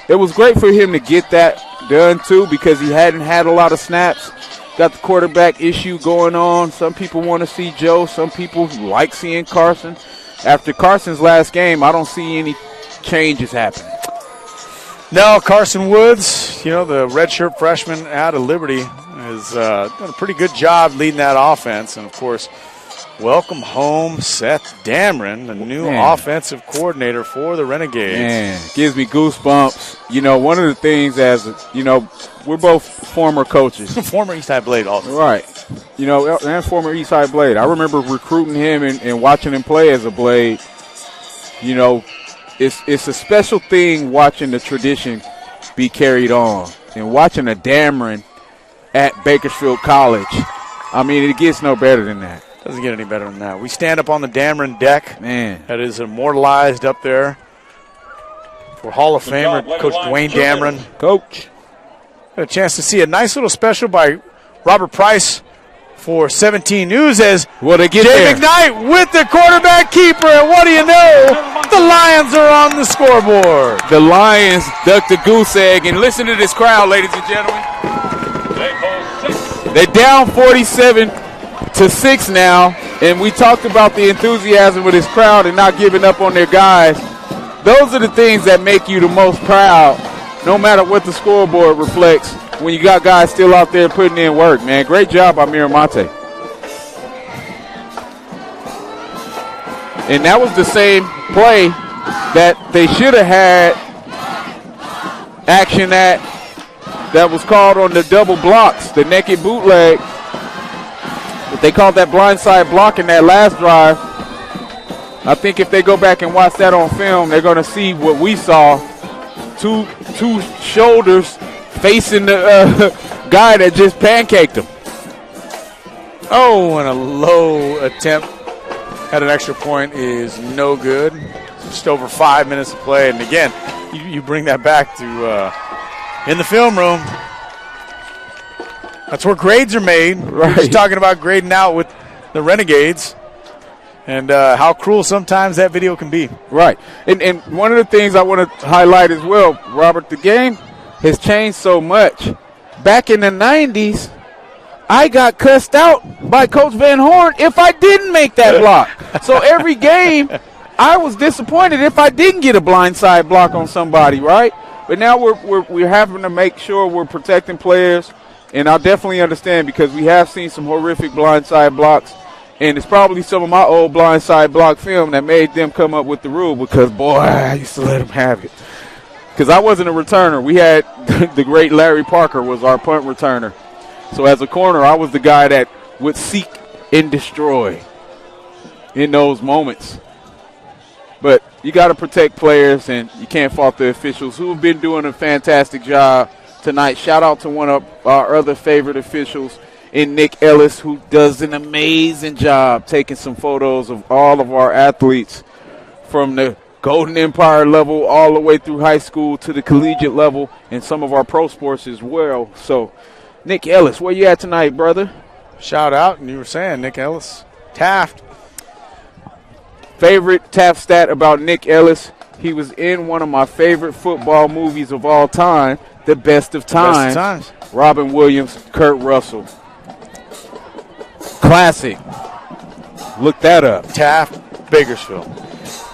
Speaker 2: It was great for him to get that done, too, because he hadn't had a lot of snaps. Got the quarterback issue going on. Some people want to see Joe. Some people like seeing Carson. After Carson's last game, I don't see any changes happening.
Speaker 1: No, Carson Woods, the redshirt freshman out of Liberty, has done a pretty good job leading that offense. And, of course, welcome home Seth Dameron, the new offensive coordinator for the Renegades.
Speaker 2: Man, gives me goosebumps. One of the things we're both former coaches.
Speaker 1: Former Eastside Blade also.
Speaker 2: Right. And former Eastside Blade. I remember recruiting him and watching him play as a Blade. It's a special thing watching the tradition be carried on and watching a Dameron at Bakersfield College. It gets no better than that.
Speaker 1: Doesn't get any better than that. We stand up on the Dameron deck.
Speaker 2: Man.
Speaker 1: That is immortalized up there for Hall of Famer Coach Dwayne Dameron.
Speaker 2: Coach.
Speaker 1: Got a chance to see a nice little special by Robert Price for 17 News as Jay McKnight with the quarterback keeper. And what do you know? The Lions are on the scoreboard.
Speaker 2: The Lions ducked the goose egg. And listen to this crowd, ladies and gentlemen. They're down 47-6 now. And we talked about the enthusiasm with this crowd and not giving up on their guys. Those are the things that make you the most proud, no matter what the scoreboard reflects, when you got guys still out there putting in work, man. Great job by Miramonte. And that was the same play that they should have had action at that was called on the double blocks, the naked bootleg. But they called that blindside block in that last drive. I think if they go back and watch that on film, they're going to see what we saw. Two shoulders facing the guy that just pancaked him.
Speaker 1: Oh, and a low attempt at an extra point is no good. Just over 5 minutes to play. And again, you bring that back to in the film room. That's where grades are made.
Speaker 2: Right.
Speaker 1: We're just talking about grading out with the Renegades and how cruel sometimes that video can be.
Speaker 2: Right. And one of the things I want to highlight as well, Robert, the game has changed so much. Back in the 90s, I got cussed out by Coach Van Horn if I didn't make that block. So every game, I was disappointed if I didn't get a blindside block on somebody, right? But now we're having to make sure we're protecting players, and I definitely understand because we have seen some horrific blindside blocks, and it's probably some of my old blindside block film that made them come up with the rule because, boy, I used to let them have it. Because I wasn't a returner. We had the great Larry Parker was our punt returner. So as a corner, I was the guy that would seek and destroy in those moments. But you got to protect players, and you can't fault the officials who have been doing a fantastic job tonight. Shout out to one of our other favorite officials in Nick Ellis, who does an amazing job taking some photos of all of our athletes from the Golden Empire level all the way through high school to the collegiate level and some of our pro sports as well. So, Nick Ellis, where you at tonight, brother?
Speaker 1: Shout out, and you were saying Nick Ellis. Taft.
Speaker 2: Favorite Taft stat about Nick Ellis, he was in one of my favorite football movies of all time, The Best of Times.
Speaker 1: Best of Times.
Speaker 2: Robin Williams, Kurt Russell. Classic. Look that up.
Speaker 1: Taft, Bakersfield.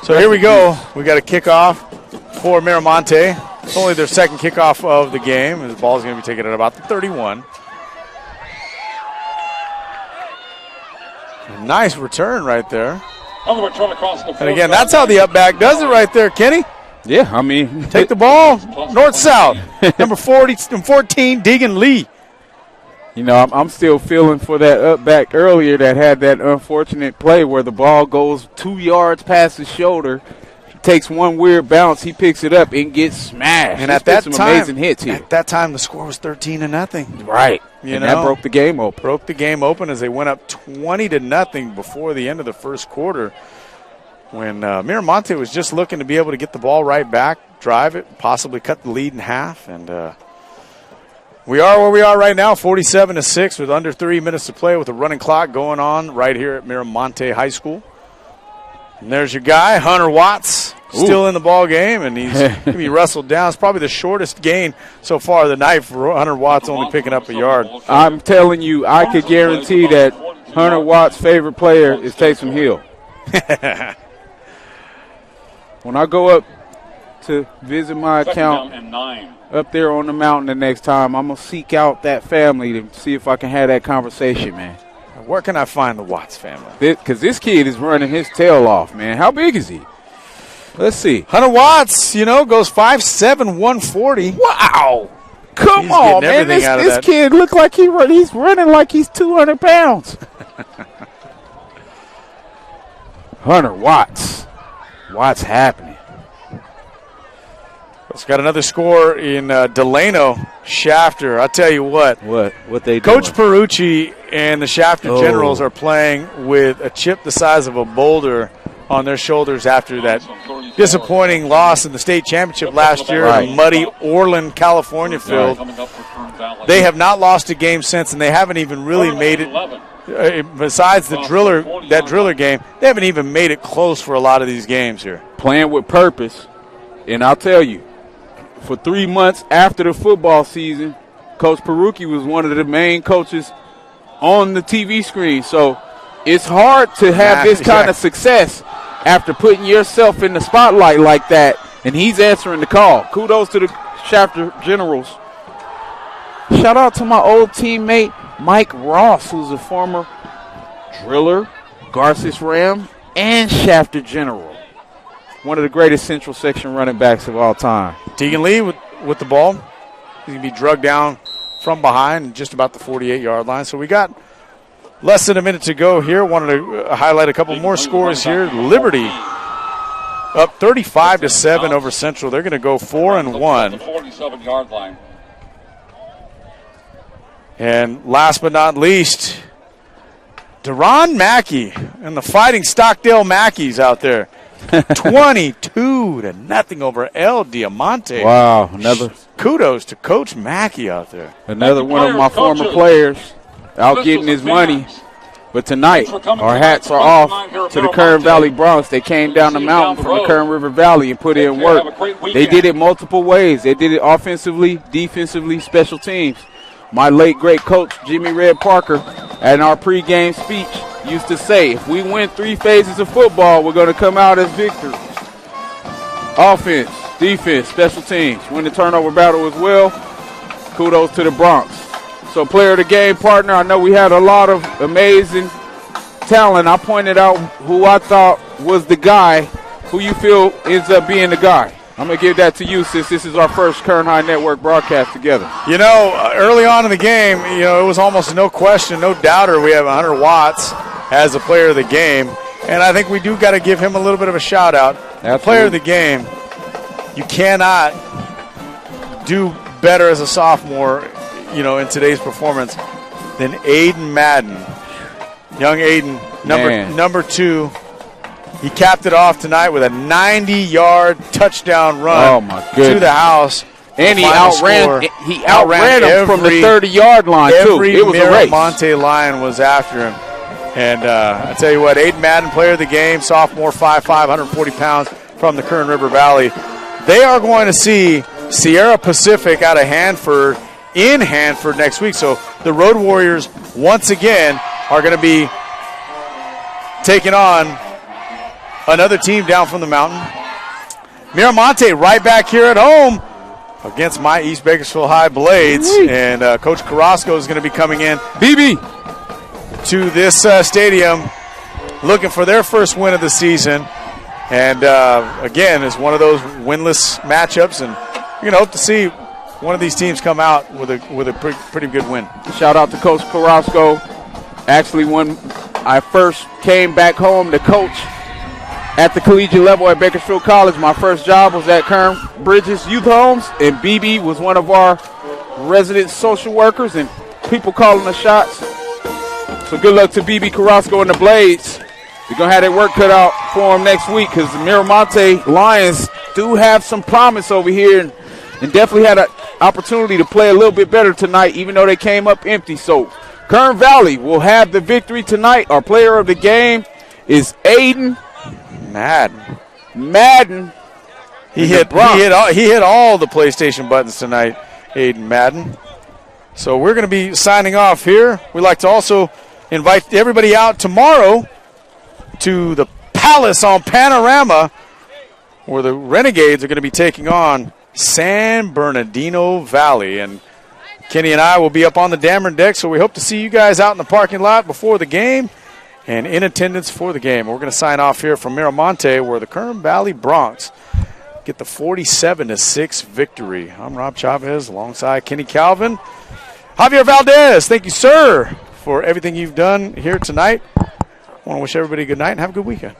Speaker 1: So here we go. We got a kickoff for Miramonte. It's only their second kickoff of the game. The ball is going to be taken at about the 31. A nice return right there.
Speaker 4: On the return across the
Speaker 1: And again, that's how the up back does it right there, Kenny.
Speaker 2: Yeah, I mean.
Speaker 1: Take the ball north-south. Number 14, Deegan Lee.
Speaker 2: You know, I'm still feeling for that up back earlier that had that unfortunate play where the ball goes 2 yards past his shoulder, takes one weird bounce, he picks it up and gets smashed.
Speaker 1: And at that
Speaker 2: some
Speaker 1: time,
Speaker 2: amazing hits here.
Speaker 1: At that time, the score was 13-0.
Speaker 2: Right.
Speaker 1: You
Speaker 2: and
Speaker 1: know,
Speaker 2: that broke the game open.
Speaker 1: Broke the game open as they went up 20-0 before the end of the first quarter. When Miramonte was just looking to be able to get the ball right back, drive it, possibly cut the lead in half, and. We are where we are right now, 47-6 with under 3 minutes to play with a running clock going on right here at Miramonte High School. And there's your guy, Hunter Watts, still in the ball game, and he's going to be wrestled down. It's probably the shortest gain so far of the night for Hunter Watts, only picking up a yard.
Speaker 2: I'm telling you, I could guarantee that Hunter Watts' favorite player is Taysom Hill. When I go up to visit my account up there on the mountain the next time, I'm going to seek out that family to see if I can have that conversation, man.
Speaker 1: Where can I find the Watts family?
Speaker 2: Because this kid is running his tail off, man. How big is he? Let's see.
Speaker 1: Hunter Watts, goes 5'7", 140.
Speaker 2: Wow. Come on, man. This kid looks like he's running like he's 200 pounds. Hunter Watts. What's happening?
Speaker 1: It's got another score in Delano Shafter. I'll tell you what.
Speaker 2: What they
Speaker 1: Coach Perucci and the Shafter Generals are playing with a chip the size of a boulder on their shoulders after that disappointing loss in the state championship last year in a muddy Orland, California field. They have not lost a game since, and they haven't even really made it. Besides that driller game, they haven't even made it close for a lot of these games here.
Speaker 2: Playing with purpose, and I'll tell you, for 3 months after the football season, Coach Perucci was one of the main coaches on the TV screen. So it's hard to have this kind of success after putting yourself in the spotlight like that, and he's answering the call. Kudos to the Shafter Generals. Shout out to my old teammate, Mike Ross, who's a former driller, Garces Ram, and Shafter General. One of the greatest Central Section running backs of all time.
Speaker 1: Deegan Lee with the ball. He's going to be drugged down from behind just about the 48-yard line. So we got less than a minute to go here. Wanted to highlight a couple more scores here. Liberty up 35-7 over Central. They're going to go 4-1.
Speaker 4: The 47-yard line.
Speaker 1: And last but not least, Deron Mackey and the Fighting Stockdale Mackeys out there. 22-0 over El Diamante.
Speaker 2: Wow, another.
Speaker 1: Kudos to Coach Mackey out there.
Speaker 2: Another one of my former players out getting his money. But tonight, our hats are off to the Kern Valley Broncs. They came down the mountain from the Kern River Valley and put in work. They did it multiple ways. They did it offensively, defensively, special teams. My late, great coach, Jimmy Red Parker, at our pregame speech, used to say, if we win 3 phases of football, we're going to come out as victors. Offense, defense, special teams. Win the turnover battle as well. Kudos to the Broncs. So player of the game partner, I know we had a lot of amazing talent. I pointed out who I thought was the guy. Who you feel ends up being the guy? I'm going to give that to you since this is our first Kern High Network broadcast together.
Speaker 1: You know, early on in the game, it was almost no question, no doubter. We have Hunter Watts as the player of the game. And I think we do got to give him a little bit of a shout out. Player of the game, you cannot do better as a sophomore, in today's performance than Aiden Madden. Young Aiden, number 2. He capped it off tonight with a 90-yard touchdown run to the house.
Speaker 2: And he outran him from the 30-yard line, too. It was a race.
Speaker 1: Monte Lion was after him. And I tell you what, Aiden Madden, player of the game, sophomore, 5'5", 140 pounds from the Kern River Valley. They are going to see Sierra Pacific out of Hanford in Hanford next week. So the Road Warriors, once again, are going to be taking on another team down from the mountain. Miramonte right back here at home against my East Bakersfield High Blades. And Coach Carrasco is going to be coming in to this stadium looking for their first win of the season. And, again, it's one of those winless matchups. And you're going to hope to see one of these teams come out with a pretty good win.
Speaker 2: Shout out to Coach Carrasco. Actually, when I first came back home to coach at the collegiate level at Bakersfield College, my first job was at Kern Bridges Youth Homes, and BB was one of our resident social workers and people calling the shots. So good luck to BB Carrasco and the Blades. We're going to have their work cut out for them next week because the Miramonte Lions do have some promise over here and definitely had an opportunity to play a little bit better tonight, even though they came up empty. So Kern Valley will have the victory tonight. Our player of the game is Aiden Madden.
Speaker 1: He hit all the PlayStation buttons tonight, Aiden Madden. So we're going to be signing off here. We'd like to also invite everybody out tomorrow to the Palace on Panorama, where the Renegades are going to be taking on San Bernardino Valley. And Kenny and I will be up on the Dameron deck, so we hope to see you guys out in the parking lot before the game and in attendance for the game. We're going to sign off here from Miramonte, where the Kern Valley Broncs get the 47-6 victory. I'm Rob Chavez alongside Kenny Calvin. Javier Valdez, thank you, sir, for everything you've done here tonight. I want to wish everybody a good night and have a good weekend.